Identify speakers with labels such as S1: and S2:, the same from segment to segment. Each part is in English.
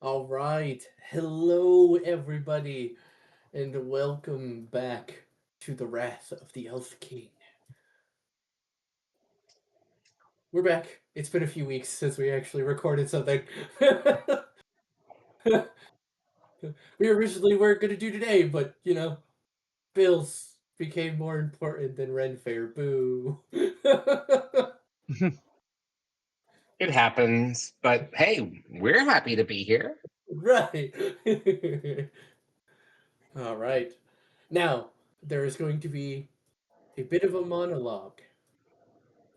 S1: All right. Hello, everybody, and welcome back to the Wrath of the Elf King. We're back. It's been a few weeks since we actually recorded something. We originally weren't going to do today, but, bills became more important than Ren Fair. Boo.
S2: It happens, but hey, we're happy to be here.
S1: Right. All right. Now, there is going to be a bit of a monologue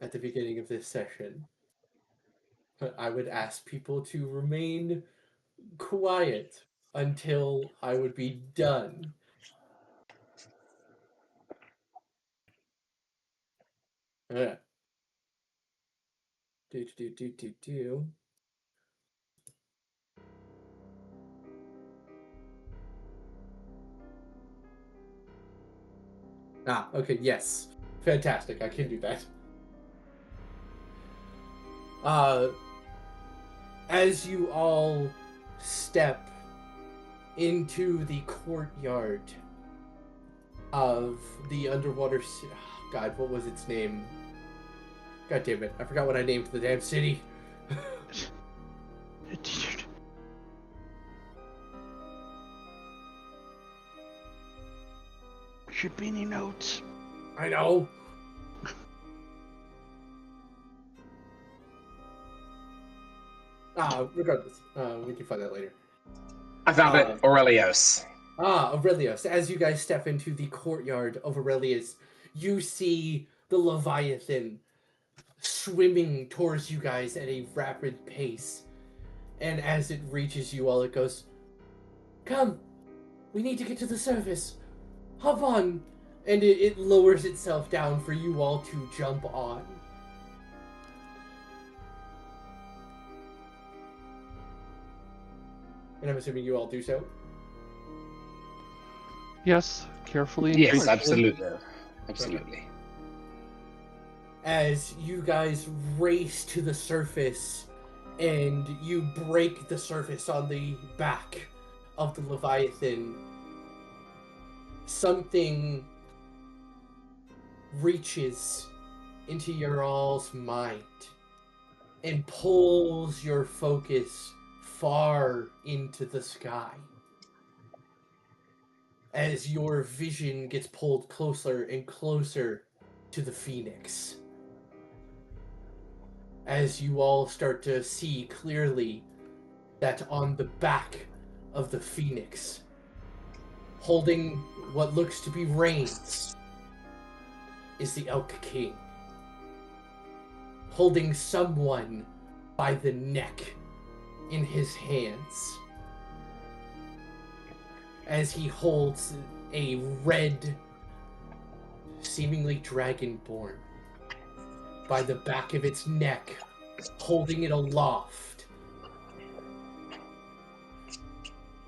S1: at the beginning of this session. I would ask people to remain quiet until I would be done. Uh, do. Okay, yes. Fantastic, I can do that. Uh, as you all step into the courtyard of the underwater God, what was its name? God damn it, I forgot what I named the damn city.
S3: Should be any notes.
S1: I know. Regardless, we can find that later.
S2: I found it, Aurelios.
S1: Aurelius. As you guys step into the courtyard of Aurelius, you see the Leviathan swimming towards you guys at a rapid pace. And as it reaches you all, it goes, "Come, we need to get to the surface. Hop on." And it lowers itself down for you all to jump on. And I'm assuming you all do so.
S3: Yes, carefully.
S2: Yes,
S3: carefully.
S2: absolutely.
S1: As you guys race to the surface and you break the surface on the back of the Leviathan, something reaches into your all's mind and pulls your focus far into the sky. As your vision gets pulled closer and closer to the Phoenix. As you all start to see clearly that on the back of the Phoenix, holding what looks to be reins, is the Elk King. Holding someone by the neck in his hands. As he holds a red, seemingly dragonborn by the back of its neck, holding it aloft.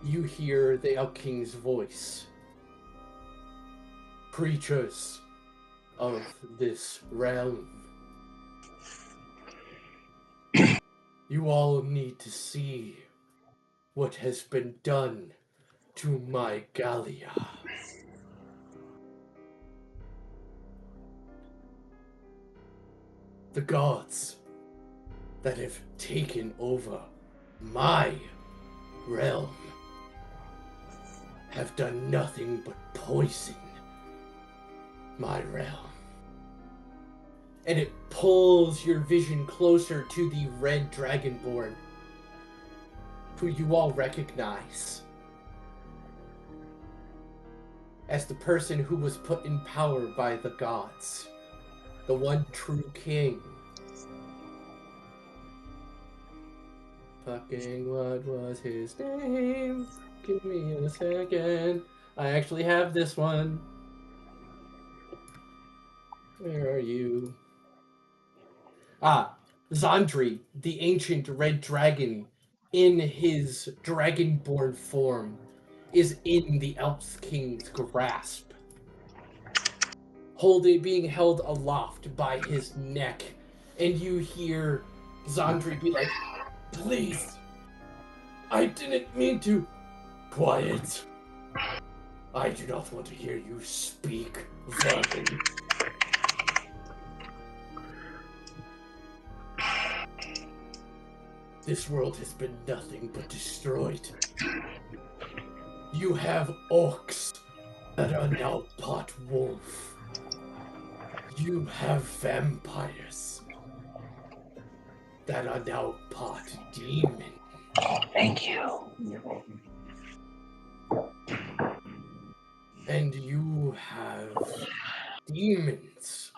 S1: You hear the Elk King's voice. "Creatures of this realm, you all need to see what has been done to my Gallia. The gods that have taken over my realm have done nothing but poison my realm." And it pulls your vision closer to the red dragonborn, who you all recognize as the person who was put in power by the gods, the one true king. Fucking what was his name? Give me a second. I actually have this one. Where are you? Zandri, the ancient red dragon, in his dragonborn form, is in the Elf King's grasp, being held aloft by his neck, and you hear Zandri be like, "Please, I didn't mean to. Quiet. I do not want to hear you speak, vermin. This world has been nothing but destroyed. You have orcs that are now part wolf. You have vampires that are now part demon.
S2: Thank you.
S1: And you have demons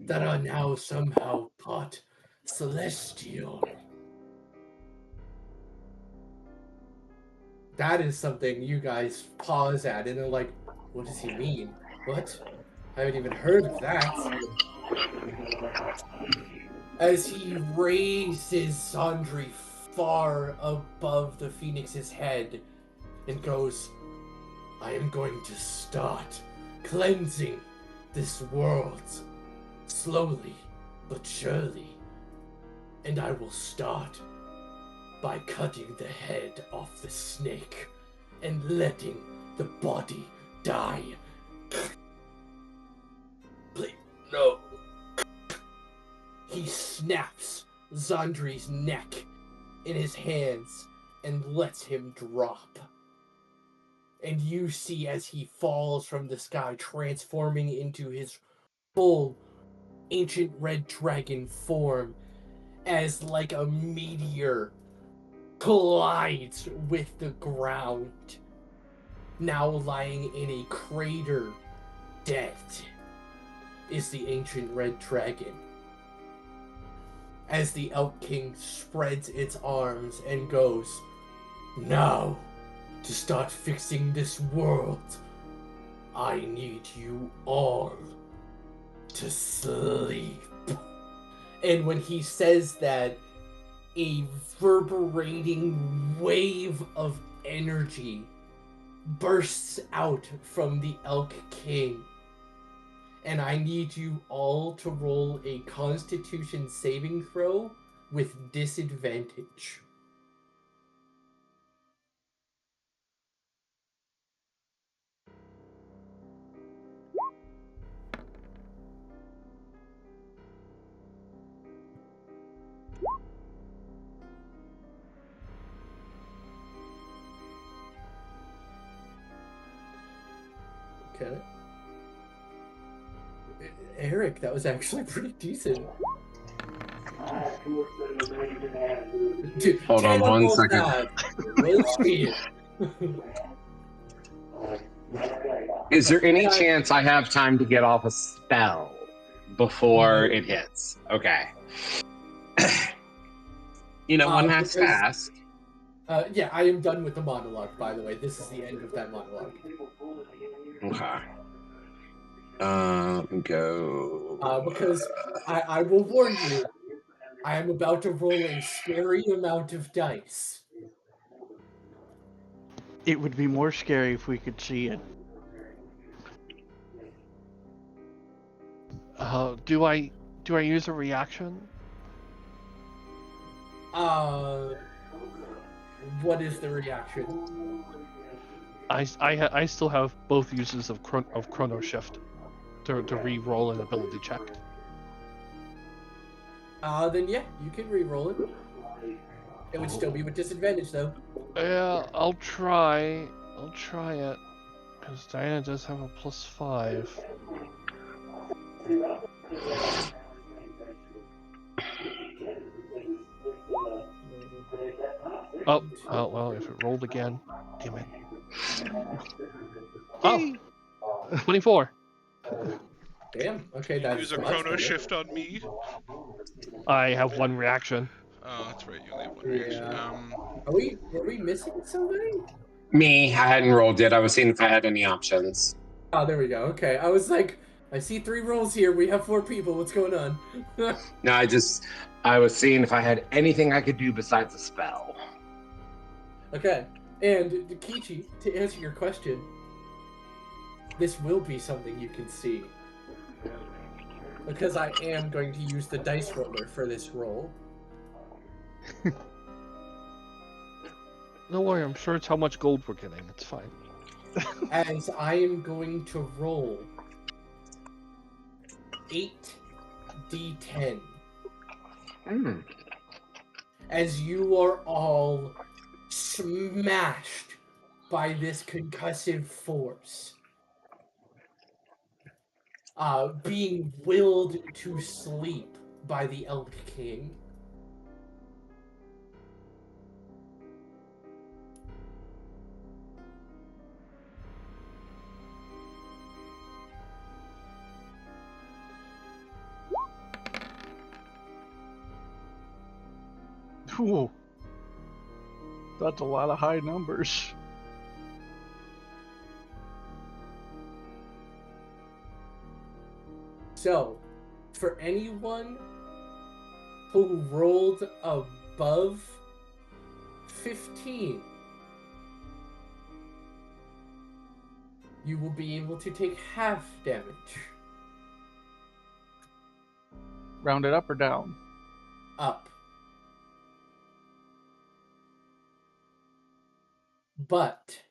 S1: that are now somehow part celestial. That is something you guys pause at and are like, what does he mean? What? I haven't even heard of that. As he raises Sandri far above the Phoenix's head and goes, I am going to start cleansing this world slowly but surely. And I will start by cutting the head off the snake and letting the body die. Please, no. He snaps Zandri's neck in his hands and lets him drop. And you see as he falls from the sky, transforming into his full ancient red dragon form, as like a meteor collides with the ground, now lying in a crater, dead, is the ancient red dragon. As the Elk King spreads its arms and goes, now, to start fixing this world, I need you all to sleep. And when he says that, a reverberating wave of energy bursts out from the Elk King. And I need you all to roll a Constitution saving throw with disadvantage. Okay. Eric, that was actually pretty decent. Dude,
S2: Hold on 1 second.
S1: We'll see it.
S2: Is there any chance I have time to get off a spell before it hits? Okay. One has to
S1: because-
S2: ask.
S1: Yeah, I am done with the monologue, by the way. This is the end of that monologue.
S2: Okay. Go.
S1: Because I will warn you, I am about to roll a scary amount of dice.
S3: It would be more scary if we could see it. Do I use a reaction?
S1: What is the reaction?
S3: I still have both uses of Chrono Shift to re-roll an ability check.
S1: Then yeah, you can re-roll it. It would still be with disadvantage, though.
S3: Yeah, I'll try it. Because Diana does have a +5. Oh, well, if it rolled again, damn it. Oh! 24.
S1: Damn. Okay, that's
S4: Use a
S1: much
S4: chrono
S1: better.
S4: shift on me.
S3: I have one reaction.
S4: Oh, that's right. You only have one reaction.
S1: Yeah. Were we missing somebody?
S2: Me, I hadn't rolled yet. I was seeing if I had any options.
S1: Oh, there we go. Okay, I was like, I see 3 rolls here. We have 4 people. What's going on?
S2: No, I was seeing if I had anything I could do besides a spell.
S1: Okay, and Kichi, to answer your question, this will be something you can see. Because I am going to use the dice roller for this roll.
S3: No worry, I'm sure it's how much gold we're getting. It's fine.
S1: As I am going to roll 8d10.
S2: Hmm.
S1: As you are all smashed by this concussive force, being willed to sleep by the Elk King.
S5: Ooh. That's a lot of high numbers.
S1: So, for anyone who rolled above 15, you will be able to take half damage.
S5: Round it up or down?
S1: Up. But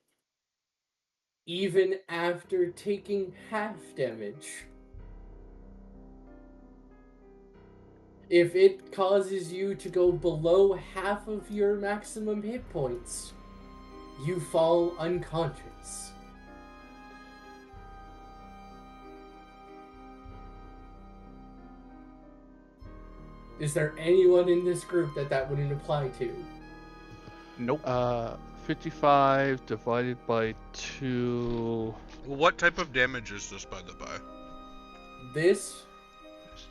S1: even after taking half damage, if it causes you to go below half of your maximum hit points, you fall unconscious. Is there anyone in this group that wouldn't apply to?
S5: Nope.
S3: 55 divided by 2.
S4: What type of damage is this, by the by?
S1: This,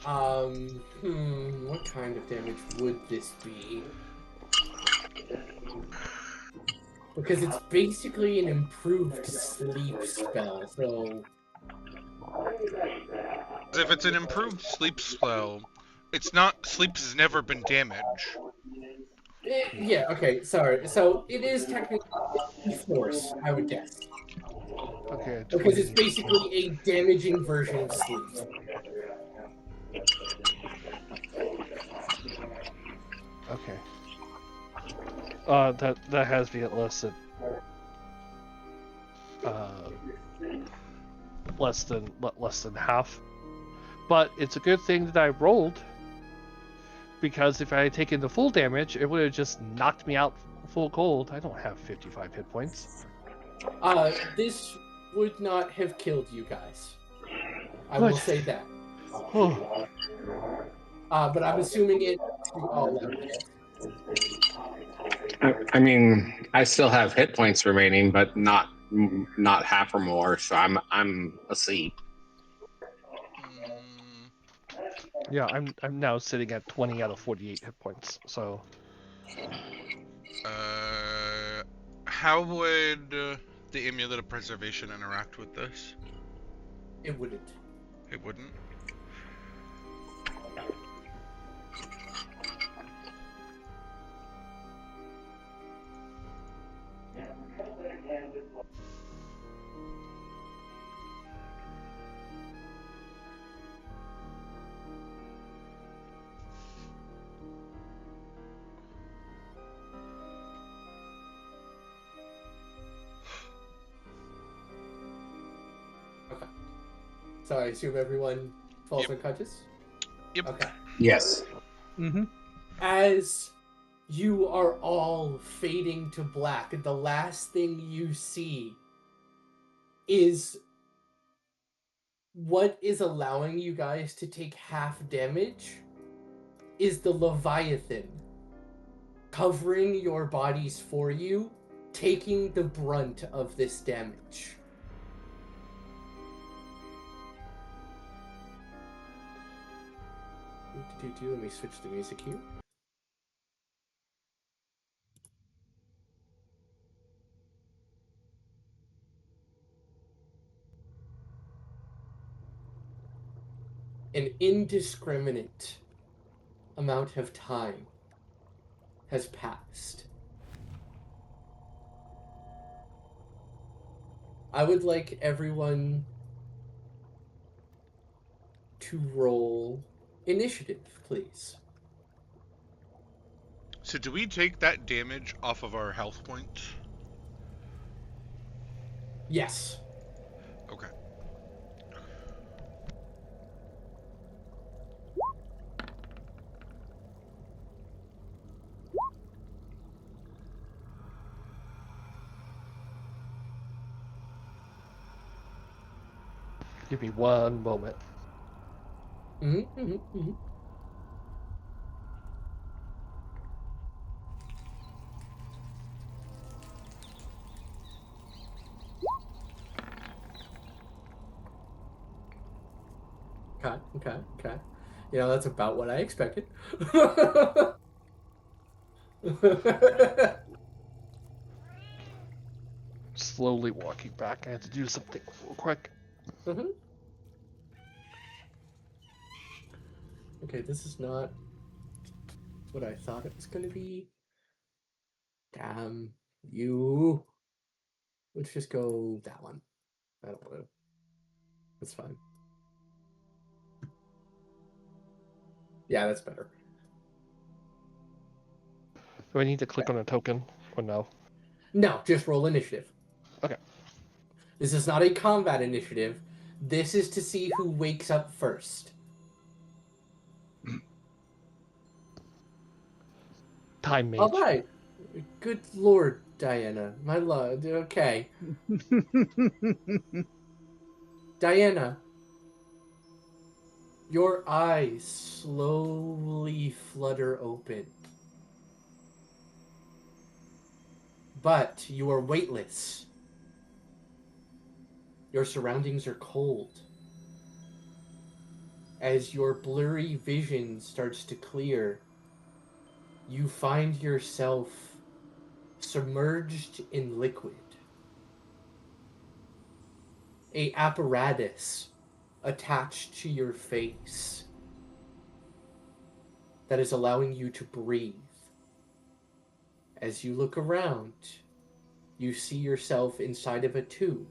S1: what kind of damage would this be? Because it's basically an improved sleep spell, so...
S4: If it's an improved sleep spell, it's not. Sleep has never been damage.
S1: Yeah, okay, sorry. So it is technically force, I would guess.
S3: Okay,
S1: Because it's
S3: 20.
S1: basically a damaging version of sleep.
S3: Okay. That has me at less than half. But it's a good thing that I rolled, because if I had taken the full damage, it would have just knocked me out full cold. I don't have 55 hit points.
S1: This would not have killed you guys. I
S3: Good.
S1: will say that.
S3: Oh,
S1: But I'm assuming it all out there.
S2: I mean, I still have hit points remaining, but not half or more. So I'm asleep.
S3: yeah, I'm now sitting at 20 out of 48 hit points. So
S4: How would the Amulet of Preservation interact with this?
S1: It wouldn't.
S4: It wouldn't.
S1: Okay. So I assume everyone falls
S4: Yep.
S1: unconscious?
S4: Yep.
S1: Okay.
S2: Yes.
S5: Mm-hmm.
S1: As you are all fading to black, the last thing you see is what is allowing you guys to take half damage is the Leviathan covering your bodies for you, taking the brunt of this damage. Let me switch the music here. An indiscriminate amount of time has passed. I would like everyone to roll initiative, please.
S4: So do we take that damage off of our health points?
S1: Yes.
S4: Okay.
S3: Give me one moment.
S1: Mm-hmm, mm-hmm, mm-hmm. Okay, okay, okay. You know, that's about what I expected.
S3: Slowly walking back. I had to do something real quick.
S1: Mhm. Okay, this is not what I thought it was going to be. Damn you. Let's just go that one. I don't know. That's fine. Yeah, that's better.
S3: Do I need to click on a token or no?
S1: No, just roll initiative.
S3: Okay.
S1: This is not a combat initiative. This is to see who wakes up first.
S3: Time mage.
S1: All right. Good lord, Diana. My love. Okay. Diana, your eyes slowly flutter open. But you are weightless. Your surroundings are cold. As your blurry vision starts to clear, you find yourself submerged in liquid. A apparatus attached to your face that is allowing you to breathe. As you look around, you see yourself inside of a tube.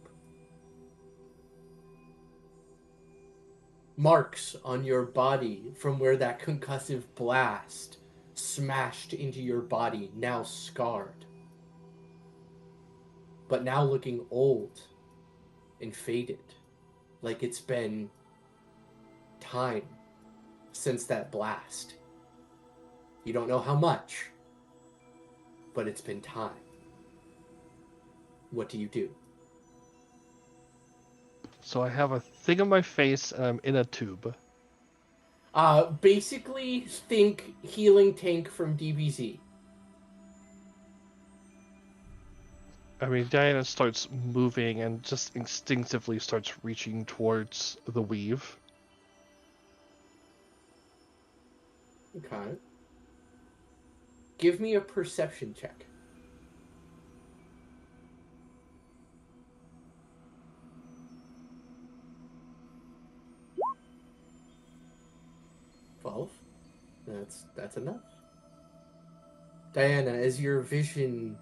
S1: Marks on your body from where that concussive blast smashed into your body, now scarred. But now looking old and faded, like it's been time since that blast. You don't know how much, but it's been time. What do you do?
S3: So I have a thing on my face and I'm in a tube.
S1: Basically, think healing tank from DBZ.
S3: I mean, Diana starts moving and just instinctively starts reaching towards the weave.
S1: Okay. Give me a perception check. That's enough. Diana, as your vision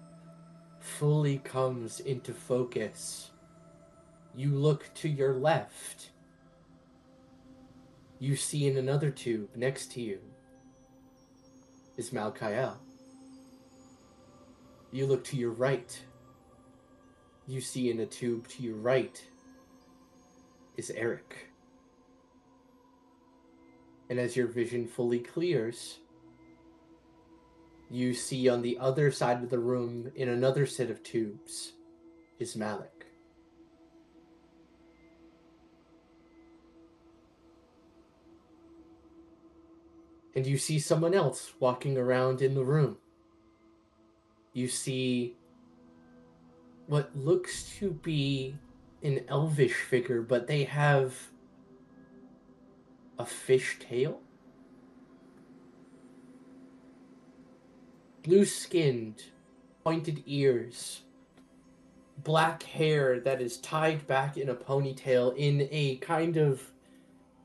S1: fully comes into focus, you look to your left. You see in another tube next to you is Malkael. You look to your right. You see in a tube to your right is Eric. And as your vision fully clears, you see on the other side of the room in another set of tubes is Malik. And you see someone else walking around in the room. You see what looks to be an elvish figure, but they have a fish tail? Blue-skinned, pointed ears, black hair that is tied back in a ponytail in a kind of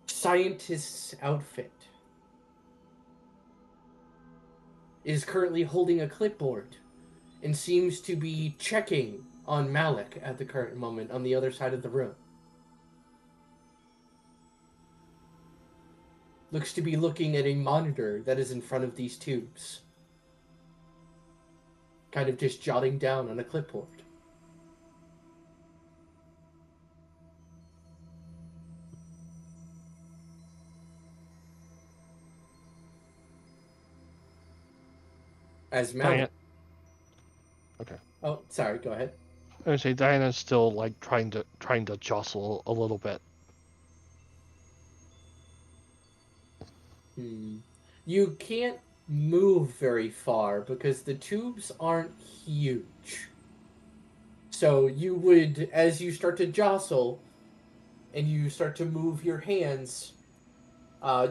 S1: scientist's outfit. Is currently holding a clipboard and seems to be checking on Malik at the current moment on the other side of the room. Looks to be looking at a monitor that is in front of these tubes. kind of just jotting down on a clipboard. As Malik.
S3: Diana, okay.
S1: Oh, sorry. Go ahead.
S3: I would say Diana's still like trying to jostle a little bit.
S1: You can't move very far because the tubes aren't huge. So you would, as you start to jostle and you start to move your hands,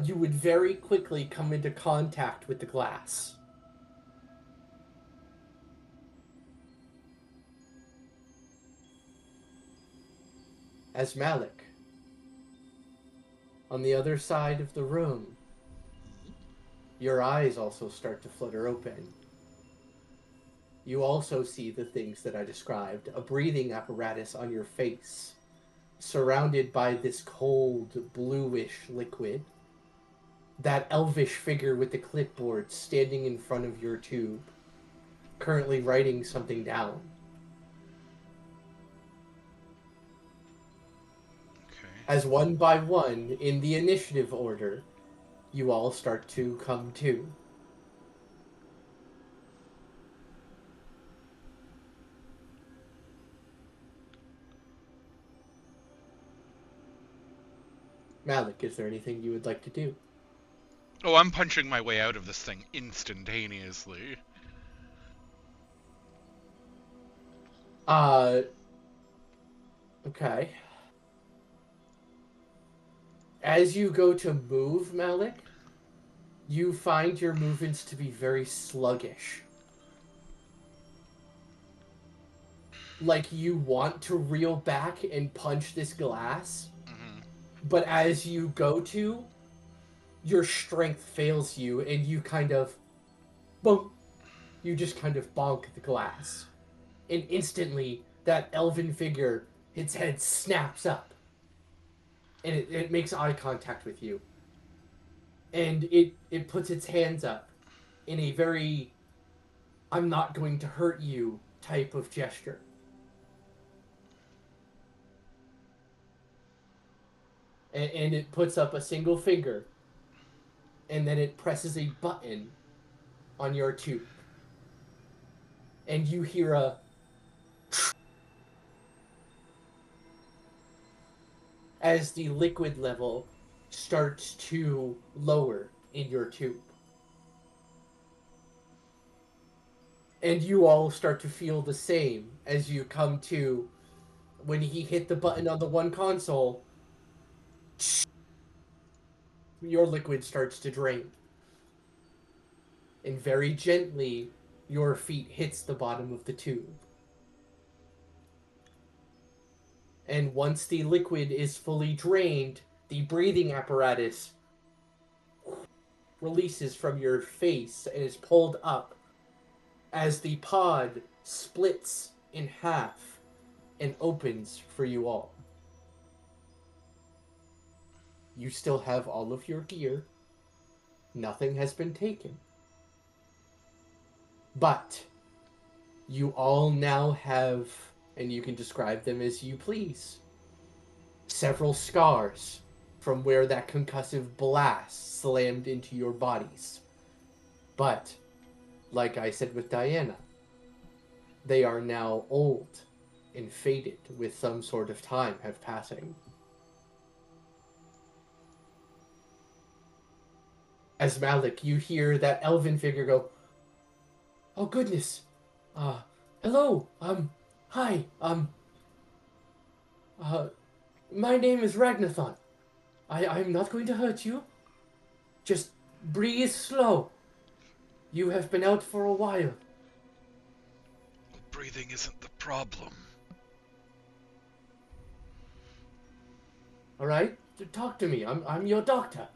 S1: you would very quickly come into contact with the glass. As Malik, on the other side of the room, your eyes also start to flutter open. You also see the things that I described, a breathing apparatus on your face, surrounded by this cold, bluish liquid. That elvish figure with the clipboard standing in front of your tube, currently writing something down.
S4: Okay.
S1: As one by one, in the initiative order, you all start to come to. Malik, is there anything you would like to do?
S4: Oh, I'm punching my way out of this thing instantaneously.
S1: Okay. As you go to move, Malik, you find your movements to be very sluggish. Like you want to reel back and punch this glass, but as you go to, your strength fails you and you kind of, boom, you just kind of bonk the glass. And instantly, that elven figure, its head snaps up. And it makes eye contact with you. And it puts its hands up in a very, I'm not going to hurt you type of gesture. And it puts up a single finger. And then it presses a button on your tube. And you hear a as the liquid level starts to lower in your tube. And you all start to feel the same as you come to when he hit the button on the one console. Your liquid starts to drain. And very gently, your feet hits the bottom of the tube. And once the liquid is fully drained, the breathing apparatus releases from your face and is pulled up as the pod splits in half and opens for you all. You still have all of your gear. Nothing has been taken. But you all now have, and you can describe them as you please, several scars from where that concussive blast slammed into your bodies. But, like I said with Diana, they are now old and faded with some sort of time have passing. As Malik, you hear that elven figure go, "Oh goodness, hello, hi, my name is Ragnathon. I'm not going to hurt you. Just breathe slow. You have been out for a while."
S4: Breathing isn't the problem.
S1: All right, talk to me. I'm your doctor.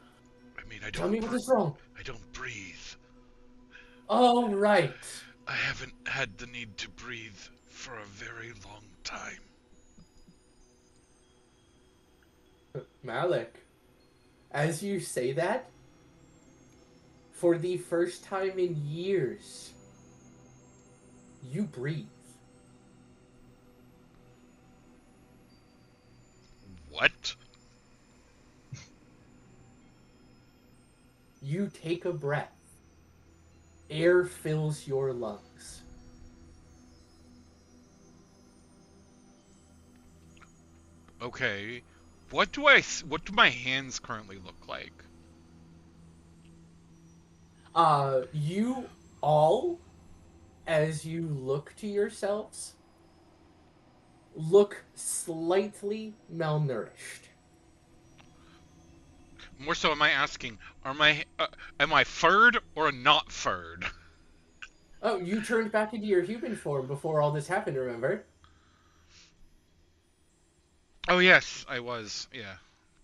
S4: I mean, I don't.
S1: Tell me what is wrong.
S4: I don't breathe.
S1: All right.
S4: I haven't had the need to breathe for a very long time.
S1: Malik, as you say that, for the first time in years, you breathe.
S4: What?
S1: You take a breath. Air fills your lungs.
S4: Okay. What do my hands currently look like?
S1: You all, as you look to yourselves, look slightly malnourished.
S4: More so, am I asking, am I furred or not furred?
S1: Oh, you turned back into your human form before all this happened, remember?
S4: Oh yes, I was. Yeah.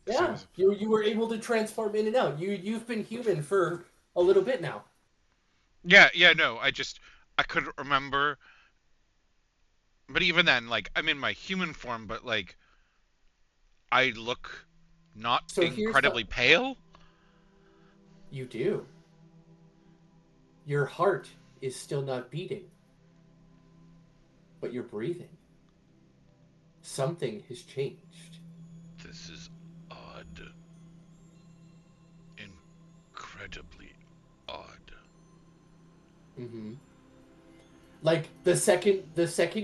S4: 'Cause I
S1: Yeah,
S4: was-
S1: you were able to transform in and out. You've been human for a little bit now.
S4: Yeah. No, I couldn't remember. But even then, like, I'm in my human form, but like, I look not
S1: So here's the...
S4: incredibly pale.
S1: You do. Your heart is still not beating, but you're breathing. Something has changed.
S4: This is odd. Incredibly odd.
S1: Mm-hmm. Like the second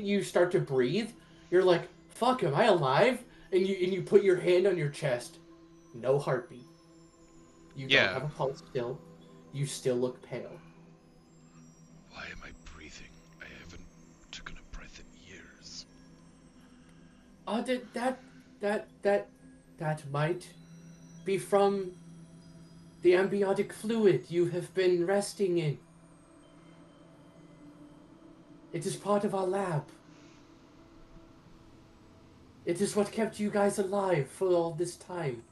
S1: you start to breathe, you're like, "Fuck, am I alive?" And you put your hand on your chest. No heartbeat. You don't
S4: Yeah.
S1: have a pulse still. You still look pale.
S4: Why am I breathing? I haven't taken a breath in years.
S1: That might be from the ambiotic fluid you have been resting in. It is part of our lab. It is what kept you guys alive for all this time.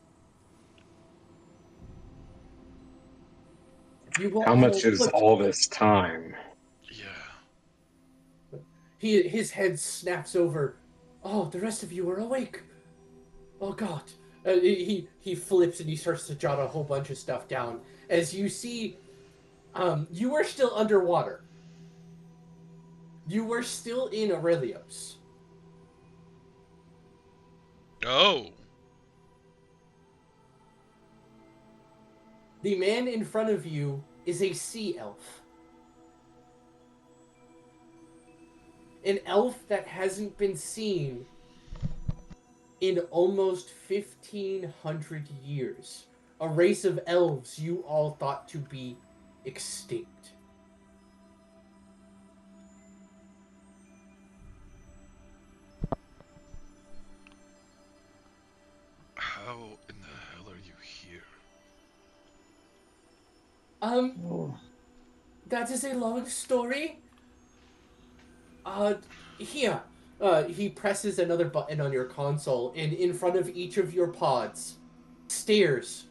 S1: You
S2: How much
S1: all
S2: is
S1: put...
S2: all this time?
S4: Yeah.
S1: His head snaps over. Oh, the rest of you are awake. Oh God. He flips and he starts to jot a whole bunch of stuff down. As you see, you are still underwater. You were still in Aurelios.
S4: Oh.
S1: The man in front of you is a sea elf. An elf that hasn't been seen in almost 1,500 years. A race of elves you all thought to be extinct.
S4: How in the hell are you here?
S5: Oh,
S1: That is a long story. Here. He presses another button on your console, and in front of each of your pods, stairs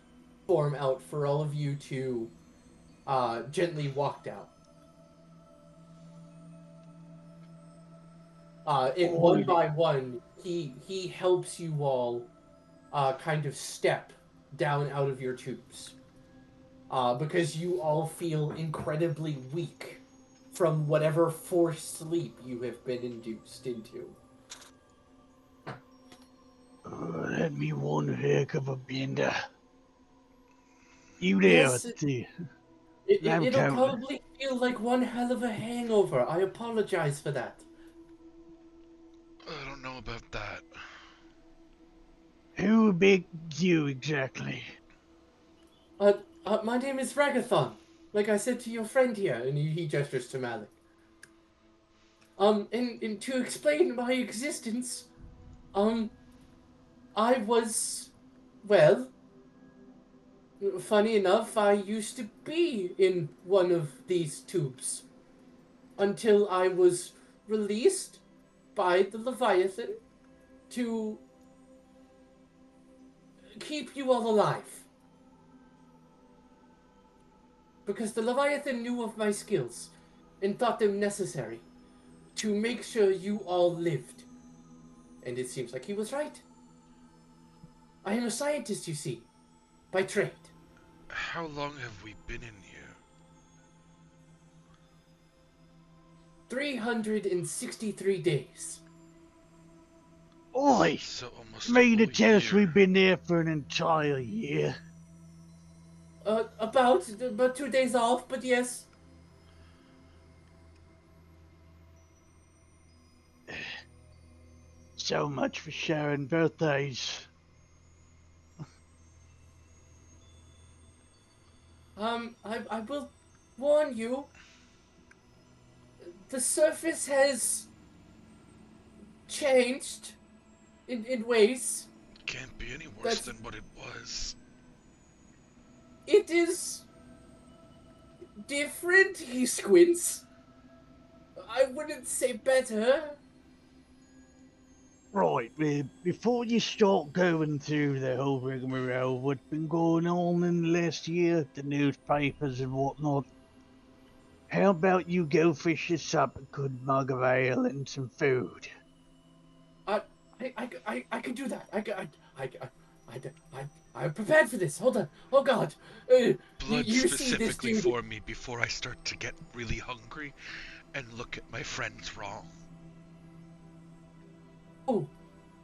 S1: form out for all of you to gently walk down. And one by one, he helps you all kind of step down out of your tubes. Because you all feel incredibly weak from whatever forced sleep you have been induced into.
S5: that'd be one heck of a bender. You there,
S1: Yes,
S5: the
S1: it'll
S5: Lamb
S1: probably feel like one hell of a hangover. I apologize for that.
S4: I don't know about that.
S5: Who big you exactly?
S1: My name is Ragathon. Like I said to your friend here, and he gestures to Malik. And to explain my existence, I was, well, funny enough, I used to be in one of these tubes. Until I was released by the Leviathan to keep you all alive. Because the Leviathan knew of my skills and thought them necessary to make sure you all lived. And it seems like he was right. I am a scientist, you see, by trade.
S4: How long have we been in here?
S1: 363 days.
S5: Oi!
S4: So almost a
S5: Mean to
S4: whole
S5: tell us
S4: year.
S5: we've been there for an entire year?
S1: About 2 days off, but yes.
S5: So much for sharing birthdays.
S1: I will warn you. The surface has changed in ways.
S4: Can't be any worse
S1: That's-
S4: than what it was.
S1: It is different. He squints. I wouldn't say better.
S5: Right, before you start going through the whole rigmarole, what's been going on in the last year, the newspapers and whatnot, how about you go fish us up a good mug of ale and some food?
S1: I could do that. I'm prepared for this. Hold on. Oh God.
S4: Blood
S1: you see this
S4: specifically
S1: dude.
S4: for me before I start to get really hungry and look at my friends wrong.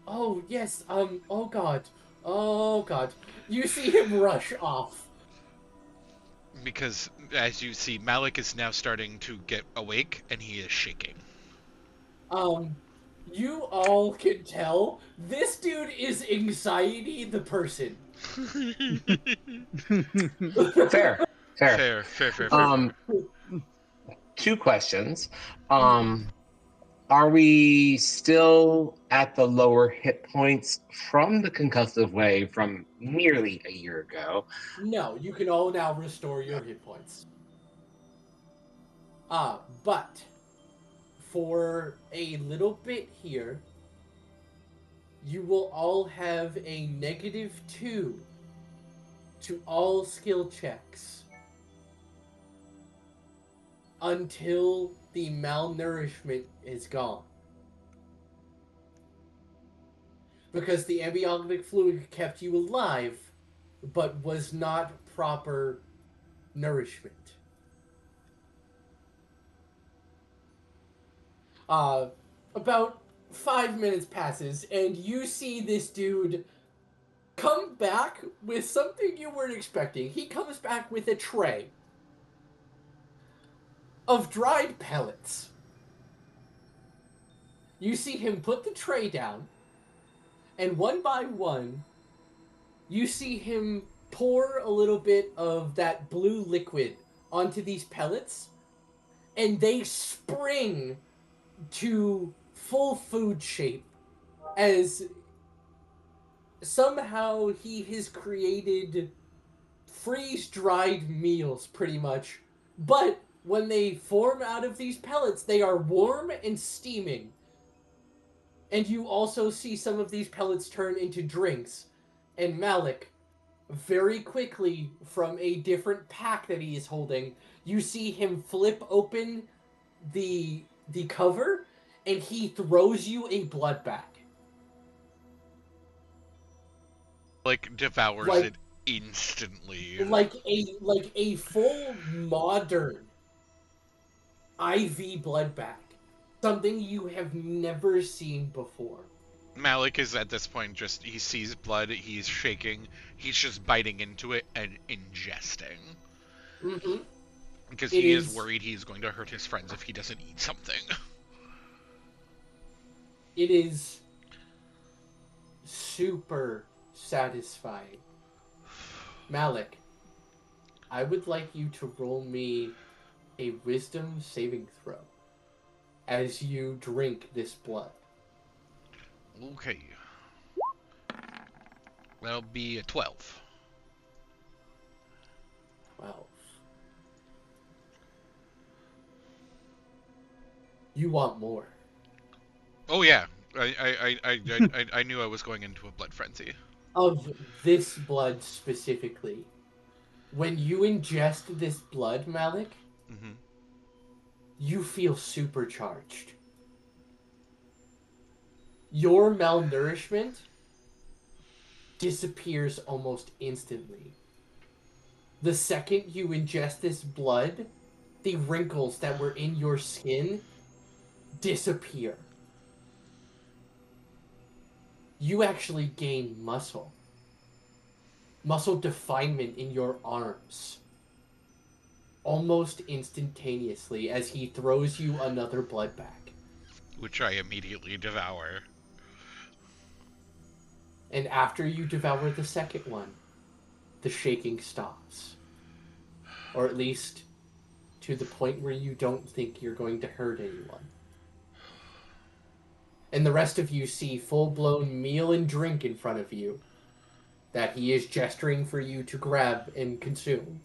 S1: Oh yes. Oh God. Oh God. You see him rush off.
S4: Because, as you see, Malik is now starting to get awake and he is shaking.
S1: You all can tell this dude is Anxiety the person.
S2: Fair.
S4: Fair.
S2: Two questions. Are we still at the lower hit points from the concussive wave from nearly a year ago?
S1: No, you can all now restore your hit points. But for a little bit here, you will all have a -2 to all skill checks until the malnourishment is gone. Because the amniotic fluid kept you alive, but was not proper nourishment. About 5 minutes passes, and you see this dude come back with something you weren't expecting. He comes back with a tray of dried pellets. You see him put the tray down, and one by one, you see him pour a little bit of that blue liquid onto these pellets, and they spring to full food shape as somehow he has created freeze-dried meals, pretty much. But when they form out of these pellets, they are warm and steaming. And you also see some of these pellets turn into drinks. And Malik, very quickly, from a different pack that he is holding, you see him flip open the cover, and he throws you a blood bag.
S4: Like, devours
S1: Like-
S4: it instantly.
S1: Like a full modern IV blood bag. Something you have never seen before.
S4: Malik is at this point just, he sees blood, he's shaking, he's just biting into it and ingesting.
S1: Mm-hmm.
S4: Because
S1: It
S4: he is
S1: is-
S4: worried he's going to hurt his friends if he doesn't eat something.
S1: It is super satisfying. Malik, I would like you to roll me a wisdom saving throw as you drink this blood.
S4: Okay. That'll be a 12.
S1: 12. You want more.
S4: Oh yeah, I knew I was going into a blood frenzy.
S1: Of this blood specifically. When you ingest this blood, Malik,
S4: Mm-hmm.
S1: you feel supercharged. Your malnourishment disappears almost instantly. The second you ingest this blood, the wrinkles that were in your skin disappear. You actually gain muscle. Muscle definement in your arms. Almost instantaneously as he throws you another blood bag.
S4: Which I immediately devour.
S1: And after you devour the second one, the shaking stops. Or at least to the point where you don't think you're going to hurt anyone. And the rest of you see full-blown meal and drink in front of you that he is gesturing for you to grab and consume.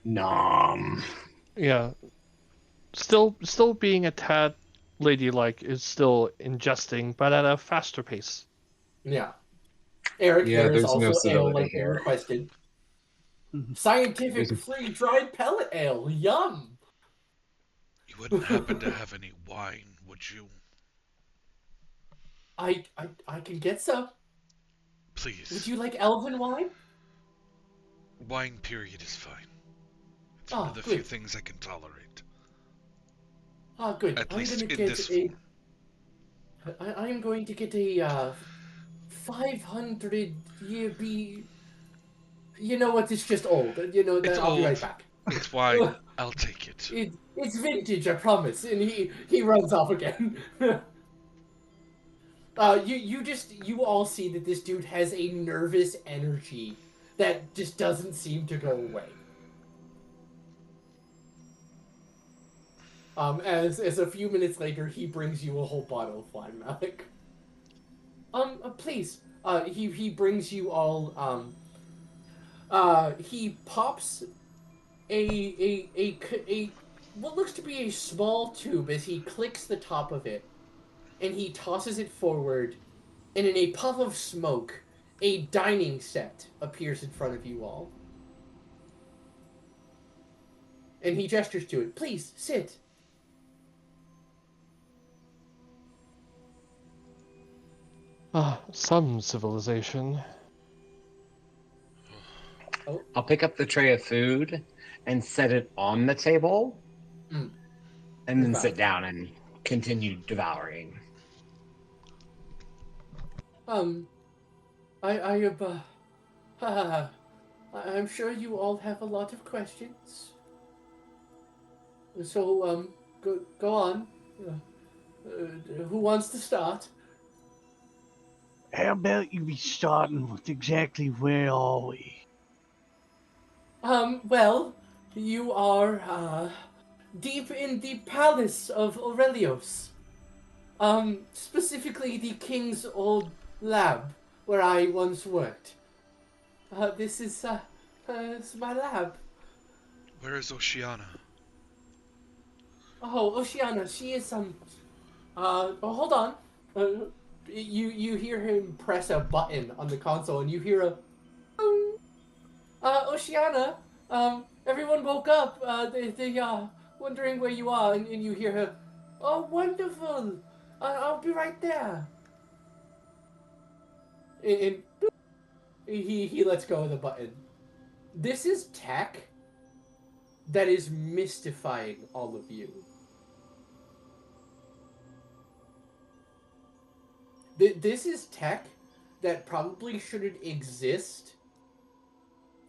S2: Nom.
S3: Yeah. Still being a tad ladylike is still ingesting, but at a faster pace.
S1: Yeah. Eric,
S2: Yeah,
S1: there is
S2: there's no
S1: also ale
S2: civility
S1: like you
S2: here.
S1: requested.
S5: Mhm.
S1: Scientific free dried pellet ale. Yum!
S4: You wouldn't happen to have any wine, would you?
S1: I can get some.
S4: Please.
S1: Would you like elven wine?
S4: Wine period is fine. It's one
S1: Ah,
S4: of the few
S1: good.
S4: things I can tolerate.
S1: Ah, good.
S4: At
S1: I'm
S4: least
S1: gonna
S4: in
S1: get
S4: this
S1: a.
S4: form.
S1: I'm going to get a 500 year be. You know what? It's just old. You know
S4: It's
S1: that. I'll be right
S4: old.
S1: back.
S4: It's wine. I'll take it.
S1: It's vintage, I promise. And he runs off again. You all see that this dude has a nervous energy that just doesn't seem to go away. As a few minutes later, he brings you a whole bottle of wine, Malik. Please. He brings you all. He pops a what looks to be a small tube as he clicks the top of it, and he tosses it forward, and in a puff of smoke, a dining set appears in front of you all. And he gestures to it. Please, sit.
S3: Ah, some civilization.
S2: I'll pick up the tray of food and set it on the table,
S1: Mm.
S2: and then
S1: Fine.
S2: sit down and continue devouring.
S1: I have, I'm sure you all have a lot of questions. So, go on. Who wants to start?
S5: How about you be starting with exactly where are we?
S1: Well, you are, deep in the palace of Aurelios. Specifically the king's old lab, where I once worked. This is my lab.
S4: Where is Oceana?
S1: Oh, Oceana, she is, oh, hold on. You hear him press a button on the console, and you hear a, Oceana, everyone woke up, they wondering where you are, and you hear her, oh, wonderful, I'll be right there. And he lets go of the button. This is tech that is mystifying all of you. This is tech that probably shouldn't exist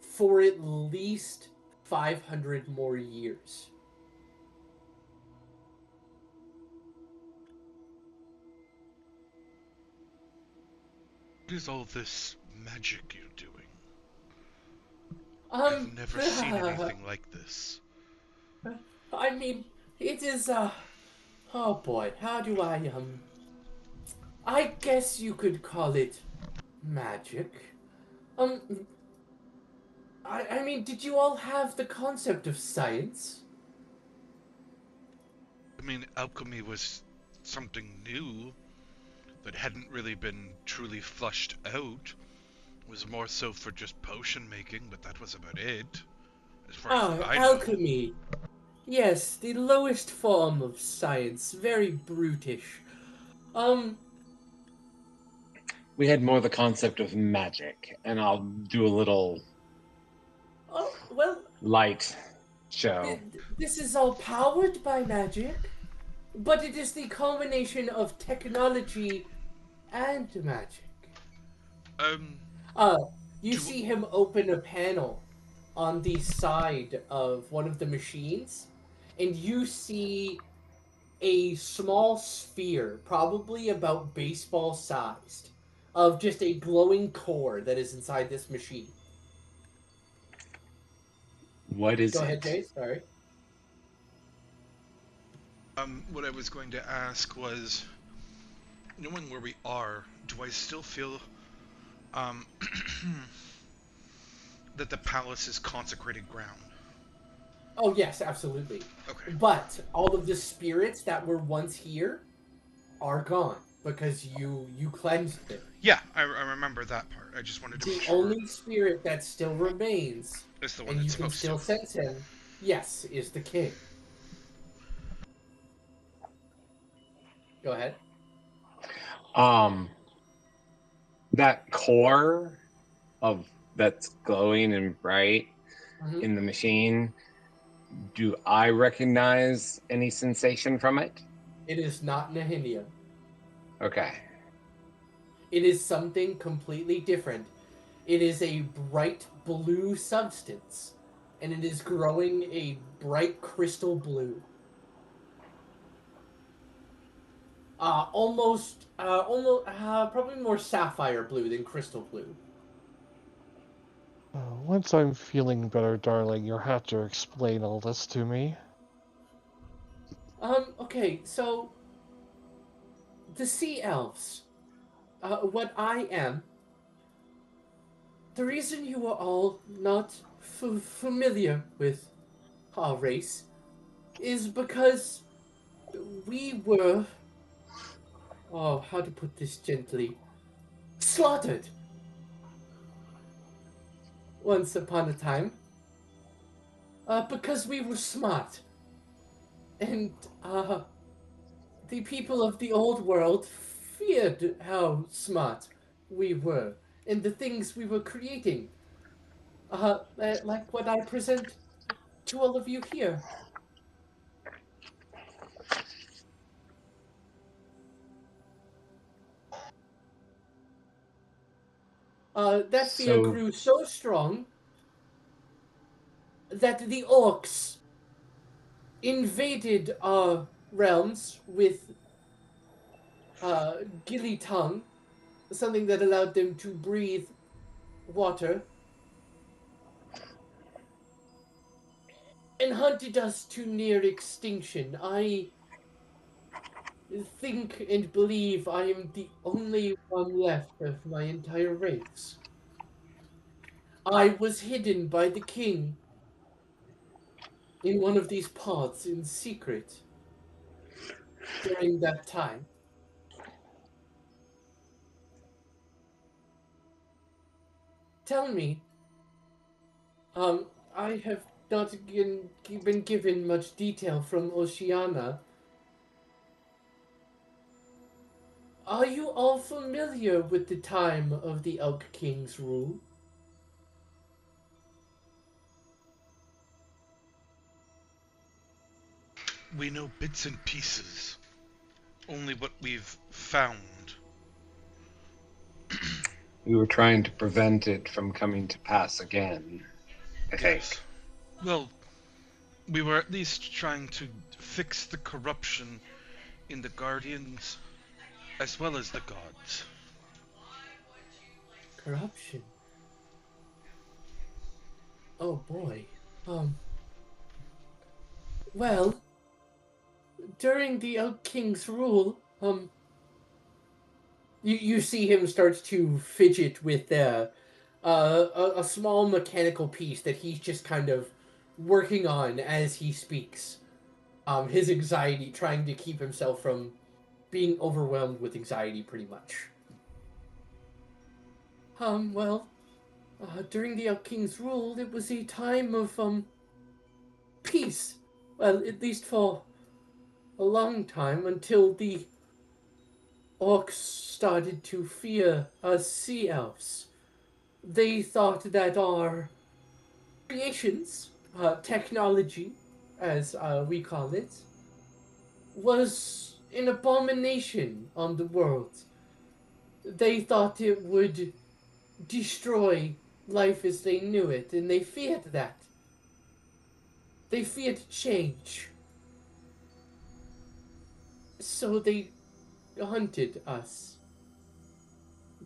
S1: for at least 500 more years.
S4: What is all this magic you're doing?
S1: Um,
S4: I've never seen anything like this.
S1: I mean, it is, oh boy, how do I guess you could call it magic. Um, I mean, did you all have the concept of science?
S4: I mean, alchemy was something new that hadn't really been truly flushed out. It was more so for just potion making, but that was about it. As far as I know.
S1: Alchemy. Yes, the lowest form of science, very brutish. Um,
S2: We had more the concept of magic, and I'll do a little
S1: oh, well,
S2: light show.
S1: This is all powered by magic, but it is the combination of technology and magic.
S4: Um,
S1: Uh, you
S4: Do-
S1: see him open a panel on the side of one of the machines, and you see a small sphere, probably about baseball sized, of just a glowing core that is inside this machine.
S2: What is
S1: Go ahead,
S2: it?
S1: Jay. Sorry.
S4: what I was going to ask was, knowing where we are, do I still feel, um, that the palace is consecrated ground?
S1: Oh yes, absolutely.
S4: Okay.
S1: But all of the spirits that were once here are gone because you cleansed them.
S4: Yeah, I remember that part. I just wanted to
S1: The
S4: be sure
S1: only spirit that still remains,
S4: it's the one
S1: and you
S4: that's
S1: can
S4: supposed
S1: still
S4: to.
S1: sense him, yes, is the king. Go ahead.
S2: Um, that core of that's glowing and bright
S1: Mhm.
S2: in the machine. Do I recognize any sensation from it?
S1: It is not Nahinia.
S2: Okay.
S1: It is something completely different. It is a bright blue substance, and it is growing a bright crystal blue. Probably more sapphire blue than crystal blue.
S3: Once I'm feeling better, darling, you'll have to explain all this to me.
S1: Okay, so the sea elves, what I am, the reason you are all not familiar with our race is because we were, oh, how to put this gently, slaughtered once upon a time, because we were smart. And, the people of the old world feared how smart we were and the things we were creating. Like what I present to all of you here. That fear
S2: So
S1: grew so strong that the orcs invaded our realms with gilly tongue, something that allowed them to breathe water, and hunted us to near extinction. I think and believe I am the only one left of my entire race. I was hidden by the king in one of these pods in secret during that time. Tell me, I have not been given much detail from Oceana. Are you all familiar with the time of the Elk King's rule?
S4: We know bits and pieces. Only what we've found.
S2: we were trying to prevent it from coming to pass again, I think.
S4: Yes. Well, we were at least trying to fix the corruption in the Guardians as well as the gods.
S1: Corruption. Oh boy. Well, during the Elk King's rule, you see him start to fidget with a small mechanical piece that he's just kind of working on as he speaks. His anxiety, trying to keep himself from being overwhelmed with anxiety, pretty much. Well, during the Elk King's rule, it was a time of, peace. Well, at least for a long time, until the orcs started to fear us sea elves. They thought that our creations, technology, as we call it, was an abomination on the world. They thought it would destroy life as they knew it, and they feared that. They feared change. So they hunted us,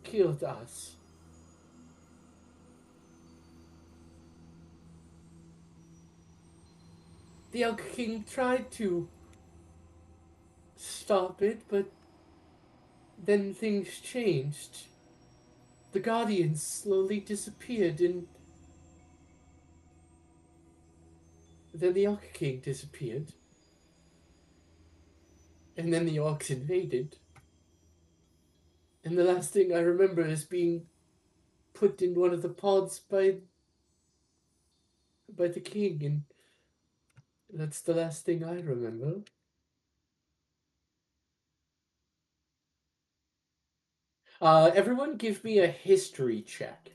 S1: killed us. The Elk King tried to stop it, but then things changed. The Guardians slowly disappeared, and then the Elk King disappeared. And then the orcs invaded. And the last thing I remember is being put in one of the pods by the king, and that's the last thing I remember. Everyone give me a history check.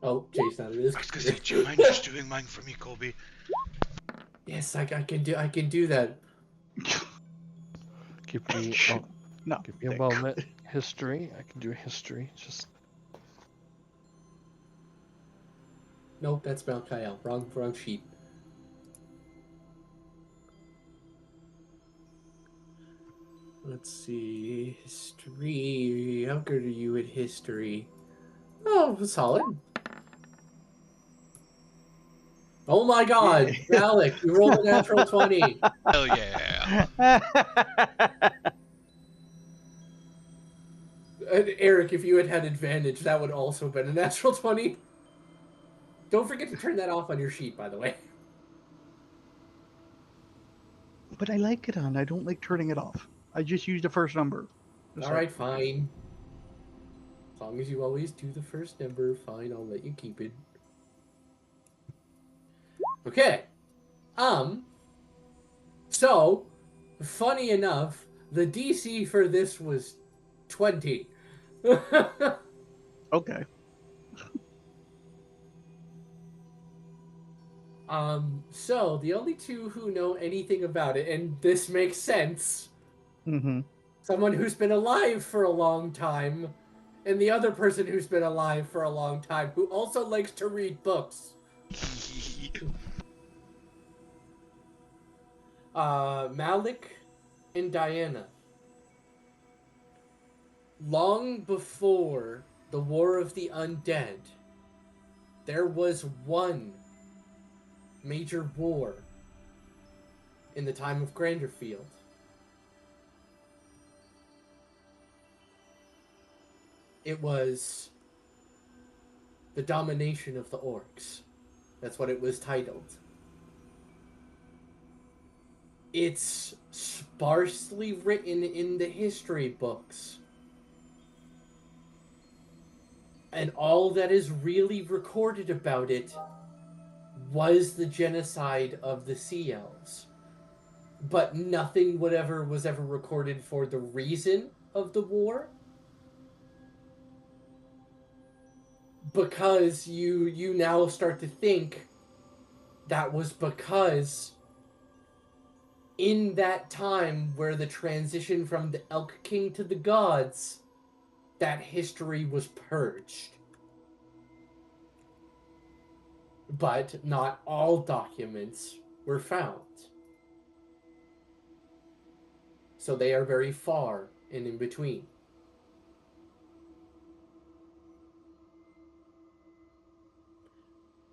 S1: Oh, Jay's not in his
S4: I was gonna say, do you mind just doing mine for me, Colby?
S1: Yes, I can do that.
S3: Give me
S5: No.
S3: give me a moment. History. I can do history. Just
S1: Nope, that's Malkael. Wrong sheet. Let's see. History. How good are you at history? Oh, solid. Oh my god, Alec, you rolled a natural 20.
S4: Hell yeah.
S1: Eric, if you had had advantage, that would also have been a natural 20. Don't forget to turn that off on your sheet, by the way.
S5: But I like it on. I don't like turning it off. I just use the first number.
S1: Alright, fine. As long as you always do the first number, fine, I'll let you keep it. Okay. So, funny enough, the DC for this was 20.
S5: Okay.
S1: So the only two who know anything about it, and this makes sense,
S5: Mm-hmm.
S1: someone who's been alive for a long time, and the other person who's been alive for a long time, who also likes to read books. Malik and Diana. Long before the War of the Undead, there was one major war in the time of Granderfield. It was the domination of the orcs. That's what it was titled. It's sparsely written in the history books. And all that is really recorded about it was the genocide of the Sea Elves. But nothing was ever recorded for the reason of the war. Because you now start to think that was because in that time where the transition from the Elk King to the gods, that history was purged. But not all documents were found. So they are very far and in between.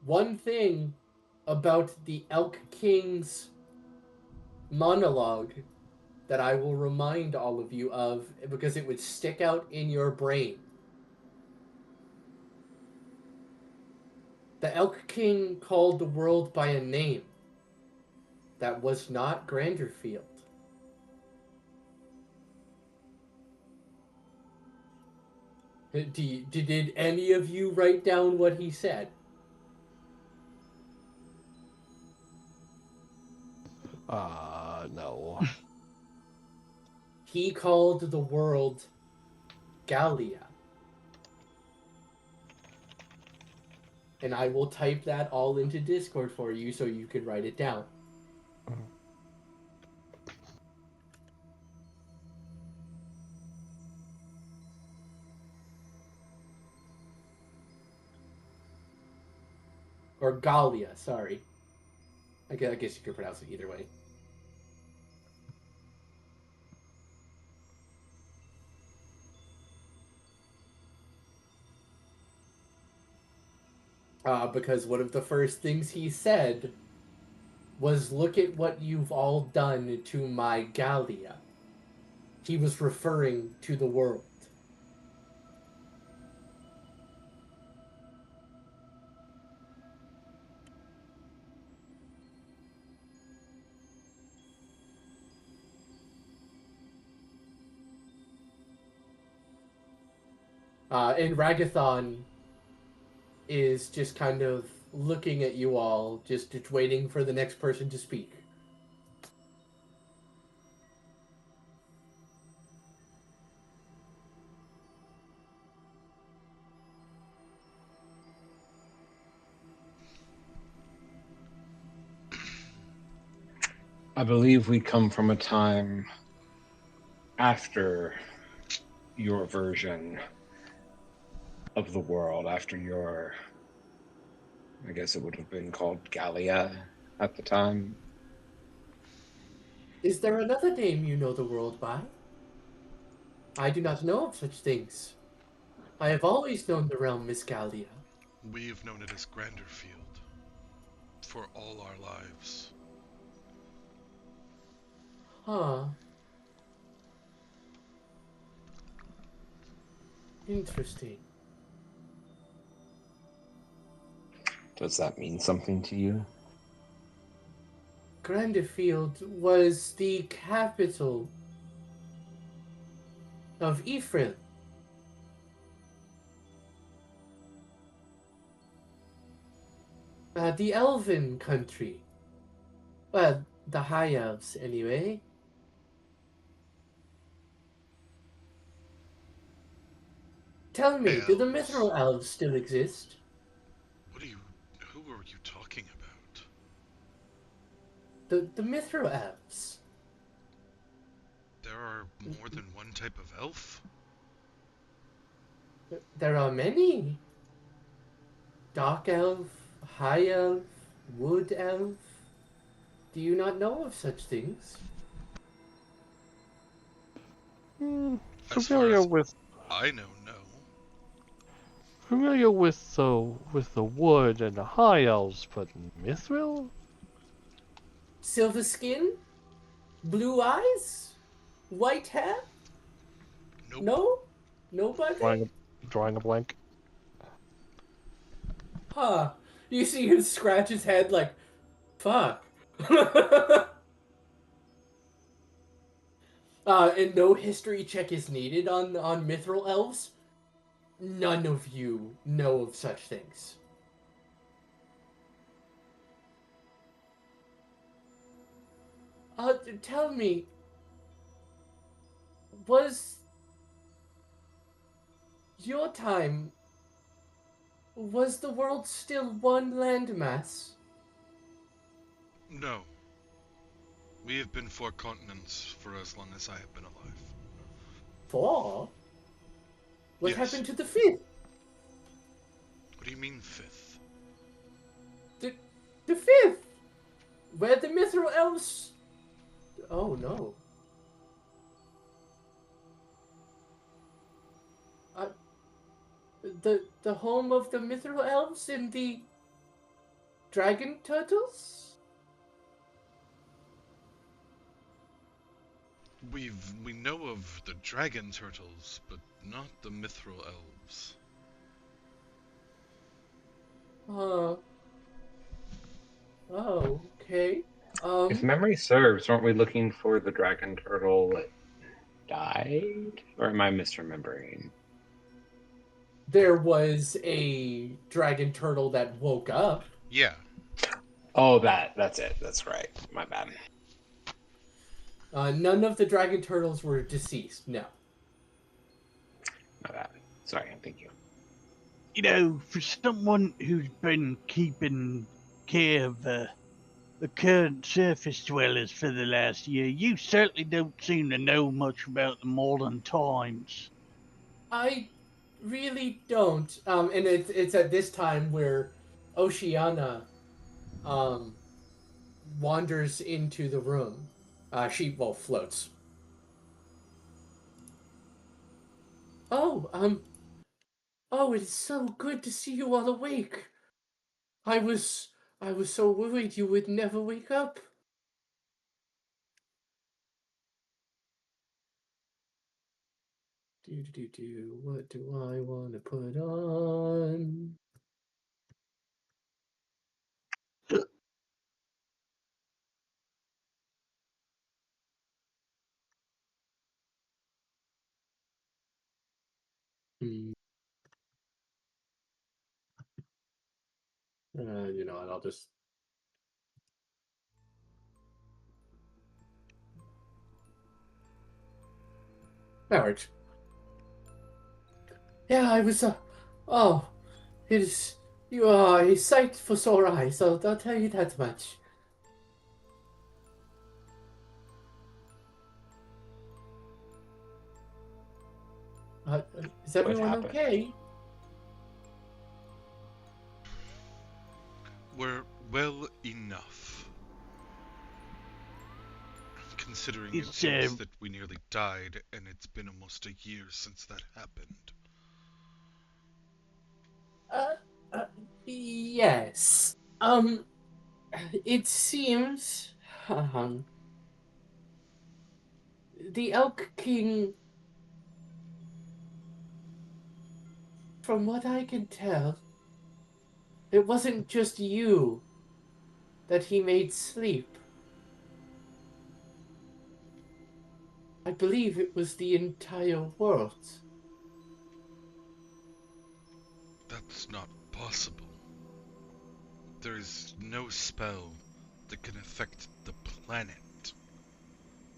S1: One thing about the Elk King's monologue that I will remind all of you of, because it would stick out in your brain. The Elk King called the world by a name that was not Granderfield. Did any of you write down what he said?
S3: No.
S1: He called the world Gallia. And I will type that all into Discord for you so you can write it down. Or Galia, sorry. I guess you could pronounce it either way. Because one of the first things he said was, "Look at what you've all done to my Galia." He was referring to the world. And Ragathon is just kind of looking at you all, just waiting for the next person to speak.
S2: I believe we come from a time after your version of the world, after your, I guess it would have been called Galia at the time.
S1: Is there another name you know the world by? I do not know of such things. I have always known the realm as Galia.
S4: We've known it as Granderfield for all our lives.
S1: Huh. Interesting.
S2: Does that mean something to you?
S1: Granderfield was the capital of Ephraim. The Elven country. Well, the High Elves, anyway. Tell me, do the
S4: Elves?
S1: Mithril Elves still exist?
S4: Who are you talking about?
S1: The Mithril Elves.
S4: There are more than one type of elf?
S1: There are many. Dark Elf, High Elf, Wood Elf. Do you not know of such things?
S4: As far
S3: Familiar
S4: as
S3: with
S4: I know, no.
S3: familiar with the wood and the high elves, but Mithril?
S1: Silver skin? Blue eyes? White hair?
S4: Nope.
S1: No? Nobody?
S3: Drawing a blank.
S1: Huh. You see him scratch his head like, fuck. And no history check is needed on Mithril Elves. None of you know of such things. Tell me, was your time, was the world still one landmass?
S4: No. We have been 4 continents for as long as I have been alive.
S1: 4? What
S4: Yes.
S1: happened to the 5th?
S4: What do you mean 5th?
S1: The 5th! Where the Mithril Elves... Oh, no. The home of the Mithril Elves and the Dragon Turtles?
S4: We know of the dragon turtles, but not the mithril elves.
S1: Oh, okay.
S2: If memory serves, weren't we looking for the dragon turtle that died? Or am I misremembering?
S1: There was a dragon turtle that woke up.
S4: Yeah.
S2: Oh, that's it. That's right. My bad.
S1: None of the dragon turtles were deceased, no.
S2: My bad. Sorry, thank you.
S5: You know, for someone who's been keeping care of the current surface dwellers for the last year, you certainly don't seem to know much about the modern times.
S1: I really don't. And it's at this time where Oceana um wanders into the room. She floats. Oh, oh, it's so good to see you all awake. I was I was so worried you would never wake up. What do I want to put on? Hmm. You know what? I'll just. That works. Yeah, I was. Oh, it is. You are a sight for sore eyes. I'll tell you that much. Is everyone
S2: happened?
S1: okay?
S4: We're well enough. Considering it
S5: It's,
S4: seems that we nearly died, and it's been almost a year since that happened.
S1: Uh, uh yes. It seems. The Elk King, from what I can tell, it wasn't just you that he made sleep. I believe it was the entire world.
S4: That's not possible. There is no spell that can affect the planet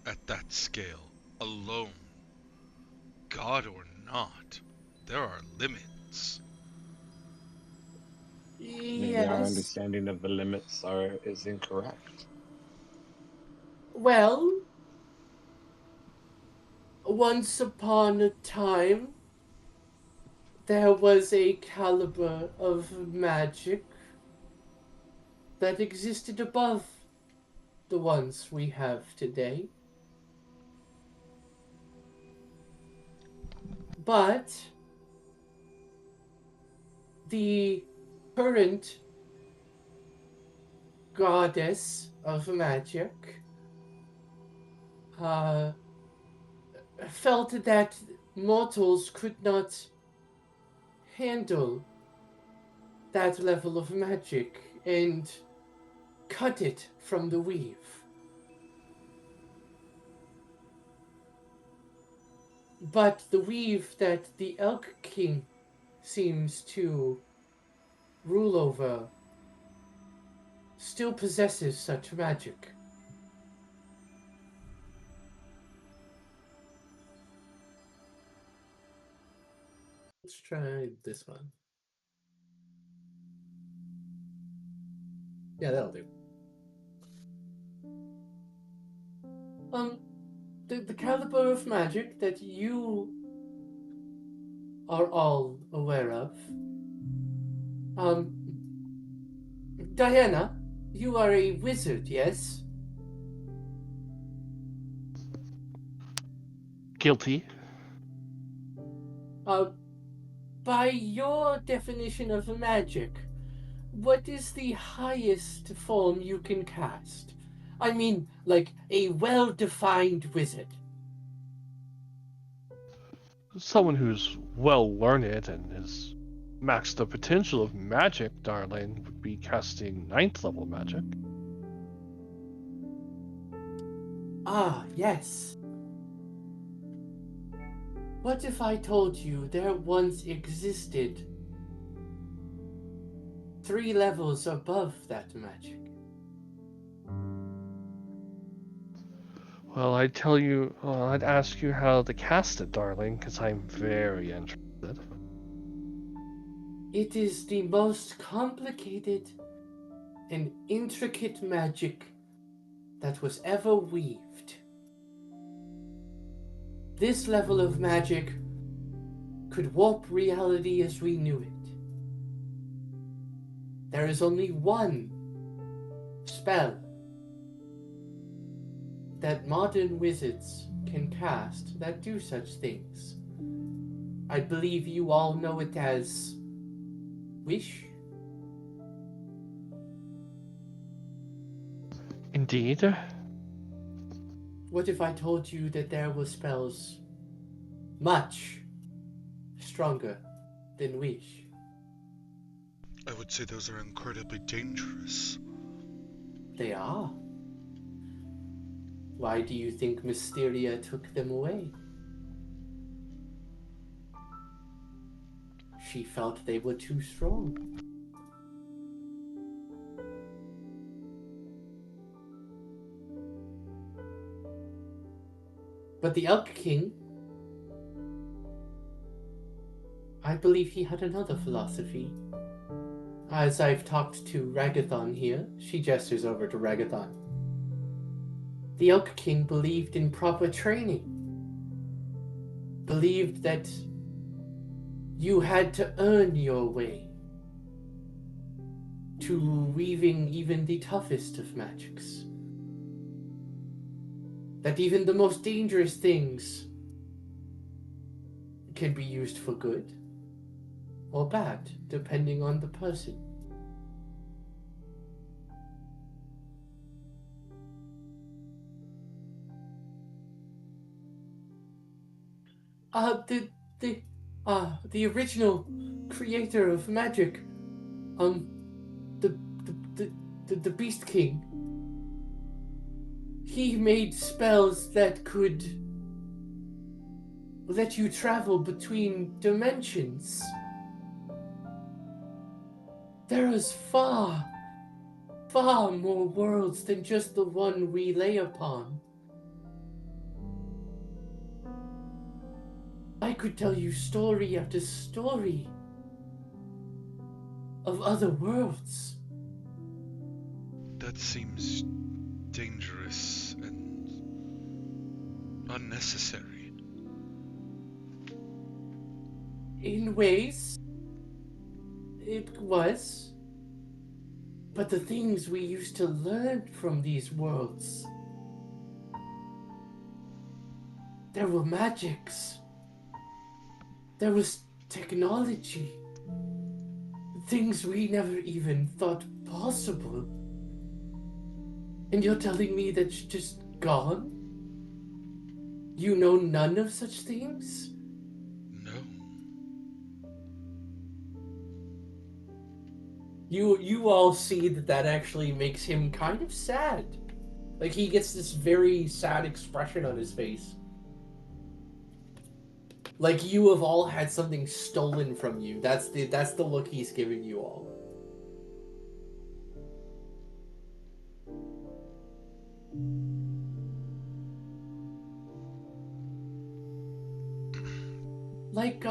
S4: at that scale alone. God or not, there are limits.
S2: Maybe our
S1: Yes.
S2: understanding of the limits is incorrect.
S1: Well, once upon a time, there was a caliber of magic that existed above the ones we have today. But the current goddess of magic uh, felt that mortals could not handle that level of magic and cut it from the weave. But the weave that the Elk King seems to rule over still possesses such magic. Let's try this one. Yeah, that'll do. The caliber of magic that you are all aware of. Um, Diana, you are a wizard, yes?
S3: Guilty.
S1: Uh, by your definition of magic, what is the highest form you can cast? I mean, like a well-defined wizard.
S3: Someone who's well learned and has maxed the potential of magic, Darlene, would be casting 9th level magic.
S1: Ah, yes. What if I told you there once existed 3 levels above that magic?
S3: Well, I'd ask you how to cast it, darling, because I'm very interested.
S1: It is the most complicated and intricate magic that was ever weaved. This level of magic could warp reality as we knew it. There is only one spell that modern wizards can cast that do such things. I believe you all know it as Wish?
S3: Indeed.
S1: What if I told you that there were spells much stronger than Wish?
S4: I would say those are incredibly dangerous.
S1: They are. Why do you think Mysteria took them away? She felt they were too strong. But the Elk King, I believe he had another philosophy. As I've talked to Ragathon here, she gestures over to Ragathon. The Elk King believed in proper training. Believed that you had to earn your way to weaving even the toughest of magics. That even the most dangerous things can be used for good or bad, depending on the person. The original creator of magic, the Beast King, he made spells that could let you travel between dimensions. There is far, far more worlds than just the one we lay upon. I could tell you story after story of other worlds.
S4: That seems dangerous and unnecessary.
S1: In ways, it was. But the things we used to learn from these worlds, there were magics. There was technology. Things we never even thought possible. And you're telling me that's just gone? You know none of such things?
S4: No.
S1: You all see that actually makes him kind of sad. Like, he gets this very sad expression on his face. Like you have all had something stolen from you. That's the look he's giving you all. Like,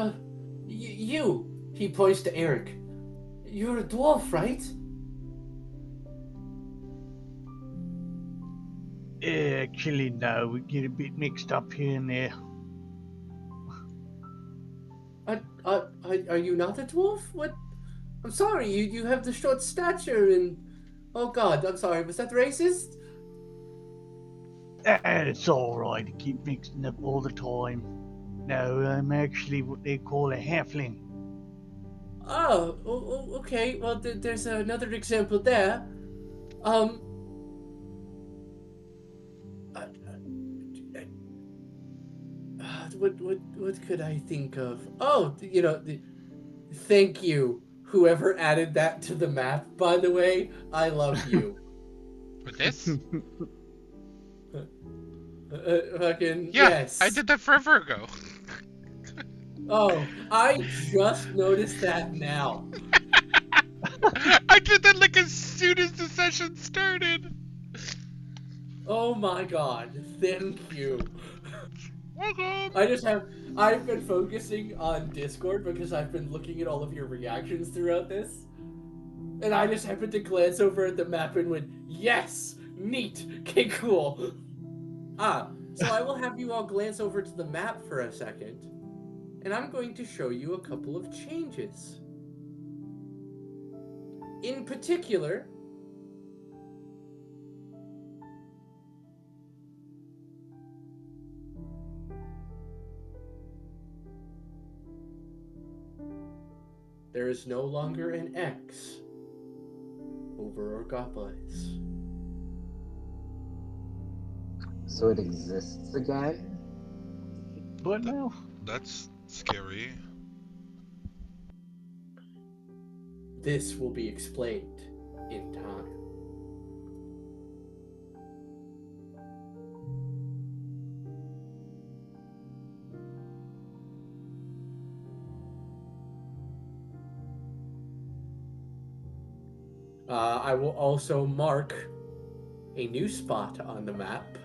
S1: you. He points to Eric. You're a dwarf, right?
S5: Actually, no. We get a bit mixed up here and there.
S1: Are you not a dwarf? What? I'm sorry, you have the short stature and... Oh god, I'm sorry, was that racist?
S5: It's alright to keep mixing up all the time. No, I'm actually what they call a halfling.
S1: Oh, okay, well there's another example there. What could I think of? Oh, thank you, whoever added that to the map, by the way. I love you.
S4: With this?
S1: Fucking,
S4: Yeah,
S1: yes.
S4: I did that forever ago.
S1: Oh, I just noticed that now.
S4: I did that like as soon as the session started.
S1: Oh my god, thank you. I've been focusing on Discord because I've been looking at all of your reactions throughout this. And I just happened to glance over at the map and went, yes, neat, okay, cool. So I will have you all glance over to the map for a second, and I'm going to show you a couple of changes. In particular, there is no longer an X over Orgopolis.
S2: So it exists again?
S5: What now?
S4: That's scary.
S1: This will be explained in time. I will also mark a new spot on the map.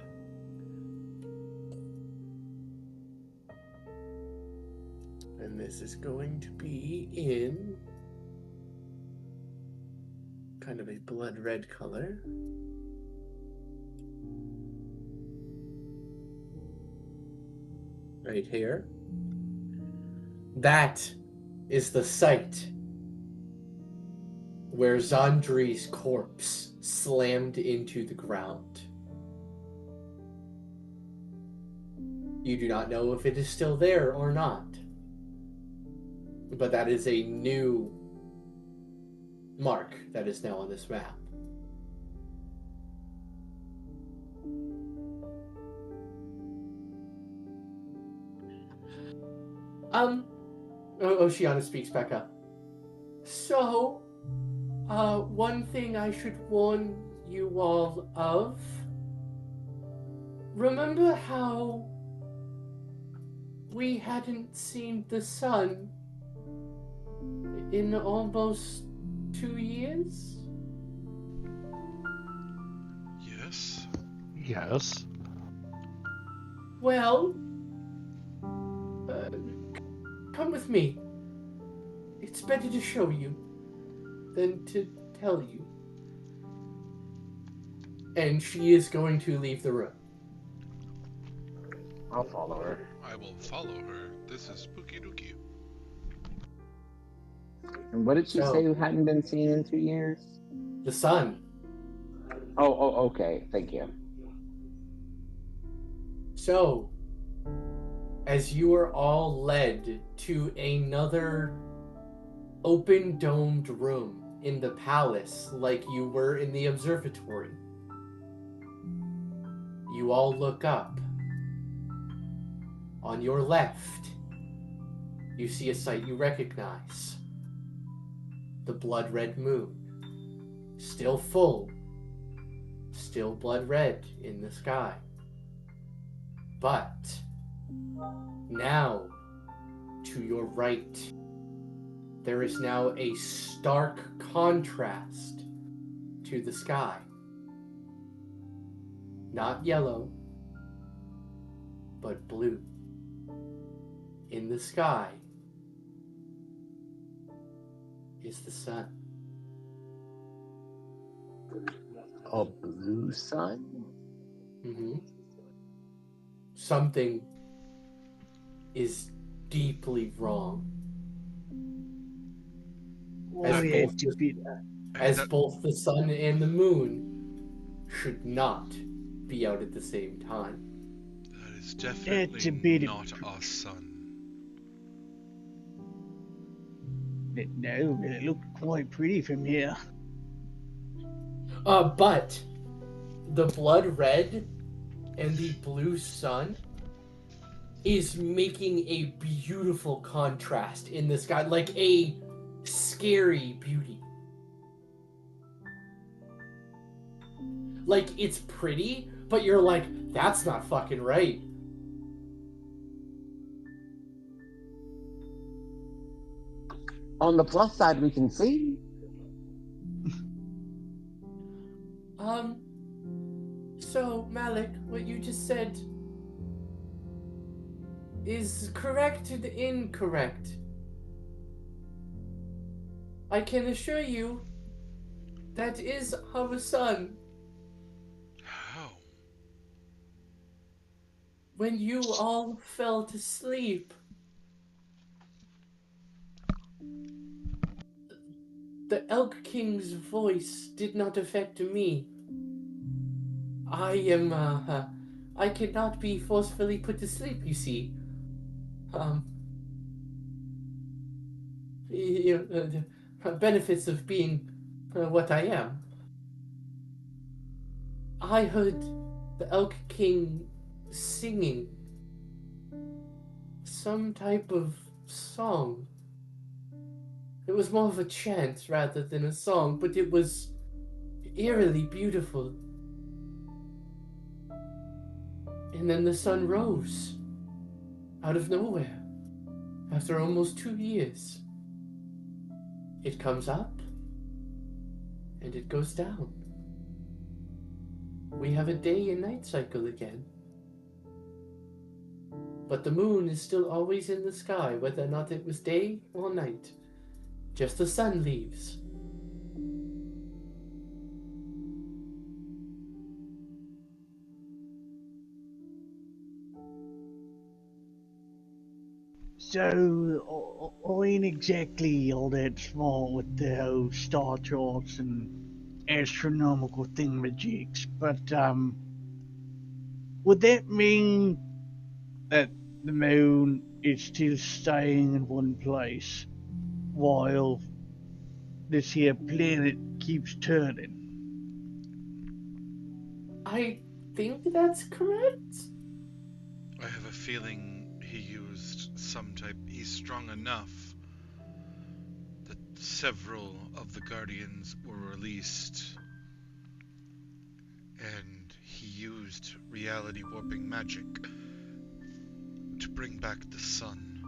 S1: And this is going to be in kind of a blood red color. Right here. That is the site where Zandri's corpse slammed into the ground. You do not know if it is still there or not, but that is a new mark that is now on this map. Oceana speaks back up. So, one thing I should warn you all of. Remember how we hadn't seen the sun in almost 2 years?
S4: Yes.
S3: Yes.
S1: Well, come with me. It's better to show you than to tell you. And she is going to leave the room.
S2: I'll follow her.
S4: I will follow her. This is spooky dooky.
S2: And what did she
S1: So-
S2: say you hadn't been seen in 2 years?
S1: The sun.
S2: Oh, okay. Thank you.
S1: So, as you are all led to another open domed room in the palace, like you were in the observatory, you all look up. On your left, you see a sight you recognize. The blood red moon. Still full. Still blood red in the sky. But now, to your right, there is now a stark contrast to the sky. Not yellow, but blue. In the sky is the sun.
S2: A blue sun?
S1: Mm-hmm. Something is deeply wrong.
S5: Why
S1: both
S5: have to
S1: the-
S5: be that?
S1: As
S4: That-
S1: both the sun and the moon should not be out at the same time.
S4: That is
S5: a
S4: definitely
S5: bit of
S4: not our sun.
S5: No, but it looked quite pretty from here.
S1: But the blood red and the blue sun is making a beautiful contrast in the sky, like a scary beauty. Like, it's pretty, but you're like, that's not fucking right.
S2: On the plus side, we can see.
S1: So, Malik, what you just said, is correct and incorrect. I can assure you that is our son.
S4: How?
S1: When you all fell to sleep, the Elk King's voice did not affect me. I cannot be forcefully put to sleep, you see. Um, the benefits of being what I am. I heard the Elk King singing some type of song. It was more of a chant rather than a song, but it was eerily beautiful. And then the sun rose out of nowhere after almost 2 years. It comes up and it goes down. We have a day and night cycle again. But the moon is still always in the sky, whether or not it was day or night. Just the sun leaves.
S5: So, I ain't exactly all that smart with the whole star charts and astronomical thingamajigs, but, would that mean that the moon is still staying in one place while this here planet keeps turning?
S1: I think that's correct.
S4: I have a feeling he used some type. He's strong enough that several of the Guardians were released, and he used reality warping magic to bring back the sun.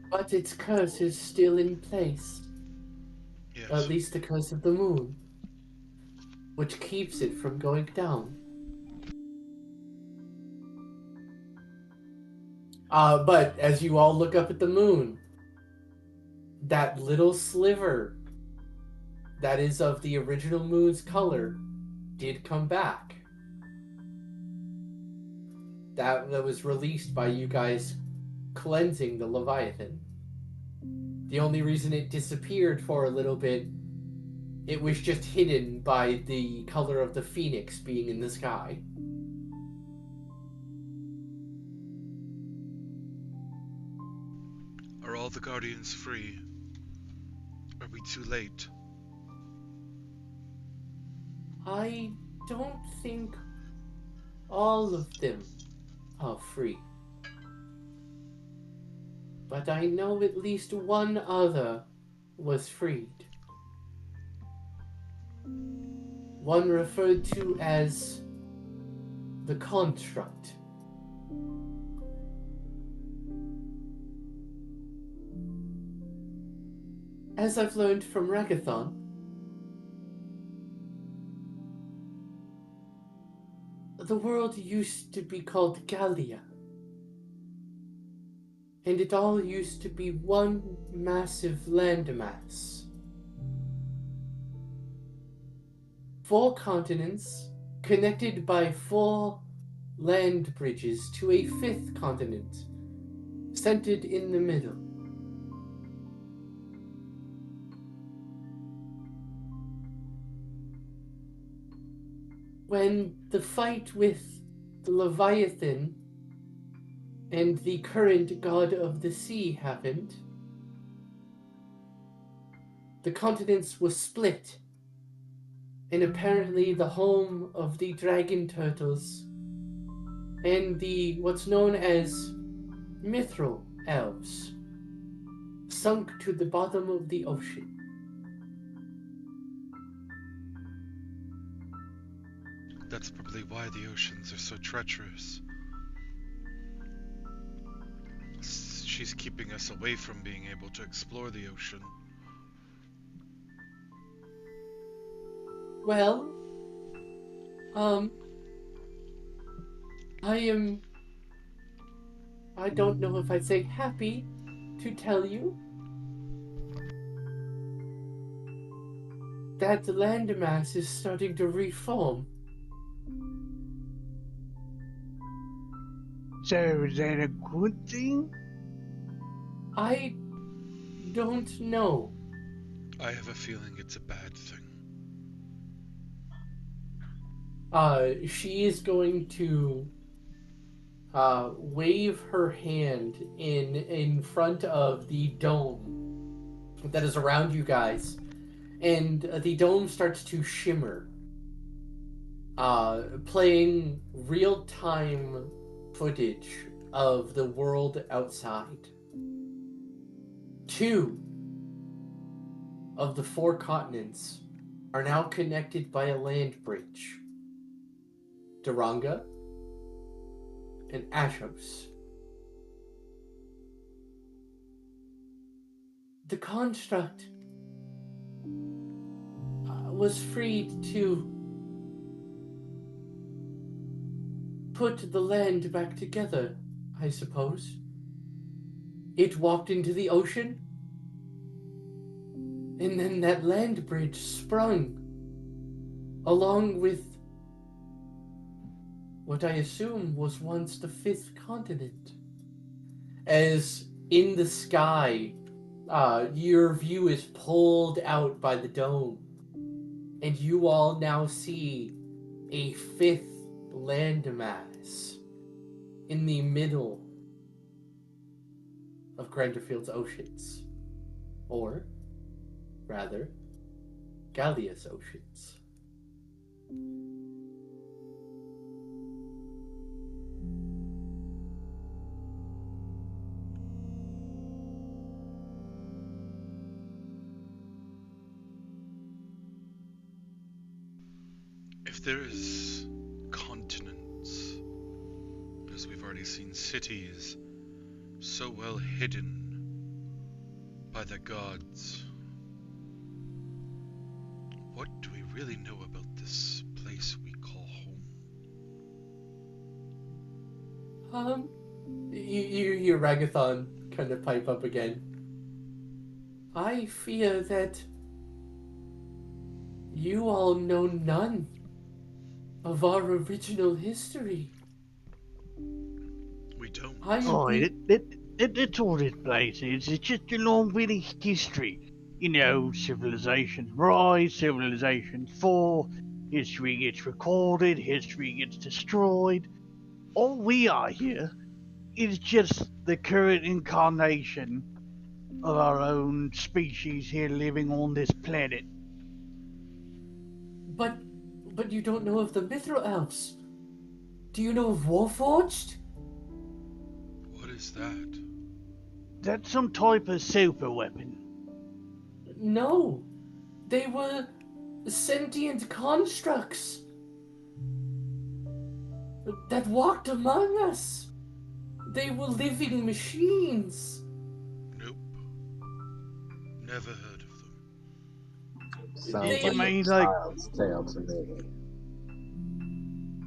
S1: But its curse is still in place.
S4: Yes.
S1: At least the curse of the moon, which keeps it from going down. But as you all look up at the moon, that little sliver that is of the original moon's color did come back. That was released by you guys cleansing the Leviathan. The only reason it disappeared for a little bit, it was just hidden by the color of the phoenix being in the sky.
S4: Are all the Guardians free? Are we too late?
S1: I don't think all of them are free. But I know at least one other was freed. One referred to as the Construct. As I've learned from Ragathon, the world used to be called Gallia. And it all used to be one massive landmass. 4 continents connected by 4 land bridges to a 5th continent, centered in the middle. When the fight with the Leviathan and the current god of the sea happened, the continents were split, and apparently the home of the dragon turtles and the what's known as Mithril elves sunk to the bottom of the ocean.
S4: That's probably why the oceans are so treacherous. She's keeping us away from being able to explore the ocean.
S1: Well, I am I don't know if I'd say happy to tell you that the landmass is starting to reform.
S5: So is that a good thing?
S1: I don't know.
S4: I have a feeling it's a bad thing.
S1: She is going to wave her hand in front of the dome that is around you guys, and the dome starts to shimmer, playing real-time footage of the world outside. 2 of the 4 continents are now connected by a land bridge. Duranga and Ashos. The construct was freed to put the land back together, I suppose. It walked into the ocean, and then that land bridge sprung, along with what I assume was once the 5th continent. As in the sky, your view is pulled out by the dome, and you all now see a 5th landmass in the middle of Granderfield's oceans. Or, rather, Gallia's oceans.
S4: If there is continents, as we've already seen cities, so well hidden by the gods, what do we really know about this place we call home?
S1: You hear Ragathon kind of pipe up again. I fear that you all know none of our original history.
S4: We don't.
S5: Oh, it's all this place is. It's just a long bit of history. You know, civilizations rise, civilizations fall, history gets recorded, history gets destroyed. All we are here is just the current incarnation of our own species here living on this planet.
S1: But you don't know of the Mithril Elves. Do you know of Warforged?
S4: What is that?
S5: That's some type of super weapon.
S1: No. They were sentient constructs that walked among us. They were living machines.
S4: Nope. Never heard of them.
S2: Sounds
S1: They-
S2: like
S5: mean,
S2: a
S5: like-
S2: child's tale to me.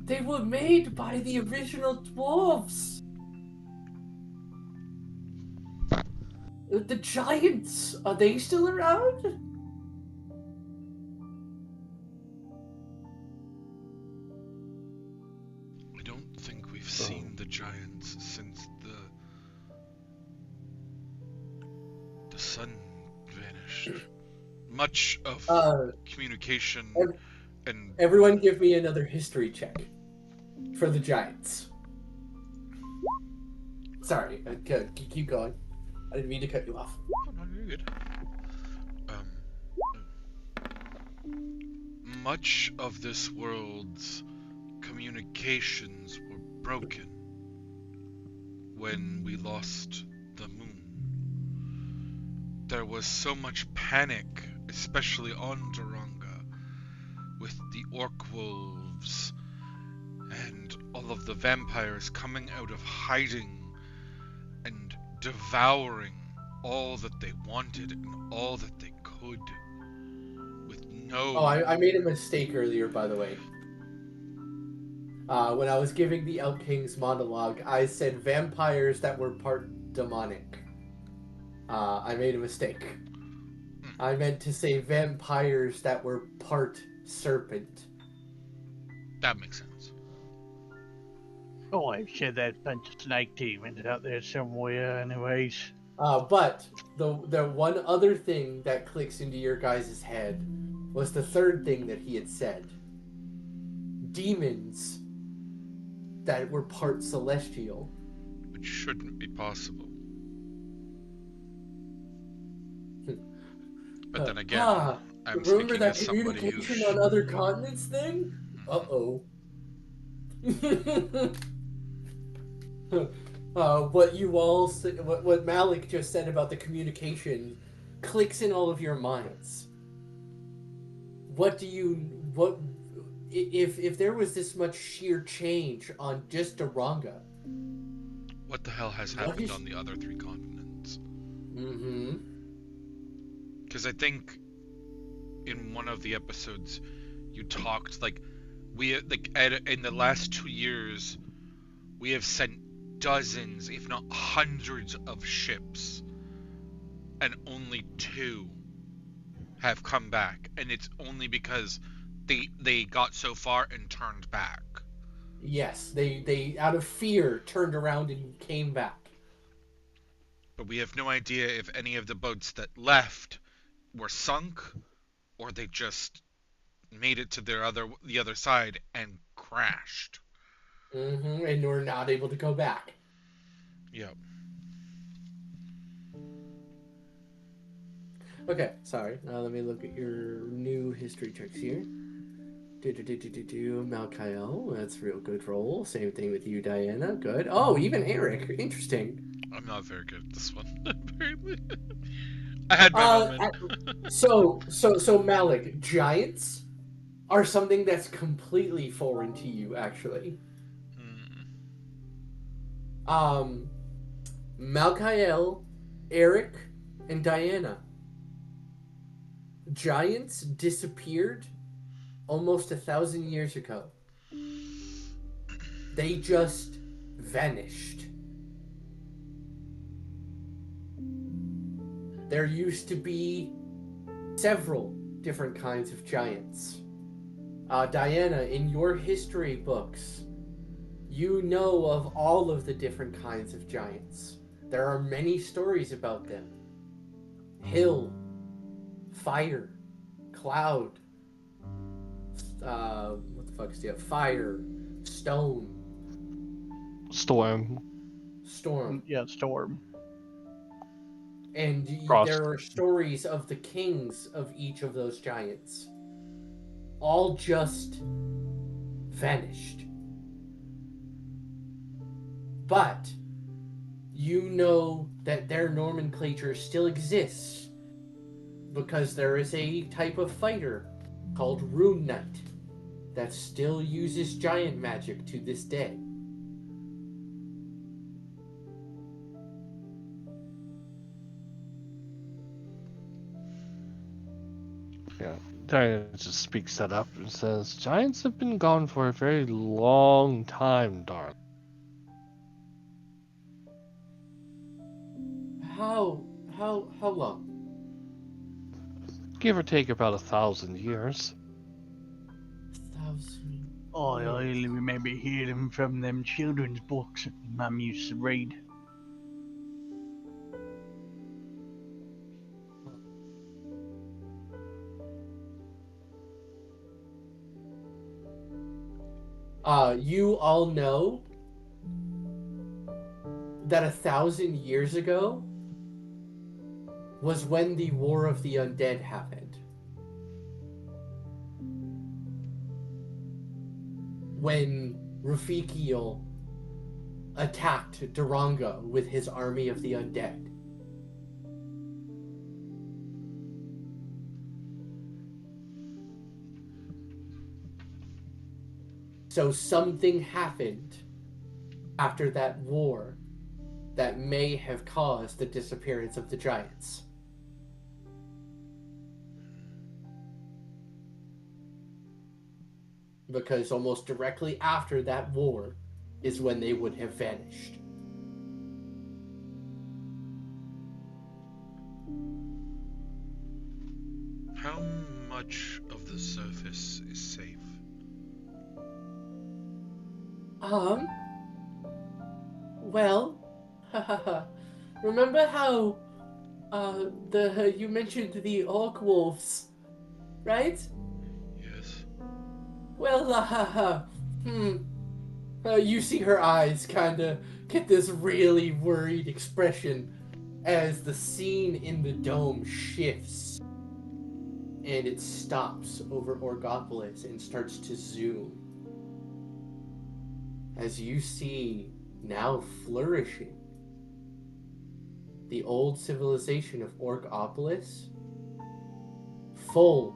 S1: They were made by the original dwarves. The giants, are they still around?
S4: I don't think we've seen the giants since the sun vanished. Much of communication and
S1: Everyone give me another history check for the giants. Sorry, keep going. I didn't mean to cut you off.
S4: Oh, no, you're good. Much of this world's communications were broken when we lost the moon. There was so much panic, especially on Duranga, with the orc wolves and all of the vampires coming out of hiding and devouring all that they wanted and all that they could, with no...
S1: Oh, I made a mistake earlier, by the way. When I was giving the Elk King's monologue, I said vampires that were part demonic. I made a mistake. I meant to say vampires that were part serpent.
S4: That makes sense.
S5: Oh, I said that bunch of snake demons out there somewhere, anyways.
S1: But the one other thing that clicks into your guys' head was the third thing that he had said. Demons that were part celestial.
S4: Which shouldn't be possible. But then again, I'm
S1: remember
S4: speaking
S1: that
S4: as somebody who...
S1: communication on other continents thing? Uh-oh. What you all what Malik just said about the communication clicks in all of your minds. What if there was this much sheer change on just Daranga?
S4: What the hell has happened on the other 3 continents?
S1: Mm-hmm.
S4: Because I think in one of the episodes you talked in the last 2 years we have sent dozens, if not hundreds, of ships, and only 2 have come back, and it's only because they got so far and turned back.
S1: Yes, they out of fear turned around and came back.
S4: But we have no idea if any of the boats that left were sunk, or they just made it to the other side and crashed.
S1: Mm-hmm, and we're not able to go back.
S4: Yep.
S1: Okay, sorry. Let me look at your new history checks here. Malkael, that's a real good roll. Same thing with you, Diana. Good. Oh, even Eric. Interesting.
S4: I'm not very good at this one, apparently. I had my moment.
S1: So Malik, giants are something that's completely foreign to you, actually. Malkael, Eric, and Diana. Giants disappeared almost 1,000 years ago. They just vanished. There used to be several different kinds of giants. Diana, in your history books, you know of all of the different kinds of giants. There are many stories about them. Hill, fire, cloud, what the fuck is it? Fire, stone,
S3: Storm.
S5: Yeah, storm.
S1: And
S3: Frost.
S1: there are stories of the kings of each of those giants. All just vanished. But you know that their nomenclature still exists because there is a type of fighter called Rune Knight that still uses giant magic to this day.
S3: Yeah. Diana just speaks that up and says, giants have been gone for a very long time, darling.
S1: How long?
S3: Give or take about 1,000 years.
S1: 1,000.
S5: I only remember hearing from them children's books that Mum used to read.
S1: You all know that 1,000 years ago was when the War of the Undead happened. When Rafikiel attacked Daranga with his army of the undead. So something happened after that war that may have caused the disappearance of the giants. because almost directly after that war is when they would have vanished.
S4: How much of the surface is safe?
S1: Well, remember how, you mentioned the orc wolves, right?
S4: Yes.
S1: Well, you see her eyes kind of get this really worried expression as the scene in the dome shifts and it stops over Orgopolis and starts to zoom. As you see now flourishing the old civilization of Orgopolis, full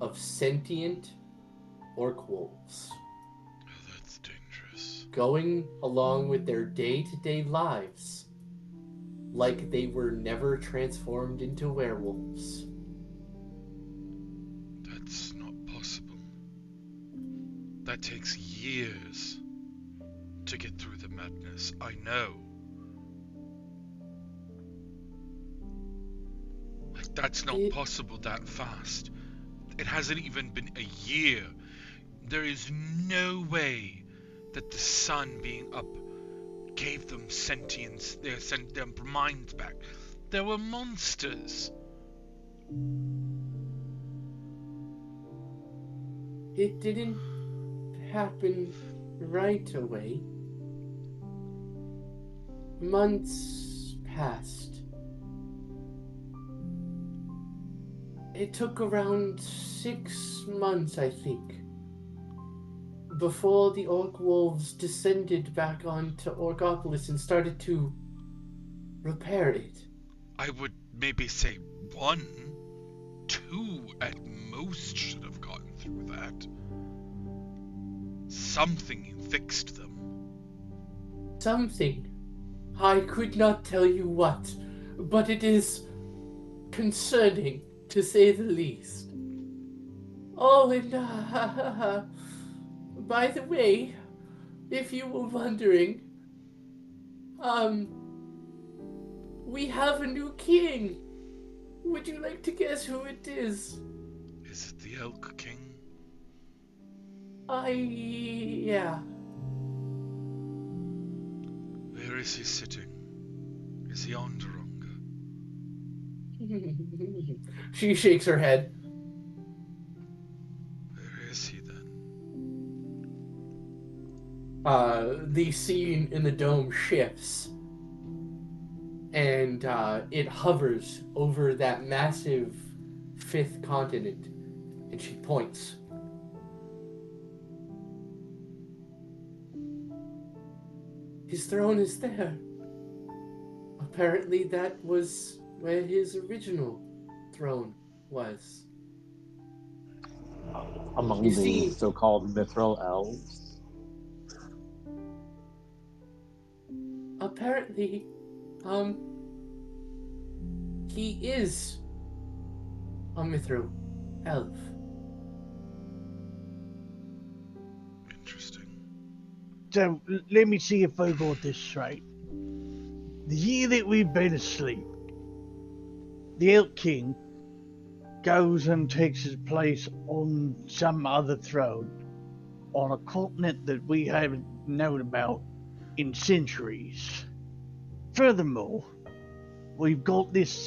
S1: of sentient orc wolves,
S4: Oh, that's dangerous.
S1: going along with their day-to-day lives like they were never transformed into werewolves.
S4: That's not possible. That takes years to get through the madness. I know. Like, that's not possible that fast. It hasn't even been a year. There is no way that the sun being up gave them sentience. They sent their minds back. There were monsters.
S1: It didn't happen right away. Months passed. It took around 6 months, I think, before the orc wolves descended back onto Orgopolis and started to repair it.
S4: I would maybe say 1, 2 at most should have gotten through that. Something fixed them.
S1: Something. I could not tell you what, but it is concerning, to say the least. Oh, and by the way, if you were wondering, we have a new king. Would you like to guess who it is?
S4: Is it the Elk King?
S1: Yeah.
S4: Where is he sitting? Is he on Daronga?
S1: She shakes her head.
S4: Where is he then?
S1: The scene in the dome shifts, and it hovers over that massive fifth continent, and she points. His throne is there. Apparently that was where his original throne was.
S6: Among
S1: You
S6: the
S1: see-
S6: so-called mithril elves.
S1: Apparently, he is a mithril elf.
S4: Interesting.
S5: So let me see if I got this straight. The year that we've been asleep, the Elk King goes and takes his place on some other throne on a continent that we haven't known about in centuries. Furthermore, we've got this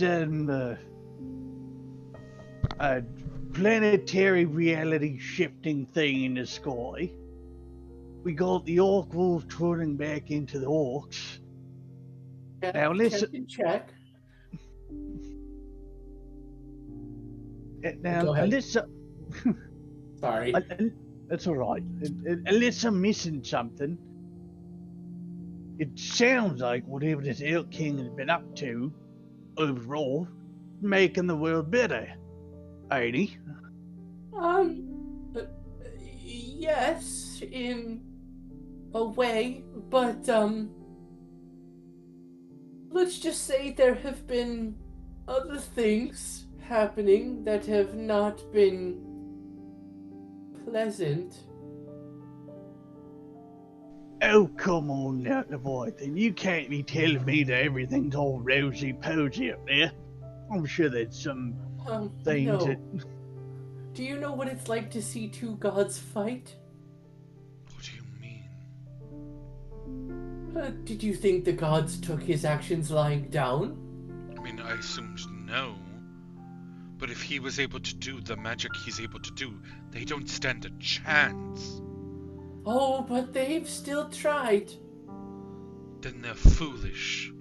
S5: planetary reality shifting thing in the sky. We got the orc wolves turning back into the orcs. Now listen.
S1: Captain Check.
S5: Now,
S1: Go ahead.
S5: unless
S1: Sorry.
S5: that's all right. Unless I'm missing something, it sounds like whatever this Elk King has been up to overall, making the world better, ain't he?
S1: Yes, in a way, but let's just say there have been other things happening that have not been pleasant.
S5: Oh, come on now, Leviathan. You can't be telling me that everything's all rosy-posy up there. I'm sure there's some things
S1: No.
S5: that...
S1: Do you know what it's like to see two gods fight?
S4: What do you mean?
S1: Did you think the gods took his actions lying down?
S4: I mean, I assumed no. But if he was able to do the magic he's able to do, they don't stand a chance.
S1: Oh, but they've still tried.
S4: Then they're foolish.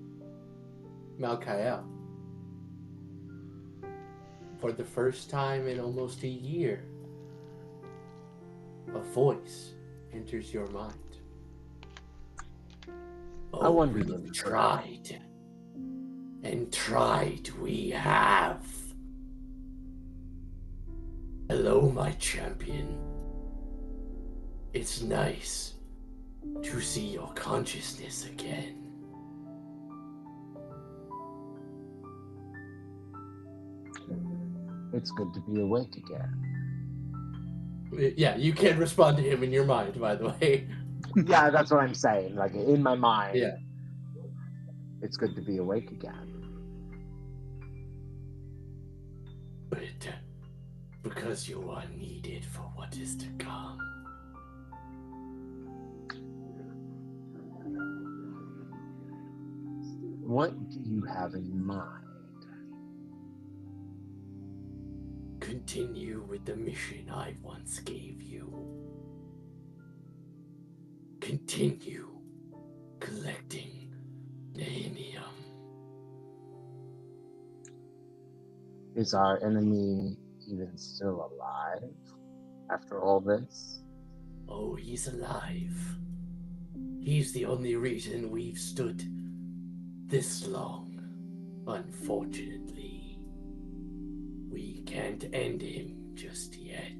S1: Malkael. For the first time in almost a year, a voice enters your mind.
S6: I wonder
S1: we've
S6: if-
S1: tried. And tried we have. Hello, my champion. It's nice to see your consciousness again.
S6: It's good to be awake again.
S1: Yeah, you can't respond to him in your mind, by the way.
S6: Yeah, that's what I'm saying. Like, in my mind,
S1: Yeah.
S6: it's good to be awake again.
S1: But because you are needed for what is to come.
S6: What do you have in mind?
S1: Continue with the mission I once gave you. Continue collecting Nehemium.
S6: Is our enemy even still alive after all this?
S1: Oh, he's alive. He's the only reason we've stood this long. Unfortunately, we can't end him just yet.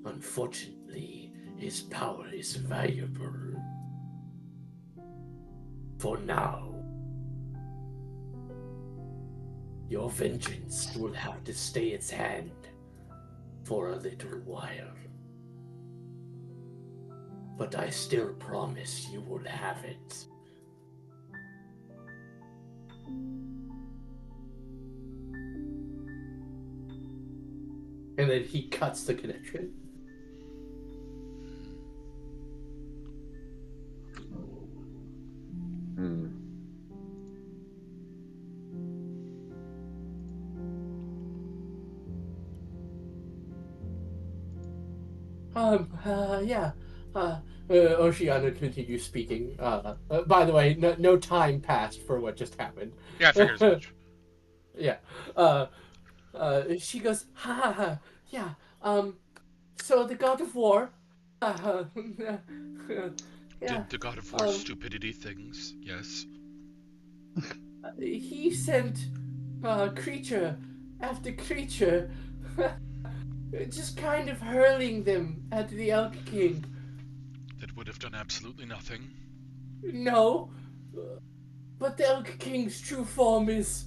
S1: Unfortunately, his power is valuable. For now, your vengeance will have to stay its hand for a little while. But I still promise you will have it. And then he cuts the connection.
S6: Hmm.
S1: Yeah. Oceana continues speaking. By the way, no time passed for what just happened.
S4: Yeah, I figured as much.
S1: Yeah. She goes, ha ha ha. Yeah. So the god of war. Yeah.
S4: Did the God of War stupidity things? Yes.
S1: He sent creature after creature, just kind of hurling them at the Elk King.
S4: That would have done absolutely nothing.
S1: No, but the Elk King's true form is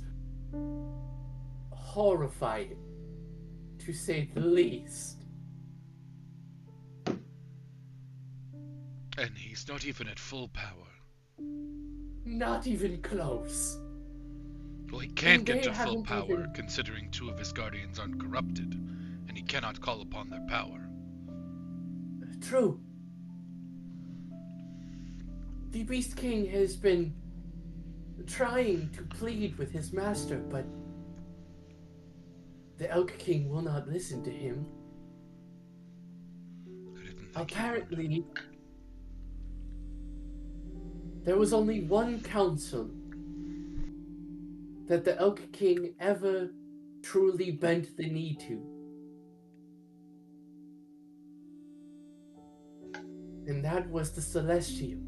S1: horrifying, to say the least.
S4: And he's not even at full power.
S1: Not even close.
S4: Well, he can't
S1: And
S4: get
S1: they
S4: to full
S1: haven't
S4: power,
S1: even-
S4: considering two of his guardians aren't corrupted, and he cannot call upon their power.
S1: True. The Beast King has been trying to plead with his master, but the Elk King will not listen to him.
S4: I didn't think he would.
S1: Apparently, there was only one council that the Elk King ever truly bent the knee to. And that was the Celestial.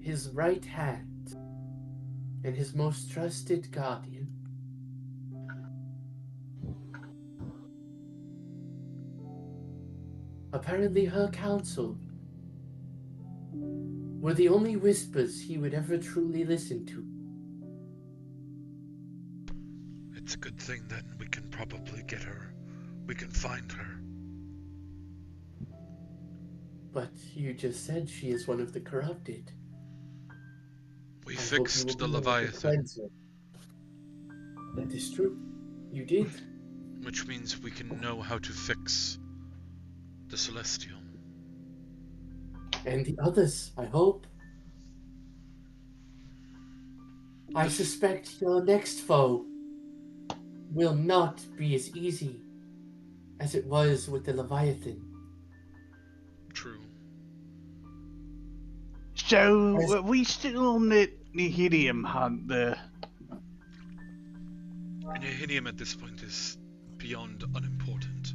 S1: His right hand and his most trusted guardian. Apparently her counsel were the only whispers he would ever truly listen to.
S4: It's a good thing then we can probably get her. We can find her.
S1: But you just said she is one of the corrupted.
S4: We
S1: I hope you
S4: fixed
S1: will
S4: the
S1: be able to
S4: Leviathan,
S1: cleanse her. That is true. You did.
S4: which means we can know how to fix the Celestial.
S1: And the others, I hope. I suspect your next foe will not be as easy as it was with the Leviathan.
S4: True.
S5: So,
S1: As-
S5: are we still on the Nihilium hunt there?
S4: Nihilium at this point is beyond unimportant.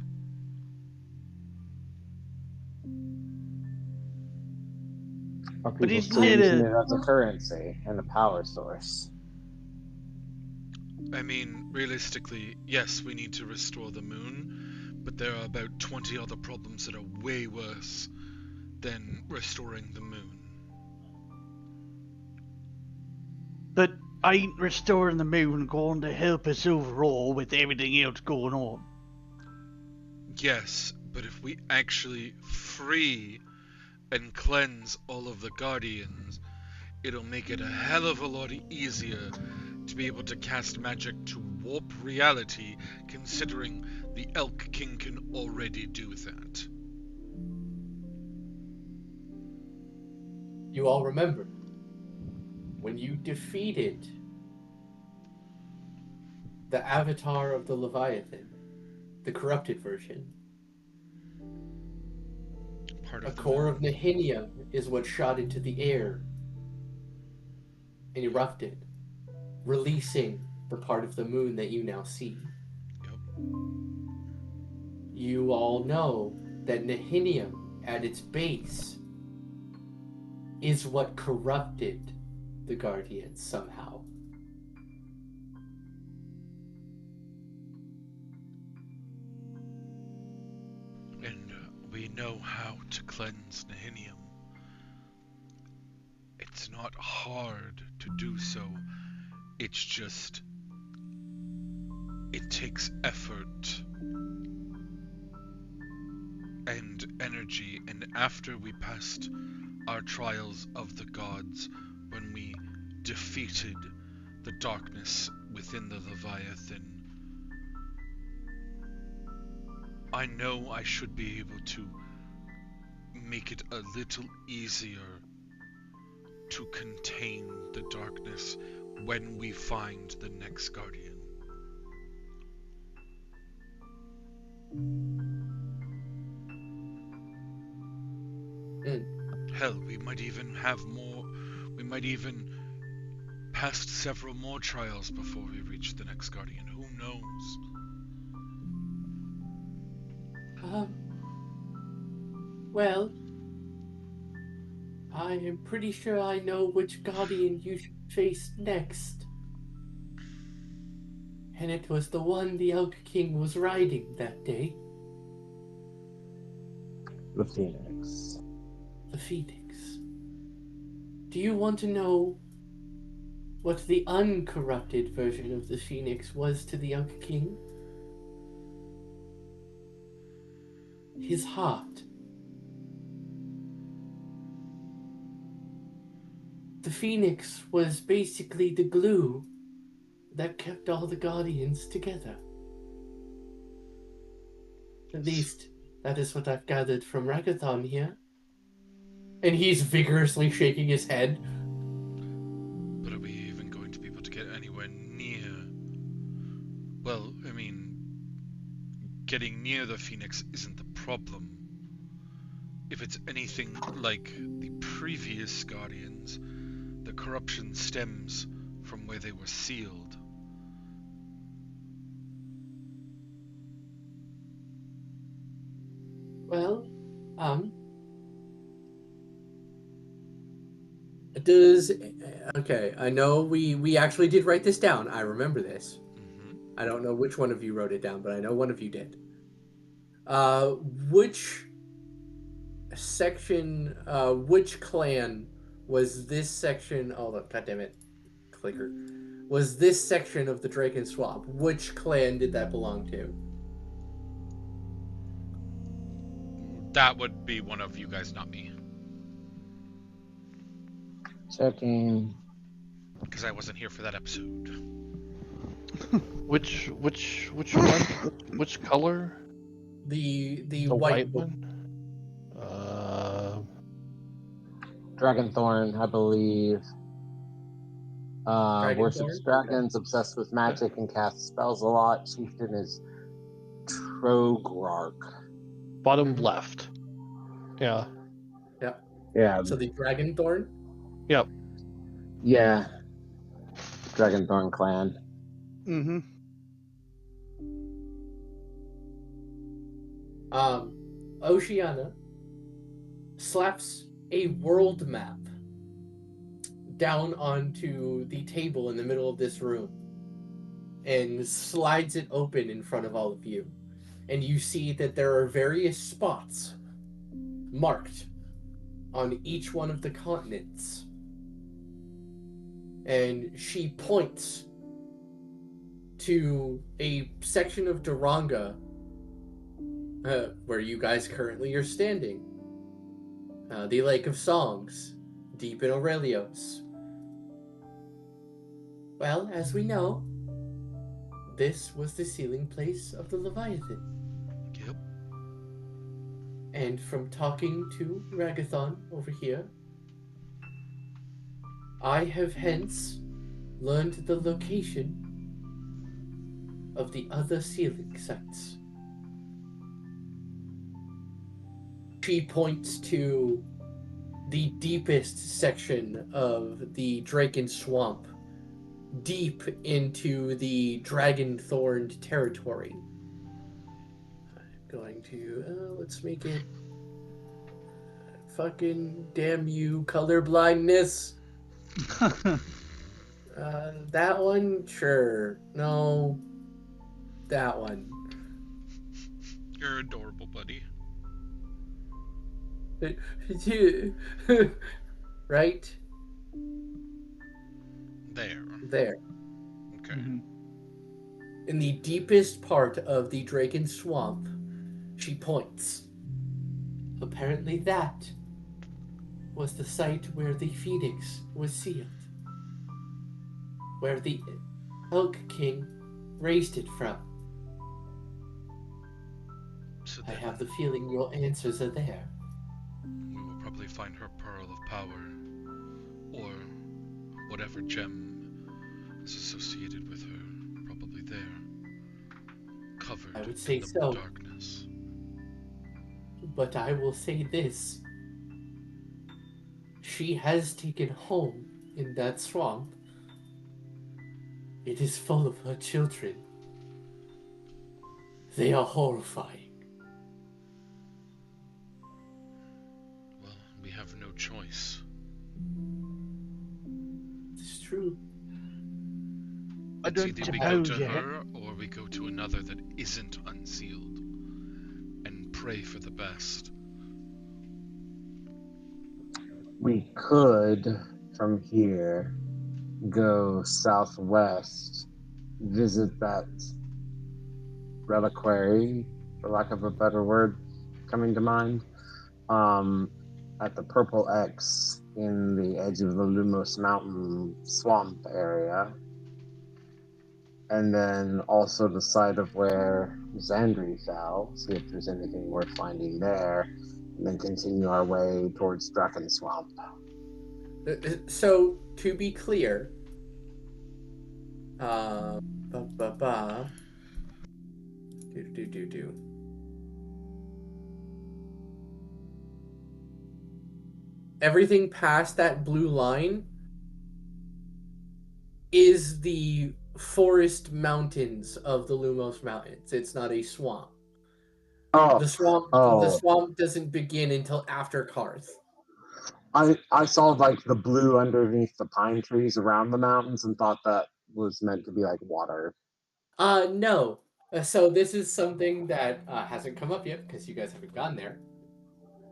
S6: Are
S5: But
S6: people
S5: isn't
S6: still
S5: it
S6: using
S5: a-
S6: it as a currency and a power source?
S4: I mean, realistically, yes, we need to restore the moon, but there are about 20 other problems that are way worse than restoring the moon.
S5: But ain't restoring the moon going to help us overall with everything else going on?
S4: Yes, but if we actually free and cleanse all of the Guardians, it'll make it a hell of a lot easier to be able to cast magic to warp reality, considering the Elk King can already do that.
S1: You all remember when you defeated the avatar of the Leviathan, the corrupted version.
S4: Part
S1: A
S4: of the
S1: core
S4: moon.
S1: of Nihinium is what shot into the air and erupted, releasing the part of the moon that you now see.
S4: Yep.
S1: You all know that Nihinium, at its base, is what corrupted the Guardians somehow.
S4: And we know how to cleanse Nihinium. It's not hard to do so. It's just... it takes effort and energy, and after we passed our trials of the gods, when we defeated the darkness within the Leviathan, I know I should be able to make it a little easier to contain the darkness when we find the next guardian. Hell, we might even have more. We might even past several more trials before we reach the next guardian. Who knows?
S1: Well, I am pretty sure I know which Guardian you should face next. And it was the one the Elk King was riding that day.
S6: The Phoenix.
S1: The Phoenix. Do you want to know what the uncorrupted version of the Phoenix was to the Elk King? His heart. The Phoenix was basically the glue that kept all the Guardians together. At least, that is what I've gathered from Ragathon here. And he's vigorously shaking his head.
S4: But are we even going to be able to get anywhere near? Well, I mean, getting near the Phoenix isn't the problem. If it's anything like the previous Guardians, the corruption stems from where they were sealed.
S1: Well, does... Okay, I know we actually did write this down. I remember this.
S4: Mm-hmm.
S1: I don't know which one of you wrote it down, but I know one of you did. Which section, which clan was this section... Oh, look, goddammit. Clicker. Was this section of the Draken Swamp? Which clan did that belong to?
S4: That would be one of you guys, not me.
S6: Checking.
S4: Because I wasn't here for that episode.
S3: Which one? Which color?
S1: The
S3: The
S1: white
S3: white
S1: one.
S3: one.
S6: Dragonthorn, I believe. Worships
S1: Dragonborn?
S6: dragons, obsessed with magic, and casts spells a lot. Chieftain is Trogrark.
S3: Bottom
S1: Mhm.
S3: left. Yeah.
S6: Yeah,
S1: So the Dragonthorn.
S3: Yep.
S6: yeah. Dragonthorn clan.
S5: Mm-hmm.
S1: Oceana slaps a world map down onto the table in the middle of this room and slides it open in front of all of you. And you see that there are various spots marked on each one of the continents. And she points to a section of Duranga where you guys currently are standing. The Lake of Songs, deep in Aurelios. Well, as we know, this was the sealing place of the Leviathan.
S4: Yep.
S1: And from talking to Ragathon over here, I have hence learned the location of the other sealing sites. She points to the deepest section of the Draken Swamp, deep into the Dragonthorn territory. I'm going to, let's make it fucking damn you, colorblindness. That one, sure. No, that one.
S4: You're adorable, buddy.
S1: Right
S4: There.
S1: there.
S4: Okay.
S5: Mm-hmm.
S1: In the deepest part of the Draken Swamp, she points. Apparently that was the site where the Phoenix was sealed. Where the Elk King raised it from.
S4: So
S1: I
S4: then
S1: have the feeling your answers are there.
S4: we will probably find her pearl of power, or whatever gem is associated with her, probably there, covered
S1: I would say
S4: in the
S1: so.
S4: darkness.
S1: But I will say this. She has taken home in that swamp. It is full of her children. They are horrifying.
S4: Well, we have no choice.
S1: It's true.
S5: I
S4: It's
S5: don't
S4: either we go
S5: suppose
S4: to
S5: you ha-
S4: her or we go to another that isn't unsealed and pray for the best.
S6: We could, from here, go southwest, visit that reliquary, for lack of a better word coming to mind, at the Purple X in the edge of the Lumos Mountain swamp area. And then also the site of where Xandri fell, see if there's anything worth finding there, and then continue our way towards Draken Swamp.
S1: So, to be clear, everything past that blue line is the forest mountains of the Lumos Mountains. It's not a swamp.
S6: Oh,
S1: The swamp doesn't begin until after Karth.
S6: I saw like the blue underneath the pine trees around the mountains and thought that was meant to be like water.
S1: No. So this is something that hasn't come up yet because you guys haven't gone there.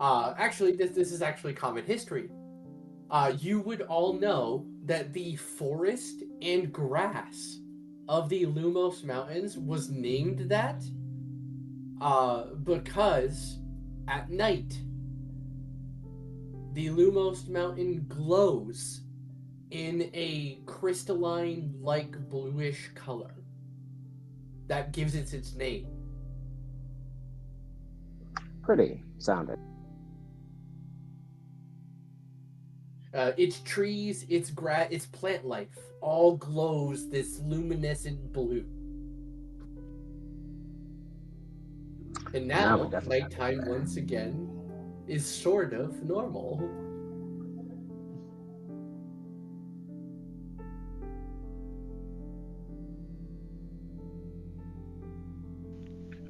S1: Actually, this is actually common history. You would all know that the forest and grass of the Lumos Mountains was named that because At night, the Lumos Mountain glows in a crystalline-like bluish color. That gives it its name.
S6: Pretty sounding.
S1: Its trees, its grass, its plant life all glows this luminescent blue. And
S6: Now
S1: now,
S6: we definitely have
S1: nighttime
S6: to-
S1: once again is sort of normal.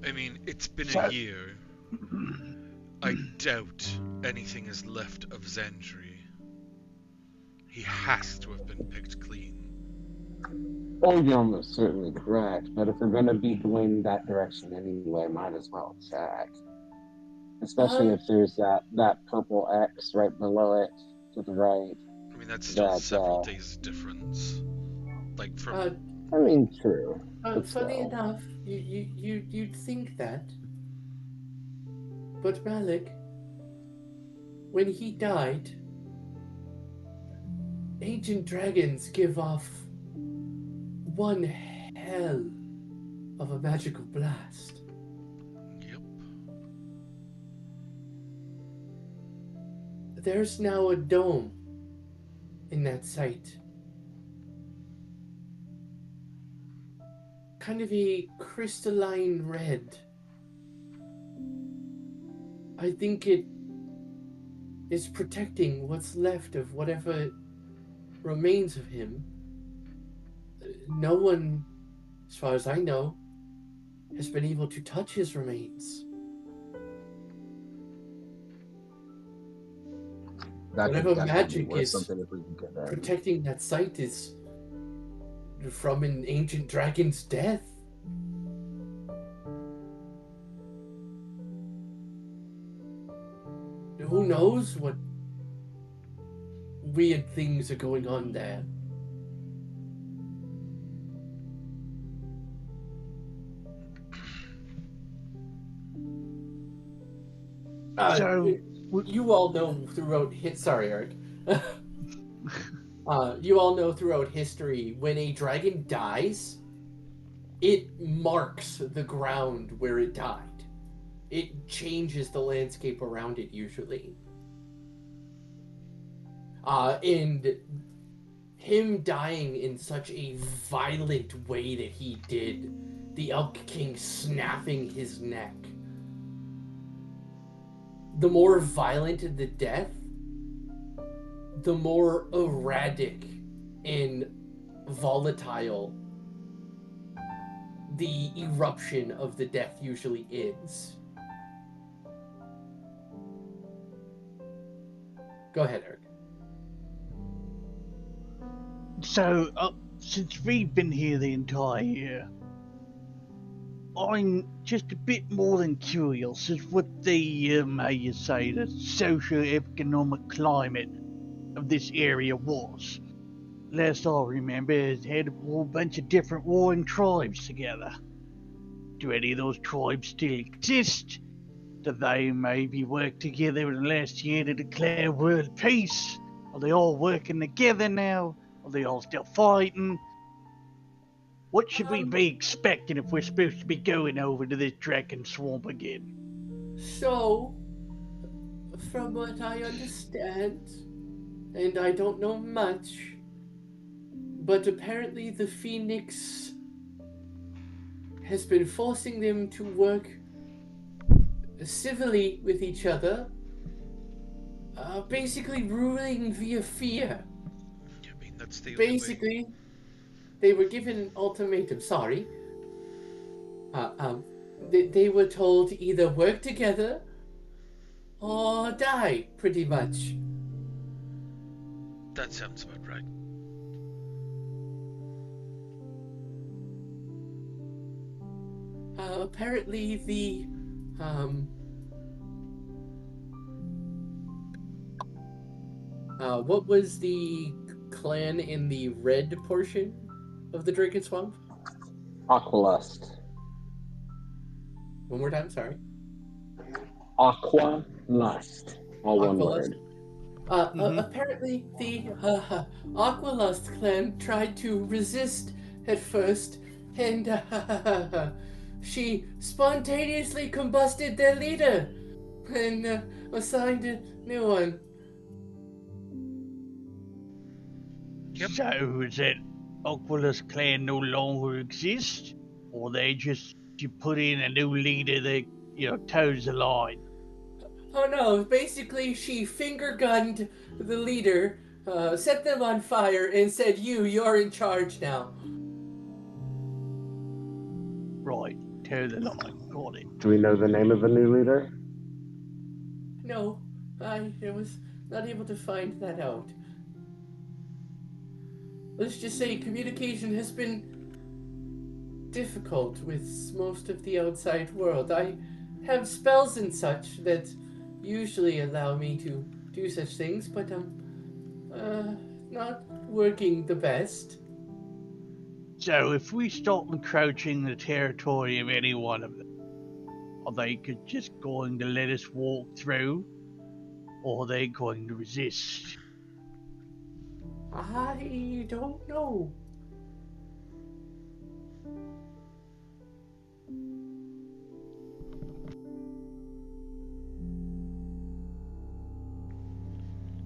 S4: I mean, it's been
S5: So-
S4: a year. I doubt anything is left of Zandri. He has to have been picked clean.
S6: Oh, you're almost certainly correct, but if we're going to be going that direction anyway, might as well check. Especially if there's that purple X right below it to the right.
S4: I mean, that's still
S6: That,
S4: several days difference. Like from
S6: I mean, true. But
S1: Funny
S6: still.
S1: enough, you'd think that. But Malik, when he died, ancient dragons give off one hell of a magical blast.
S4: yep.
S1: There's now a dome in that site. Kind of a crystalline red. I think it is protecting what's left of whatever remains of him. No one, as far as I know, has been able to touch his remains.
S6: That could
S1: Whatever
S6: definitely be
S1: magic
S6: worth
S1: is
S6: something if we can get that.
S1: Protecting that site is from an ancient dragon's death. Who knows what weird things are going on there?
S5: So,
S1: you all know throughout sorry, Eric. You all know throughout history, when a dragon dies, it marks the ground where it died. It changes the landscape around it usually. And him dying in such a violent way that he did, the Elk King snapping his neck. The more violent the death, the more erratic and volatile the eruption of the death usually is. Go ahead, Eric.
S5: So, since we've been here the entire year, I'm just a bit more than curious as what the, how you say, the socio-economic climate of this area was. Last I remember, it had a whole bunch of different warring tribes together. Do any of those tribes still exist? Do they maybe work together in the last year to declare world peace? Are they all working together now? Are they all still fighting? What should we be expecting if we're supposed to be going over to this dragon swamp again?
S1: So, from what I understand, and I don't know much, but apparently the Phoenix has been forcing them to work civilly with each other, basically ruling via fear.
S4: I mean, that's the only way.
S1: Basically, they were given an ultimatum. Sorry. They were told to either work together or die, pretty much.
S4: That sounds about right.
S1: Apparently, the what was the clan in the red portion of the Dragon Swamp?
S6: Aqualust.
S1: One more time, sorry.
S6: Aqua Lust. All one
S1: Aqualust?
S6: word.
S1: Apparently, the Aqualust clan tried to resist at first, and she spontaneously combusted their leader and assigned a new one.
S4: Yep.
S5: So is that Oculus clan no longer exist, or they just you put in a new leader that toes the line?
S1: Oh no, basically she finger gunned the leader, set them on fire, and said, you're in charge now.
S5: Right, toe the line. Got it.
S6: Do we know the name of the new leader?
S1: No, I was not able to find that out. Let's just say communication has been difficult with most of the outside world. I have spells and such that usually allow me to do such things, but not working the best.
S5: So if we start encroaching the territory of any one of them, are they just going to let us walk through, or are they going to resist?
S1: I don't know.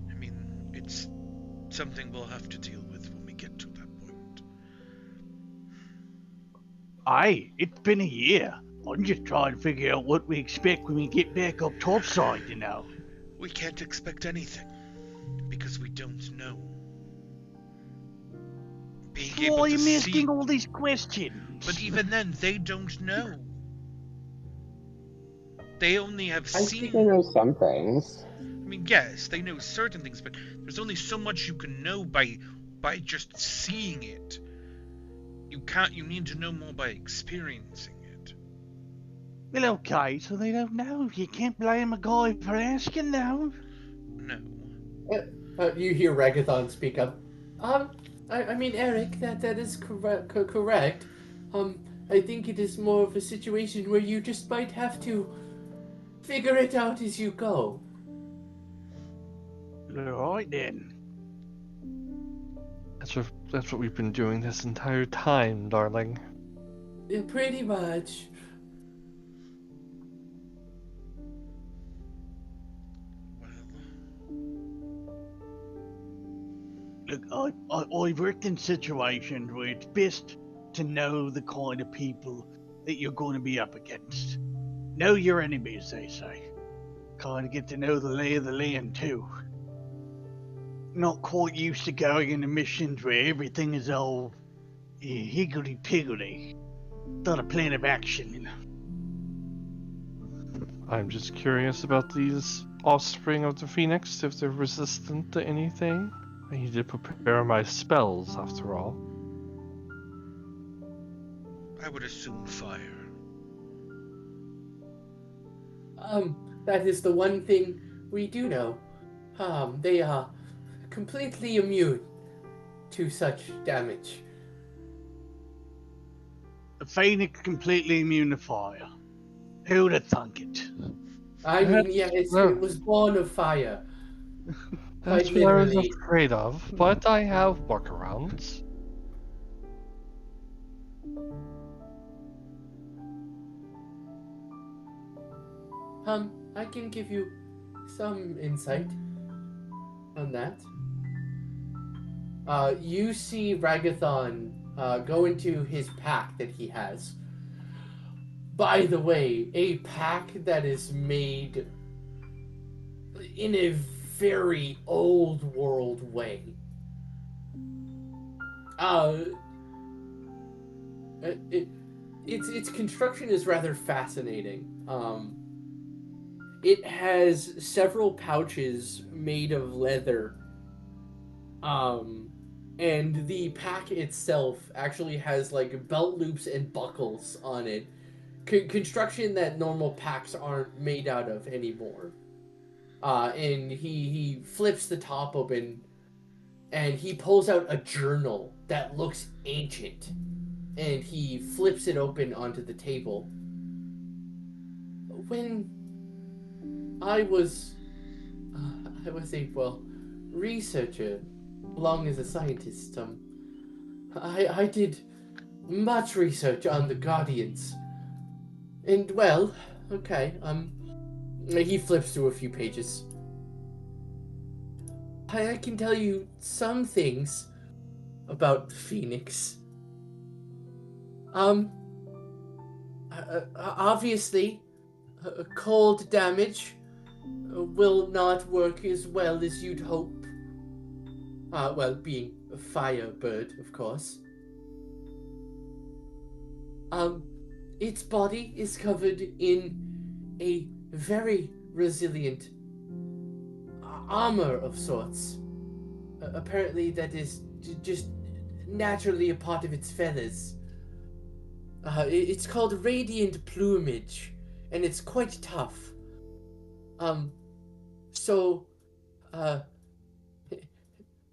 S4: I mean, it's something we'll have to deal with when we get to that point.
S5: Aye, it's been a year. I'm just trying to figure out what we expect when we get back up topside,
S4: We can't expect anything, because we don't know. Being
S5: Why
S4: able
S5: are you
S4: to
S5: asking
S4: see...
S5: all these questions?
S4: But even then, they don't know. They only have
S6: I
S4: seen...
S6: think I know some things.
S4: I mean, yes, they know certain things, but there's only so much you can know by just seeing it. You need to know more by experiencing it.
S5: Well, okay, so they don't know. You can't blame a guy for asking now.
S4: No.
S1: You hear Ragathon speak up. I mean, Eric, that is correct. I think it is more of a situation where you just might have to figure it out as you go.
S5: Alright then.
S3: That's what we've been doing this entire time, darling.
S1: Yeah, pretty much.
S5: Look, I've worked in situations where it's best to know the kind of people that you're going to be up against. Know your enemies, they say. Kind of get to know the lay of the land, too. Not quite used to going into missions where everything is all higgledy-piggledy. Not a plan of action,
S3: I'm just curious about these offspring of the Phoenix, if they're resistant to anything. I need to prepare my spells, after all.
S4: I would assume fire.
S1: That is the one thing we do know. They are completely immune to such damage.
S5: The Phoenix completely immune to fire. Who'd have thunk it?
S1: I mean, yeah, it was born of fire.
S3: That's
S1: Quite
S3: what I was
S1: literally.
S3: afraid of, but I have workarounds.
S1: I can give you some insight on that. You see Ragathon go into his pack that he has. By the way, a pack that is made in a very old world way. Its construction is rather fascinating. It has several pouches made of leather. And the pack itself actually has like belt loops and buckles on it. Construction that normal packs aren't made out of anymore. And he flips the top open and he pulls out a journal that looks ancient. And he flips it open onto the table. When I was a, well, researcher, along as a scientist. I did much research on the Guardians. And, well, okay, he flips through a few pages. I can tell you some things about Phoenix. Obviously, cold damage will not work as well as you'd hope. Well, being a firebird, of course. Its body is covered in a very resilient armor of sorts. Apparently that is just naturally a part of its feathers. It's called radiant plumage, and it's quite tough.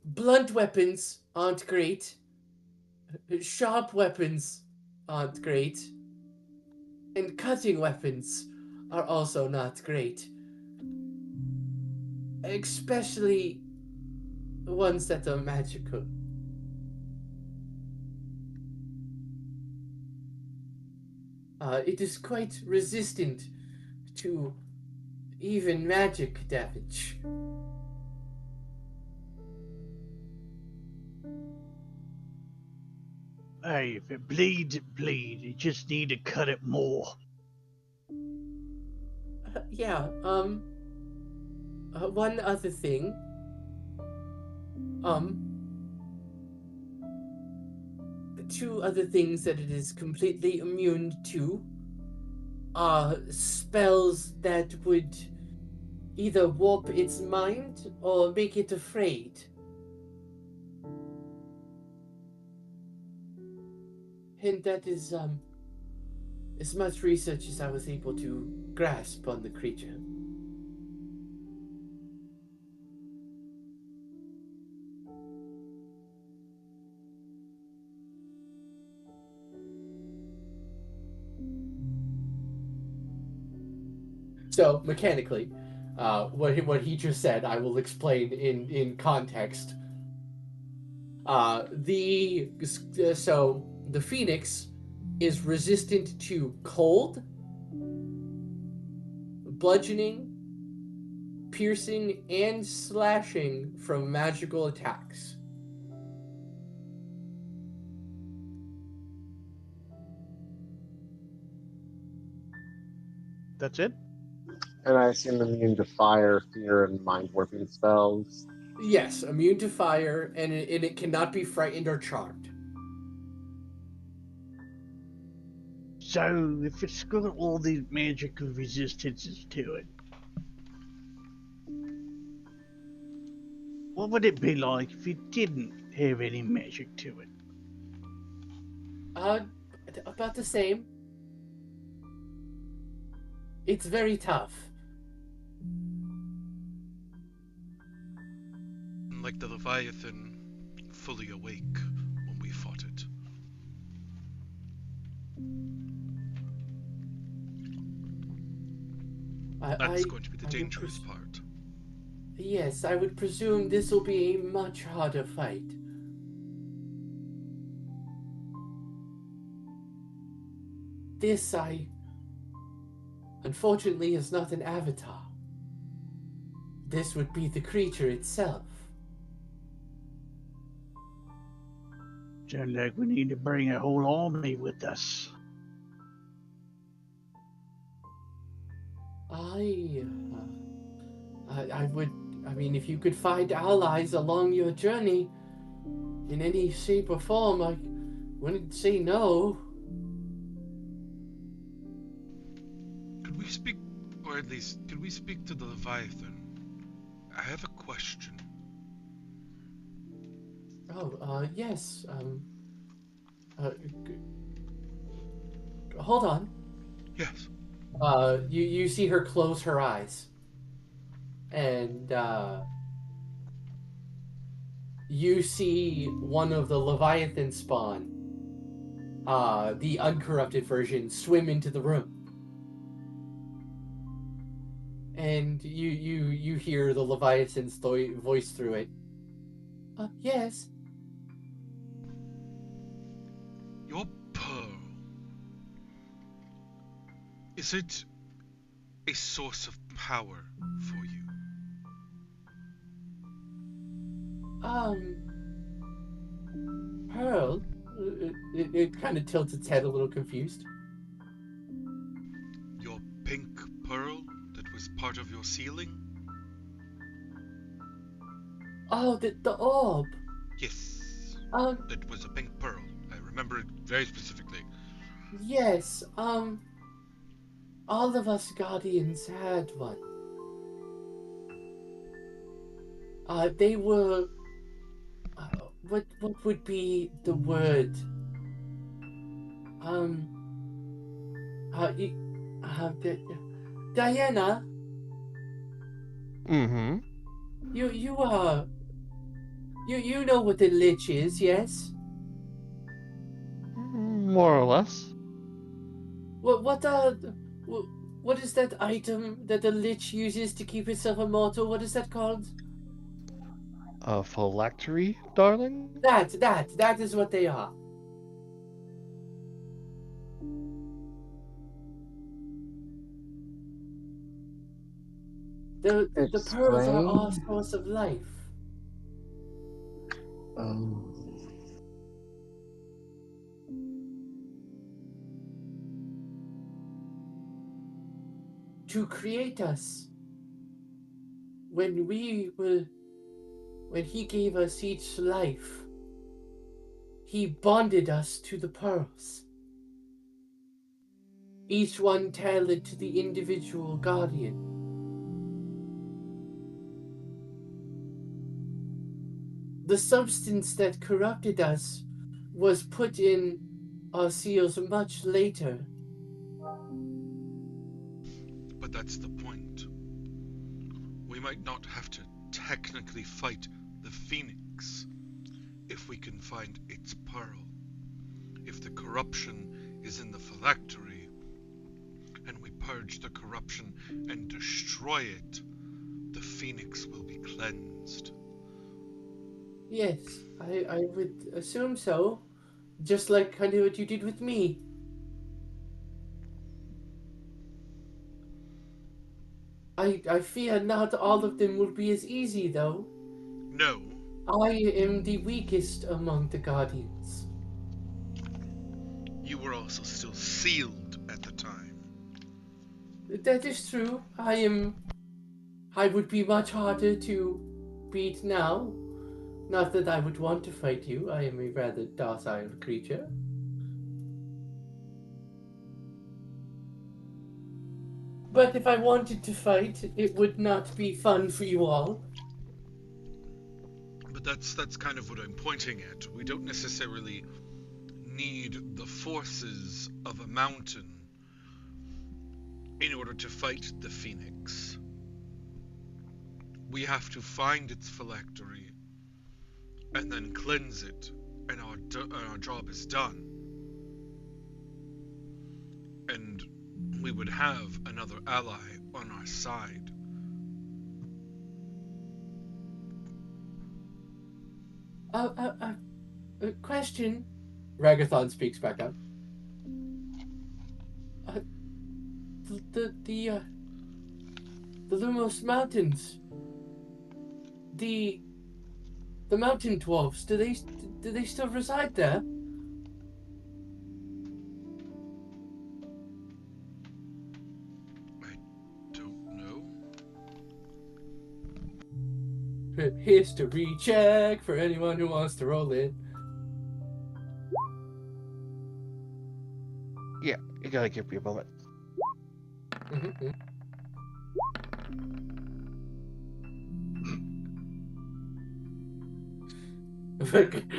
S1: Blunt weapons aren't great. Sharp weapons aren't great. And cutting weapons are also not great. Especially ones that are magical. It is quite resistant to even magic damage.
S5: Hey, if it bleeds, it bleeds. You just need to cut it more.
S1: Yeah, one other thing. Two other things that it is completely immune to are spells that would either warp its mind or make it afraid. And that is, as much research as I was able to grasp on the creature. So, mechanically, what he just said, I will explain in context. The Phoenix is resistant to cold, bludgeoning, piercing, and slashing from magical attacks.
S3: That's it?
S6: And I assume immune to fire, fear, and mind warping spells.
S1: Yes, immune to fire, and it cannot be frightened or charmed.
S5: So, if it's got all these magical resistances to it, what would it be like if it didn't have any magic to it?
S1: About the same. It's very tough.
S4: Like the Leviathan, fully awake when we fought it. That's going to be the dangerous part.
S1: Yes, I would presume this will be a much harder fight. This, unfortunately, is not an avatar. This would be the creature itself.
S5: Sounds like we need to bring a whole army with us.
S1: I mean, if you could find allies along your journey in any shape or form, I wouldn't say no.
S4: Could we speak, or at least, could we speak to the Leviathan? I have a question.
S1: Yes, hold on.
S4: Yes.
S1: You see her close her eyes. And, you see one of the Leviathan spawn, the uncorrupted version, swim into the room. and you hear the Leviathan's voice through it. Yes.
S4: Your pearl. Is it a source of power for you?
S1: Pearl? It kind of tilts its head a little confused.
S4: Your pink pearl that was part of your ceiling?
S1: Oh, the orb.
S4: Yes.
S1: Um,
S4: It was a pink pearl. I remember it very specifically.
S1: yes. All of us Guardians had one. They were. What would be the word? Diana,
S3: Mm-hmm.
S1: you know what the Lich is, yes?
S3: More or less.
S1: What is that item that the Lich uses to keep itself immortal? What is that called?
S3: A phylactery, darling?
S1: That is what they are. The pearls are our
S6: Explain.
S1: source of life. To create us. When he gave us each life, he bonded us to the pearls. Each one tailored to the individual guardian. The substance that corrupted us was put in our seals much later.
S4: But that's the point. We might not have to technically fight the Phoenix if we can find its pearl. If the corruption is in the phylactery, and we purge the corruption and destroy it, the Phoenix will be cleansed.
S1: Yes, I would assume so. Just like kind of what you did with me. I fear not all of them will be as easy, though.
S4: No,
S1: I am the weakest among the Guardians.
S4: you were also still sealed at the time.
S1: That is true. I would be much harder to beat now. Not that I would want to fight you. I am a rather docile creature. But if I wanted to fight, it would not be fun for you all.
S4: But that's kind of what I'm pointing at. We don't necessarily need the forces of a mountain in order to fight the Phoenix. We have to find its phylactery and then cleanse it, and our job is done. And we would have another ally on our side.
S1: Question. Ragathon speaks back up. The Lumos Mountains. The mountain dwarves. Do they still reside there?
S4: I don't know.
S1: History check for anyone who wants to roll it.
S3: Yeah, you gotta give me a moment.
S1: Mm-hmm.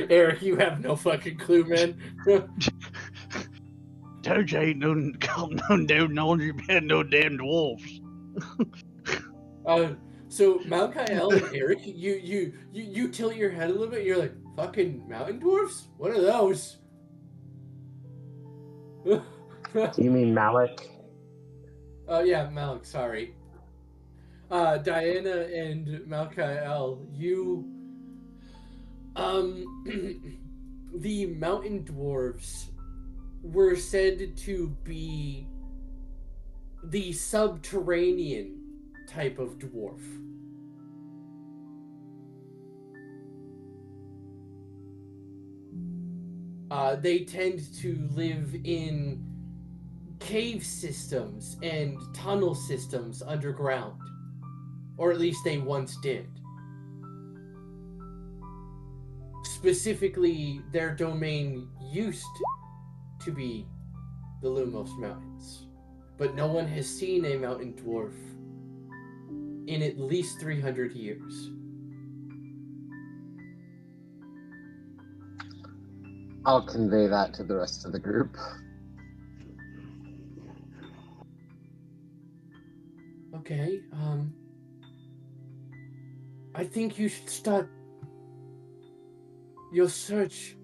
S1: Eric, you have no fucking clue, man.
S5: Told you ain't got no damn knowledge about no damn dwarves.
S1: So Malkael and Eric, you tilt your head a little bit. And you're like, fucking mountain dwarfs? What are those?
S6: Do you mean Malik?
S1: Oh yeah, Malik. Sorry. Diana and Malkael, you the mountain dwarves were said to be the subterranean type of dwarf. They tend to live in cave systems and tunnel systems underground, or at least they once did. Specifically, their domain used to be the Lumos Mountains, but no one has seen a mountain dwarf in at least 300 years.
S6: I'll convey that to the rest of the group.
S1: Okay, I think you should start your search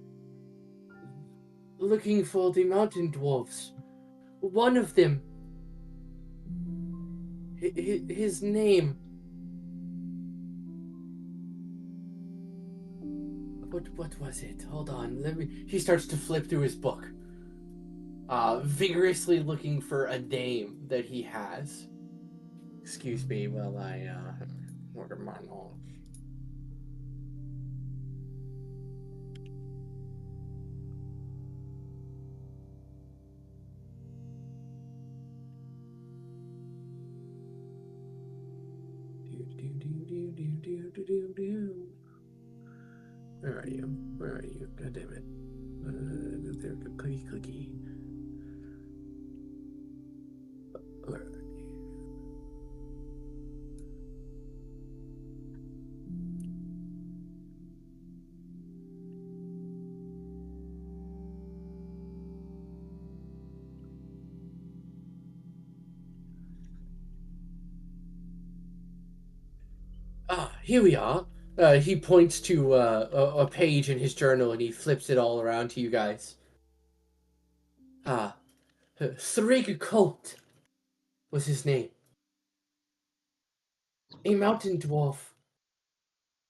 S1: looking for the mountain dwarfs. One of them, his name. What was it? Hold on, let me. He starts to flip through his book, vigorously looking for a name that he has. Excuse me while I order my notes. Where are you? Where are you? God damn it. There, clicky. Where are you? Ah, here we are. He points to a page in his journal and he flips it all around to you guys. Thrig Colt was his name. A mountain dwarf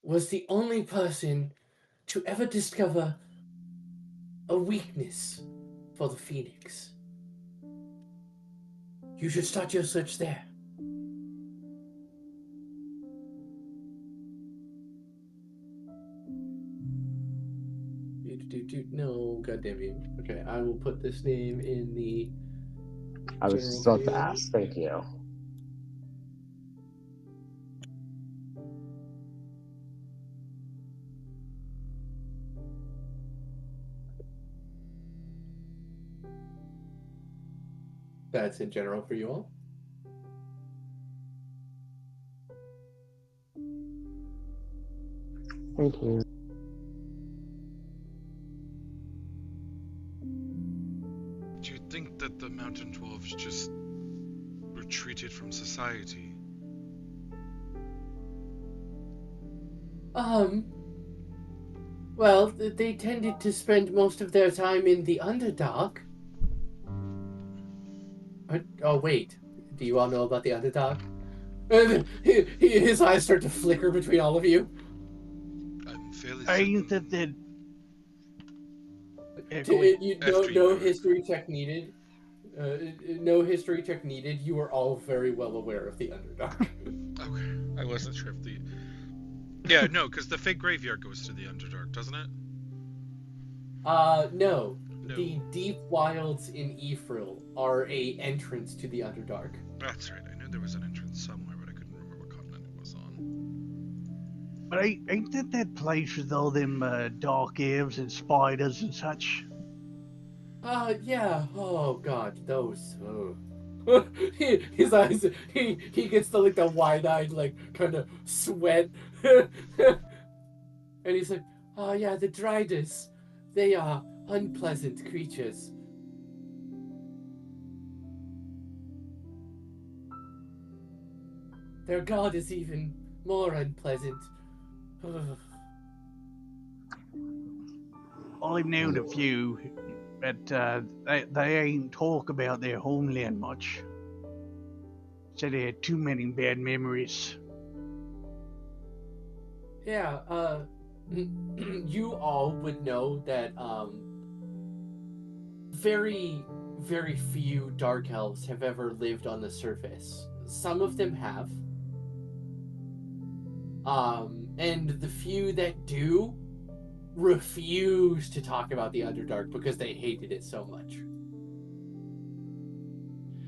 S1: was the only person to ever discover a weakness for the Phoenix. You should start your search there. No, goddamn you. Okay, I will put this name in the.
S6: I was just about to ask. Thank you.
S1: That's in general for you all.
S6: Thank you.
S4: Do you think that the mountain dwarves just retreated from society?
S1: Well, they tended to spend most of their time in the Underdark. Oh, wait. Do you all know about the Underdark? His eyes start to flicker between all of you.
S4: I'm fairly
S5: Ain't
S4: certain.
S5: that the
S1: No history check needed. No history check needed. You are all very well aware of the Underdark.
S4: Okay, I wasn't sure if the. Yeah, no, because the fake graveyard goes to the Underdark, doesn't it?
S1: No.
S4: No.
S1: The deep wilds in Eifril are a entrance to the Underdark.
S4: That's right. I knew there was an entrance somewhere, but I couldn't remember what continent it was on.
S5: But ain't that place with all them dark elves and spiders and such?
S1: Yeah. Oh God, those. His eyes. He gets the wide-eyed kind of sweat, and he's like, "Oh yeah, the Driders. They are unpleasant creatures." Their god is even more unpleasant.
S5: I've known a few, but they ain't talk about their homeland much. Said he had too many bad memories.
S1: Yeah, you all would know that very, very few dark elves have ever lived on the surface. Some of them have. And the few that do refuse to talk about the Underdark because they hated it so much.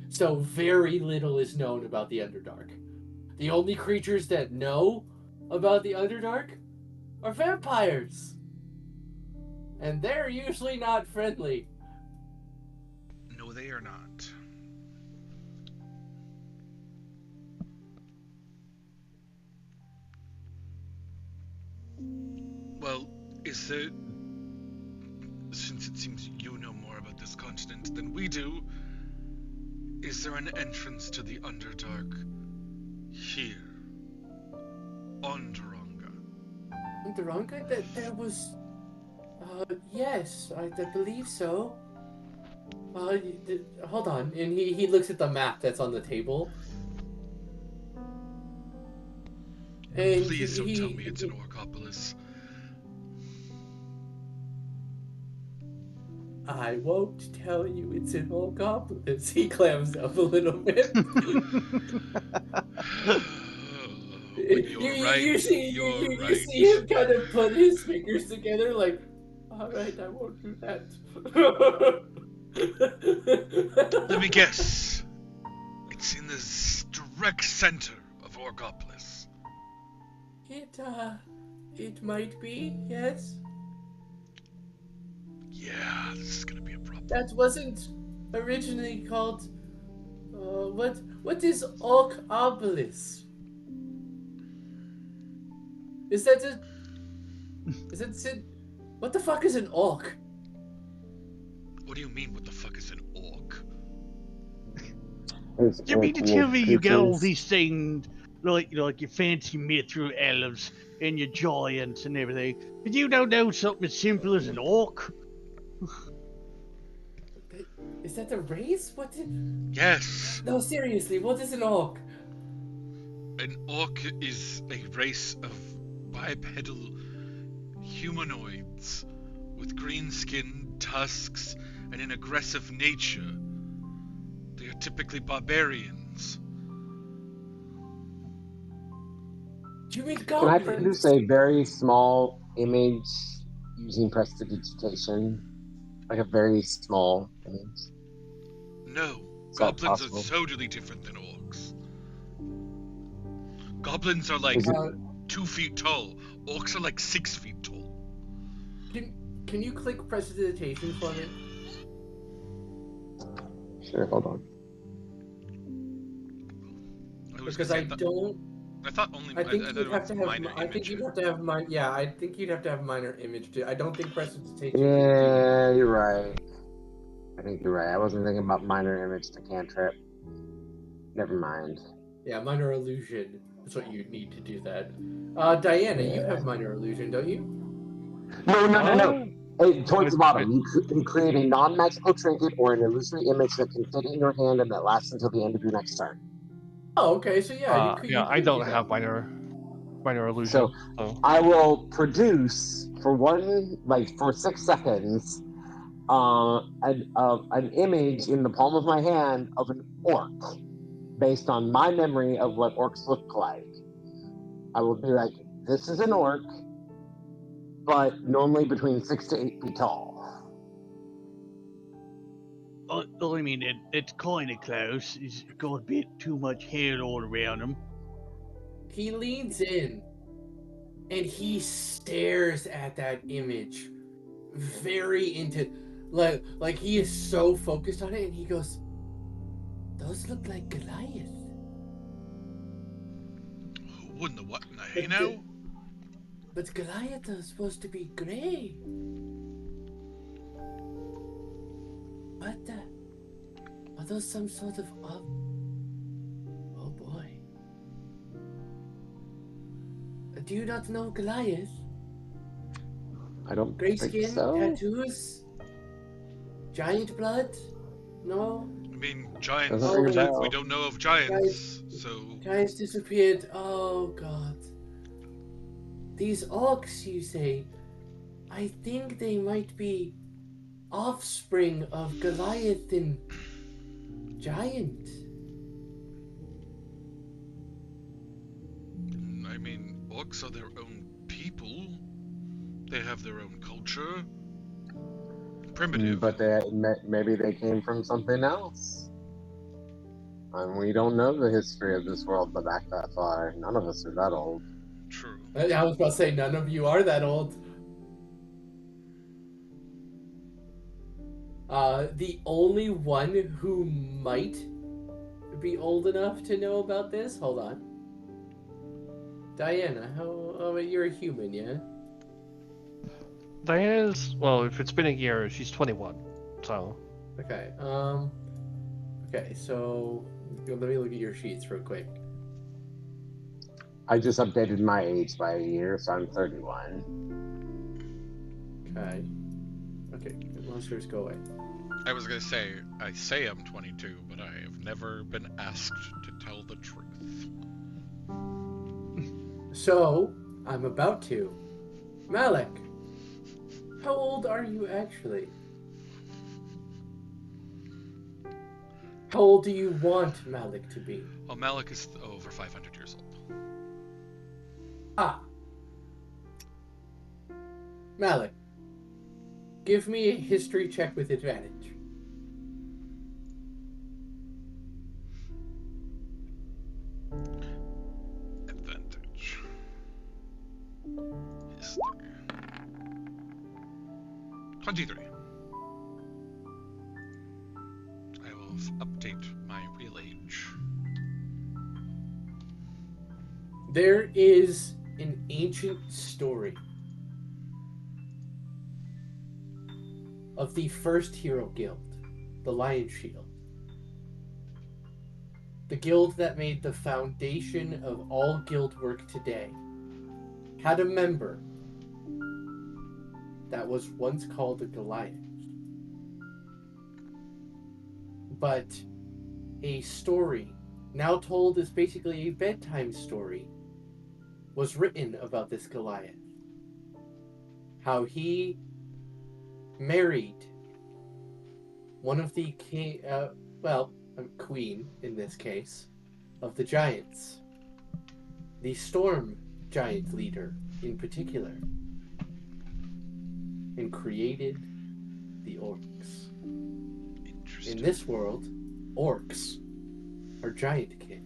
S1: So very little is known about the Underdark. The only creatures that know about the Underdark are vampires. And they're usually not friendly.
S4: No, they are not. Well, is there... Since it seems you know more about this continent than we do, is there an entrance to the Underdark here? On Duranga?
S1: Duranga? There was... yes, I believe so. Hold on. And he looks at the map that's on the table. And
S4: Please don't tell me it's an Orcopolis.
S1: I won't tell you it's an Orcopolis. He clams up a little bit.
S4: You're right.
S1: You see him kind of put his fingers together like, alright, I won't do that.
S4: Let me guess. It's in the direct center of Orgopolis.
S1: It might be, yes.
S4: Yeah, this is gonna be a problem.
S1: That wasn't originally called. What is Orcopolis? Is that a? Is it? What the fuck is an orc?
S4: What do you mean, what the fuck is an orc?
S5: You mean to tell me you got all these things, like your fancy mithril elves and your giants and everything, but you don't know something as simple as an orc?
S1: Is that a race? What?
S4: Yes.
S1: No, seriously, what is an orc?
S4: An orc is a race of bipedal humanoids with green skin, tusks, and an aggressive nature. They are typically barbarians.
S1: Do you mean
S6: Can I
S1: goblins?
S6: produce a very small image using prestidigitation? Like a very small image?
S4: No,
S6: Is that
S4: goblins
S6: possible?
S4: are totally different than orcs. Goblins are like
S6: Is it-
S4: 2 feet tall. Orcs are like 6 feet tall.
S1: Can you click prestidigitation for me?
S6: Sure, hold on.
S1: Because I don't.
S4: I thought only.
S1: I think
S4: thought
S1: you'd
S4: it
S1: have
S4: was
S1: to have.
S4: minor
S1: I think you'd
S4: image.
S1: have to have mine. Yeah, I think you'd have to have minor image too. I don't think prestidigitation.
S6: Yeah, you're right. I think you're right. I wasn't thinking about minor image to cantrip. Never mind.
S1: Yeah, minor illusion. That's what you need to do that. Diana, you
S6: Yeah.
S1: have minor illusion, don't you?
S6: No. Hey, towards the
S3: I-
S6: bottom, you create a non-magical trinket or an illusory image that can fit in your hand and that lasts until the end of your next turn.
S1: Oh, okay. So yeah, you could. you
S3: I
S1: could
S3: don't
S1: do that.
S3: have minor illusion.
S6: So
S3: So
S6: I will produce for 6 seconds, an image in the palm of my hand of an orc, based on my memory of what orcs look like. I will be like, this is an orc, but normally between 6 to 8 feet tall.
S5: I mean, it's kind of close. He's got a bit too much hair all around him.
S1: He leans in, and he stares at that image, very into, like he is so focused on it, and he goes, "Those look like Goliath."
S4: Who wouldn't the what in the
S1: But
S4: hey now?
S1: But Goliath is supposed to be gray. What the? Are those some sort of Oh boy. Do you not know Goliath?
S6: I don't
S1: Gray
S6: think
S1: skin,
S6: so.
S1: tattoos, giant blood? No?
S4: mean, giants.
S6: Doesn't ring a bell.
S4: We don't know of giants, so
S1: Giants disappeared. Oh god. These orcs, you say? I think they might be offspring of Goliathan giant.
S4: I mean, orcs are their own people. They have their own culture. Primitive.
S6: But maybe they came from something else. And we don't know the history of this world back that far. None of us are that old.
S4: True.
S1: I was about to say, none of you are that old. The only one who might be old enough to know about this, hold on. Diana, you're a human, yeah?
S3: Diana's, well, if it's been a year, she's 21. So.
S1: Okay, okay, so let me look at your sheets real quick.
S6: I just updated my age by a year, so I'm 31.
S1: Okay. Okay, monsters go away.
S4: I was gonna say, I say I'm 22, but I have never been asked to tell the truth.
S1: So, I'm about to. Malik, how old are you actually? How old do you want Malik to be?
S4: Oh, Malik is over 500 years old.
S1: Ah. Malik, give me a history check with advantage.
S4: Advantage. History. 23. I will update my real age.
S1: There is an ancient story of the first hero guild, the Lion Shield. The guild that made the foundation of all guild work today had a member that was once called a Goliath. But a story, now told as basically a bedtime story, was written about this Goliath. How he married one of the queen in this case, of the giants. The storm giant leader in particular. And created the orcs.
S4: Interesting.
S1: In this world, orcs are giant kin.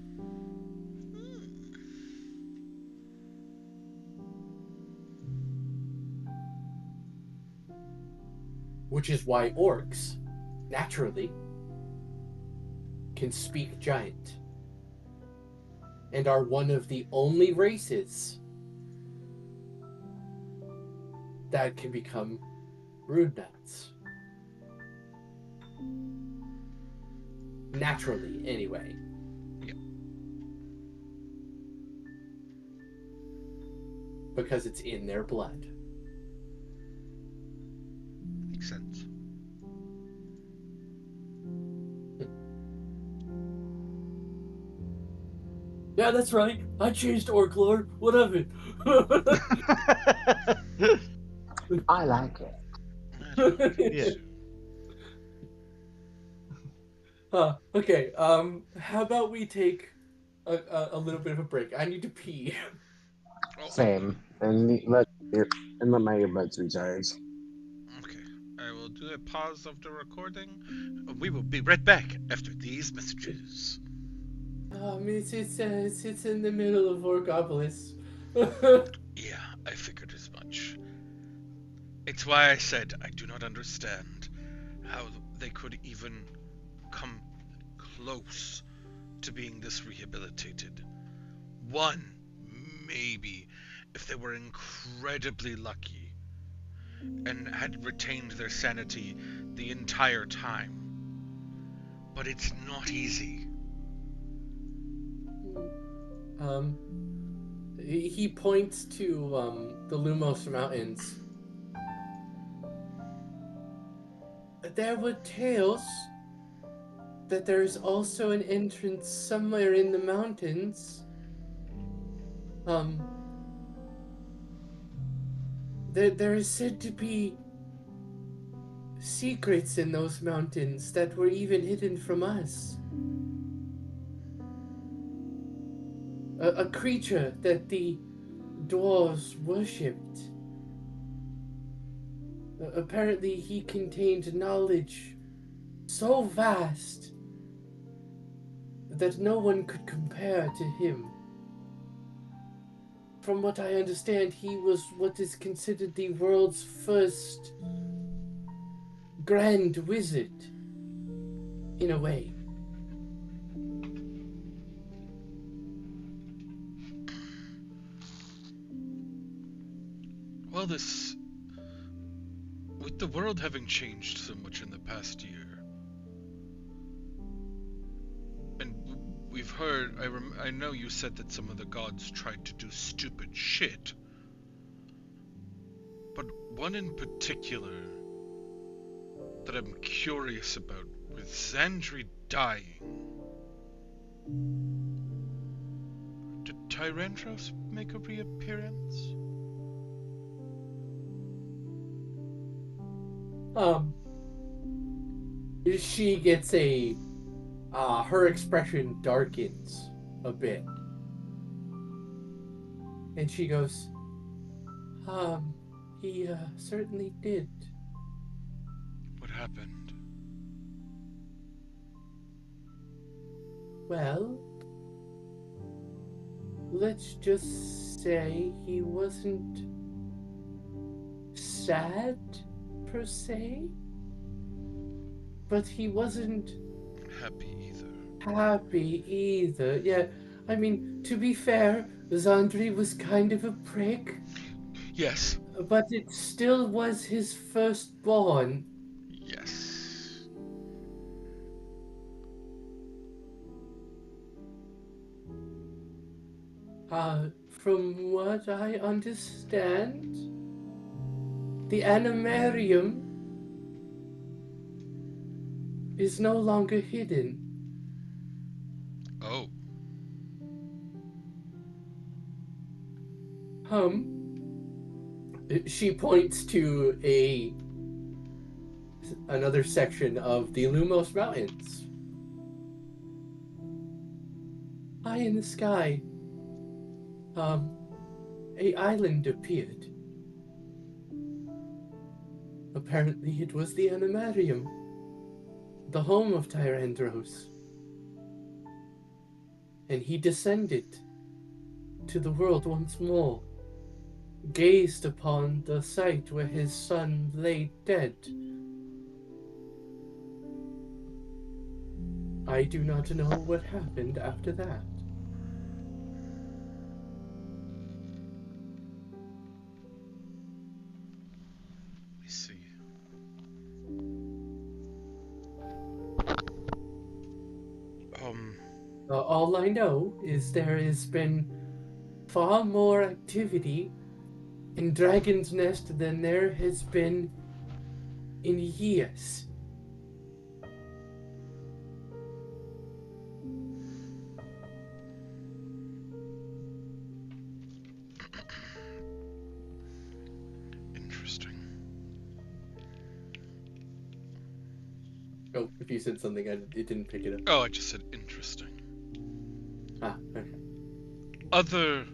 S1: Which is why orcs, naturally, can speak giant. And are one of the only races that can become rude nuts. Naturally, anyway.
S4: Yeah.
S1: Because it's in their blood.
S4: Makes sense.
S1: Yeah, that's right. I changed orc lore. What of it?
S6: I like it.
S3: Yeah.
S1: Okay, how about we take a little bit of a break? I need to pee.
S6: Same. And let my earbuds recharge.
S4: Okay, I will do a pause of the recording. We will be right back after these messages.
S1: It's in the middle of Orgopolis.
S4: Yeah, I figured as much. It's why I said I do not understand how they could even come close to being this rehabilitated. One, maybe, if they were incredibly lucky and had retained their sanity the entire time. But it's not easy.
S1: He points to the Lumos Mountains. There were tales that there's also an entrance somewhere in the mountains. There is said to be secrets in those mountains that were even hidden from us. A creature that the dwarves worshipped. Apparently he contained knowledge so vast that no one could compare to him. From what I understand, he was what is considered the world's first grand wizard, in a way.
S4: Well, with the world having changed so much in the past year, and we've heard, I know you said that some of the gods tried to do stupid shit, but one in particular that I'm curious about, with Xandri dying, did Tyrantros make a reappearance?
S1: She gets her expression darkens a bit. And she goes, he certainly did.
S4: What happened?
S1: Well, let's just say he wasn't sad, per se, but he wasn't happy either. Yeah, I mean, to be fair, Xandri was kind of a prick.
S4: Yes.
S1: But it still was his firstborn.
S4: Yes.
S1: From what I understand, the Animarium is no longer hidden.
S4: Oh.
S1: She points to another section of the Lumos Mountains. High in the sky, a island appeared. Apparently it was the Animarium, the home of Tyrandros. And he descended to the world once more, gazed upon the site where his son lay dead. I do not know what happened after that.
S4: I see.
S1: All I know is there has been far more activity in Dragon's Nest than there has been in years.
S4: Interesting.
S1: Oh, if you said something, it didn't pick it up.
S4: Oh, I just said interesting.
S1: Ah, okay.
S4: Other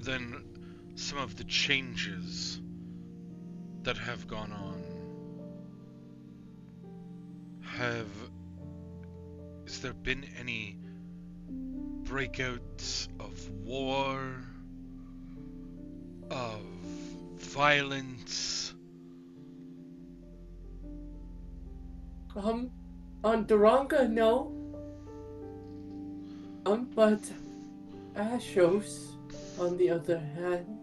S4: than some of the changes that have gone on, has there been any breakouts of war, of violence?
S1: On Duranga, no. But Ashos, on the other hand,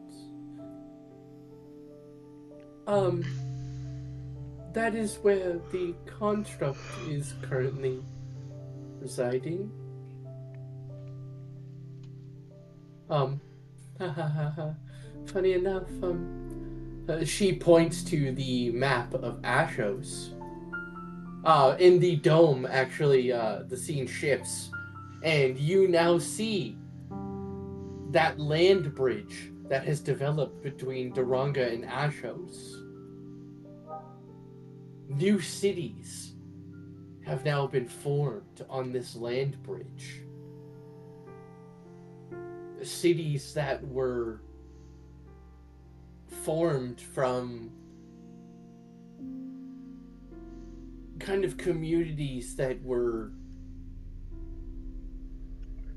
S1: that is where the construct is currently residing. Funny enough, she points to the map of Ashos. In the dome, actually, the scene shifts, and you now see that land bridge that has developed between Duranga and Ashos. New cities have now been formed on this land bridge. Cities that were formed from kind of communities that were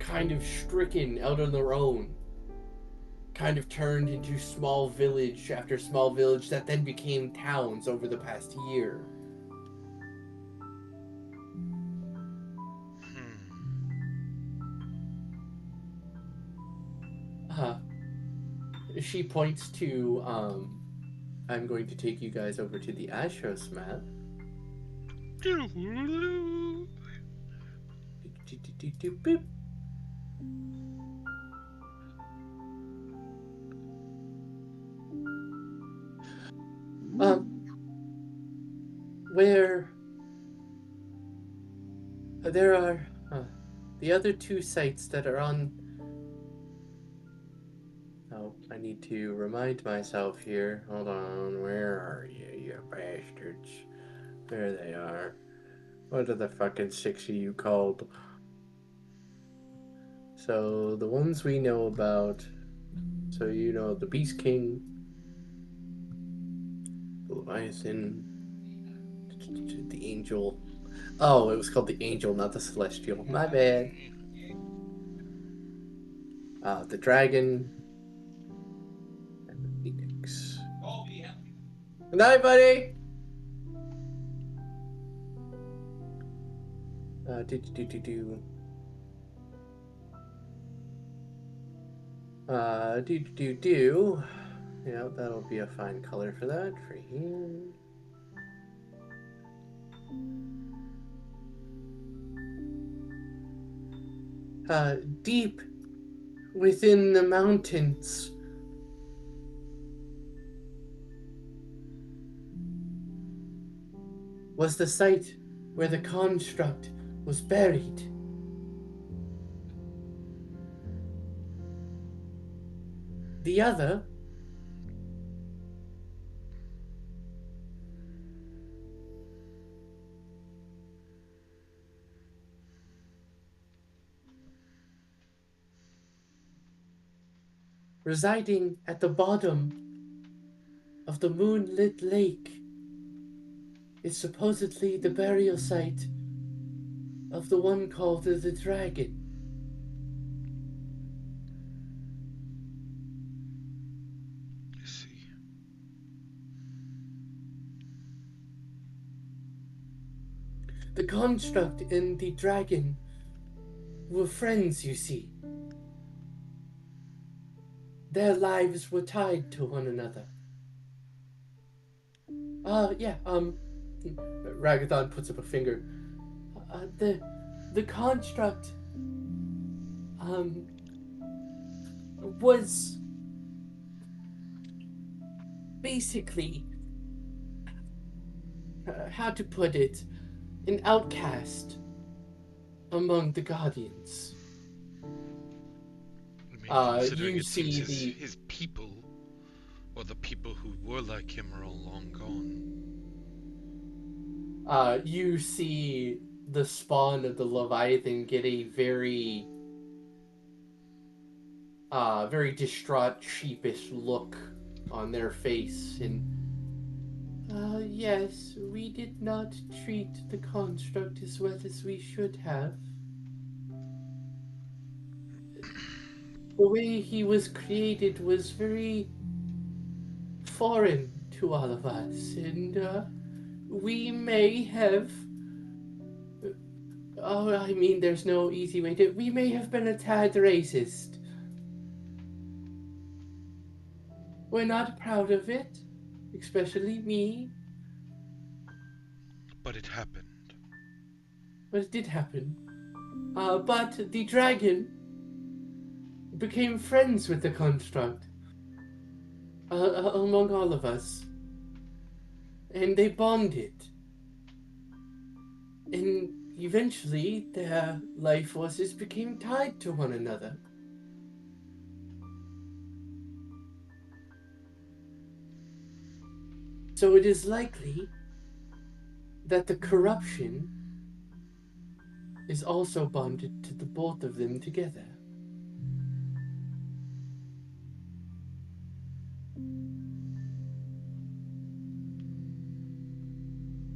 S1: kind of stricken out on their own, kind of turned into small village after small village that then became towns over the past year. She points to, I'm going to take you guys over to the Ashos map. Boop. Where there are the other two sites that are on. Oh, I need to remind myself here. Hold on, where are you, you bastards? There they are. What are the fucking 6 of you called? So, the ones we know about. So, you know, the Beast King, the Leviathan, the Angel. Oh, it was called the Angel, not the Celestial. My bad. The Dragon. And the Phoenix. Good night, buddy! Yeah, that'll be a fine color for that, for him. Deep within the mountains was the site where the construct was buried. The other residing at the bottom of the moonlit lake is supposedly the burial site of the one called the Dragon.
S4: I see.
S1: The construct and the dragon were friends, you see. Their lives were tied to one another. Ragathon puts up a finger. The construct, was basically, how to put it, an outcast among the Guardians.
S4: I mean, considering
S1: you
S4: it seems
S1: see
S4: his people, or the people who were like him, are all long gone.
S1: You see the spawn of the Leviathan get a very distraught, sheepish look on their face, and yes, we did not treat the construct as well as we should have. The way he was created was very foreign to all of us, and we may have... there's no easy way to... We may have been a tad racist. We're not proud of it, especially me.
S4: But it happened.
S1: But it did happen. But the dragon became friends with the construct. Among all of us. And they bonded. And eventually, their life forces became tied to one another. So it is likely that the corruption is also bonded to the both of them together.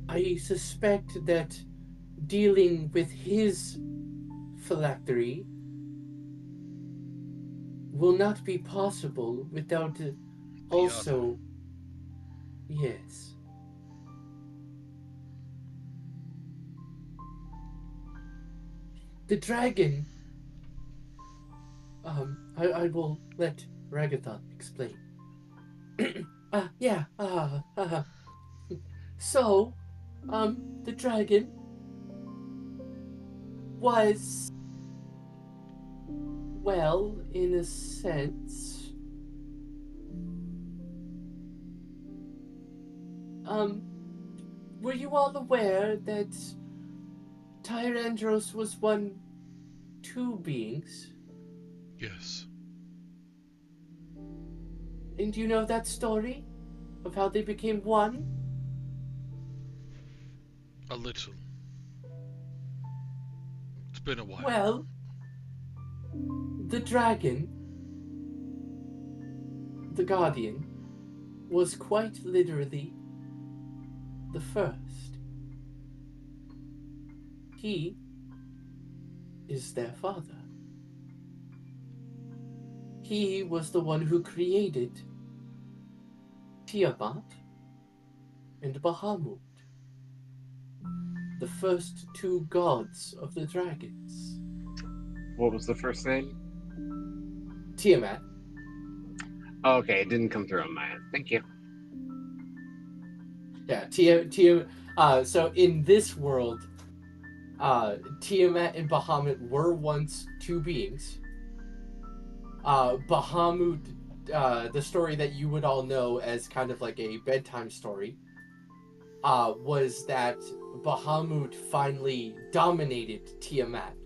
S1: I suspect that dealing with his phylactery will not be possible without also... Yes. The dragon... I will let Ragathon explain. Yeah, So, the dragon was, well, in a sense, were you all aware that Tyrandros was two beings?
S4: Yes.
S1: And do you know that story of how they became one?
S4: A little. It's been a while.
S1: Well, the dragon, the guardian, was quite literally the first. He is their father. He was the one who created Tiamat and Bahamut, the first two gods of the dragons.
S2: What was the first name?
S1: Tiamat.
S2: Oh, okay, it didn't come through on my end. Thank you.
S1: Yeah, so in this world, Tiamat and Bahamut were once two beings. Bahamut, the story that you would all know as kind of like a bedtime story, was that Bahamut finally dominated Tiamat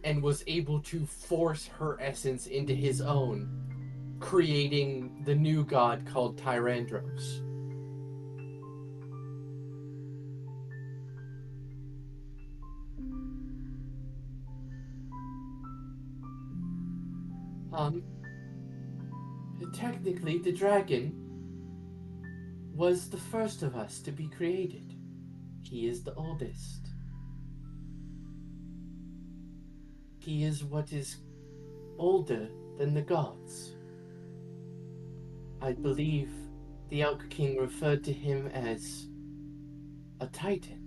S1: and was able to force her essence into his own, creating the new god called Tyrandros. Technically, the dragon was the first of us to be created. He is the oldest. He is what is older than the gods. I believe the Elk King referred to him as a titan.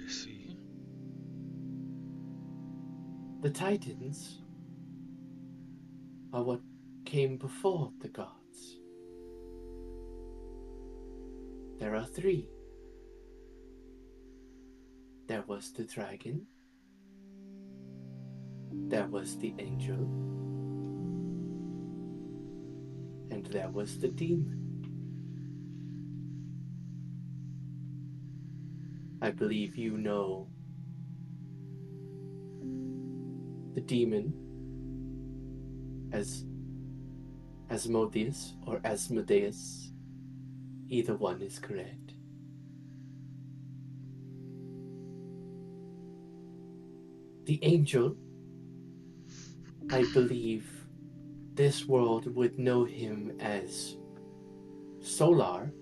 S4: I see.
S1: The titans are what came before the gods. There are three. There was the dragon, there was the angel, and there was the demon. I believe you know the demon as Asmodeus or Asmodeus. Either one is correct. The angel, I believe this world would know him as Solar.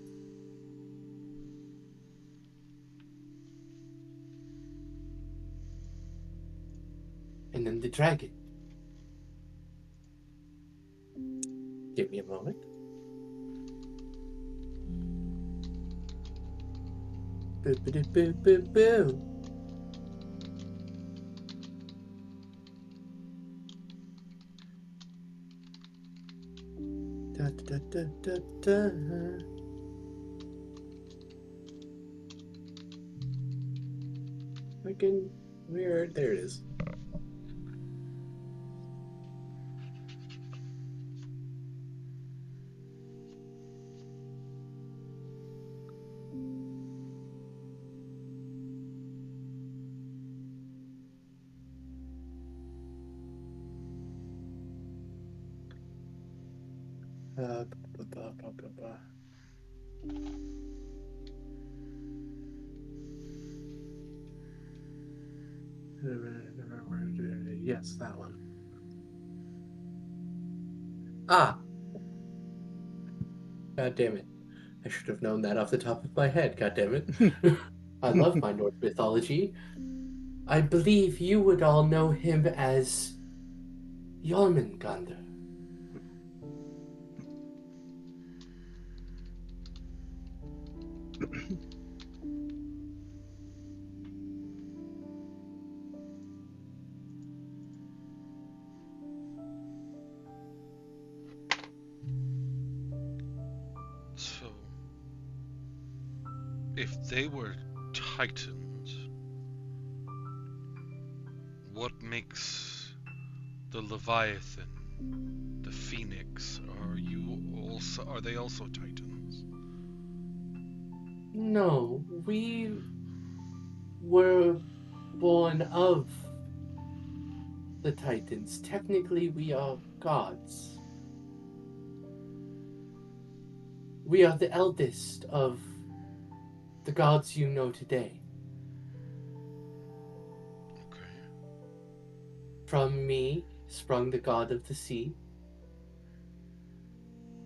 S1: And then the dragon. Give me a moment. Boo, boo, boo, boo, boo. Da, da, da, da, da. Freaking weird. There it is. Uh, bu- bu- bu- bu- bu- Yes, that one. Ah! God damn it. I should have known that off the top of my head, god damn it. I love my Norse mythology. I believe you would all know him as Jormungandr.
S4: So, if they were titans, what makes the Leviathan, the Phoenix? Are they also titans?
S1: No, we were born of the Titans. Technically, we are gods. We are the eldest of the gods you know today.
S4: Okay.
S1: From me sprung the god of the sea,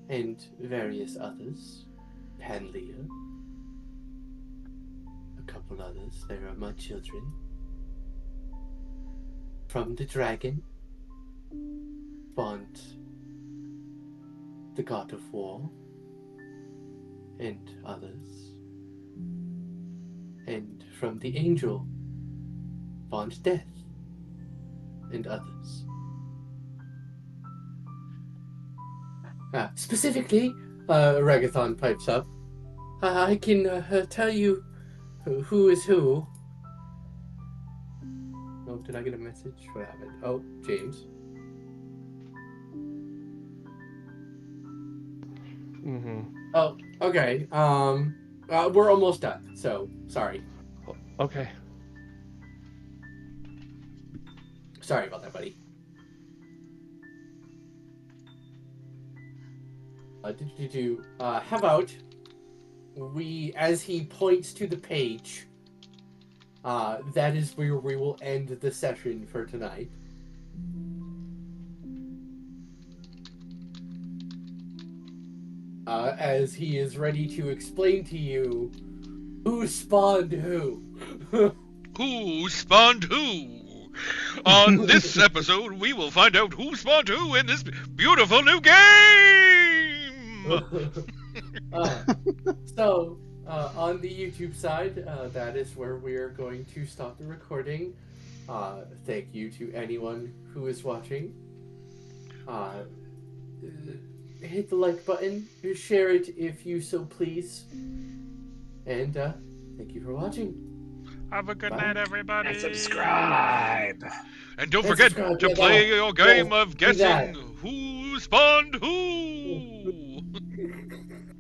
S1: and various others. Panlia. A couple others. They are my children. From the dragon spawned the god of war, and others. And from the angel spawned death, and others. Specifically, Ragathon pipes up. I can tell you who is who. Oh, did I get a message? What happened? Oh, James.
S3: Mm-hmm.
S1: Oh, okay. We're almost done, so sorry.
S3: Okay.
S1: Sorry about that, buddy. How about we, as he points to the page, that is where we will end the session for tonight. As he is ready to explain to you who spawned who.
S4: Who spawned who? On this episode, we will find out who spawned who in this beautiful new game!
S1: So, on the YouTube side, that is where we are going to stop the recording. Thank you to anyone who is watching. Hit the like button, share it if you so please. And thank you for watching.
S4: Have a good
S1: Bye.
S4: night, everybody.
S2: And subscribe.
S4: And don't
S1: And
S4: forget
S1: subscribe,
S4: to
S1: yeah,
S4: play
S1: that.
S4: your game
S1: Yeah,
S4: of
S1: do that.
S4: guessing who spawned who.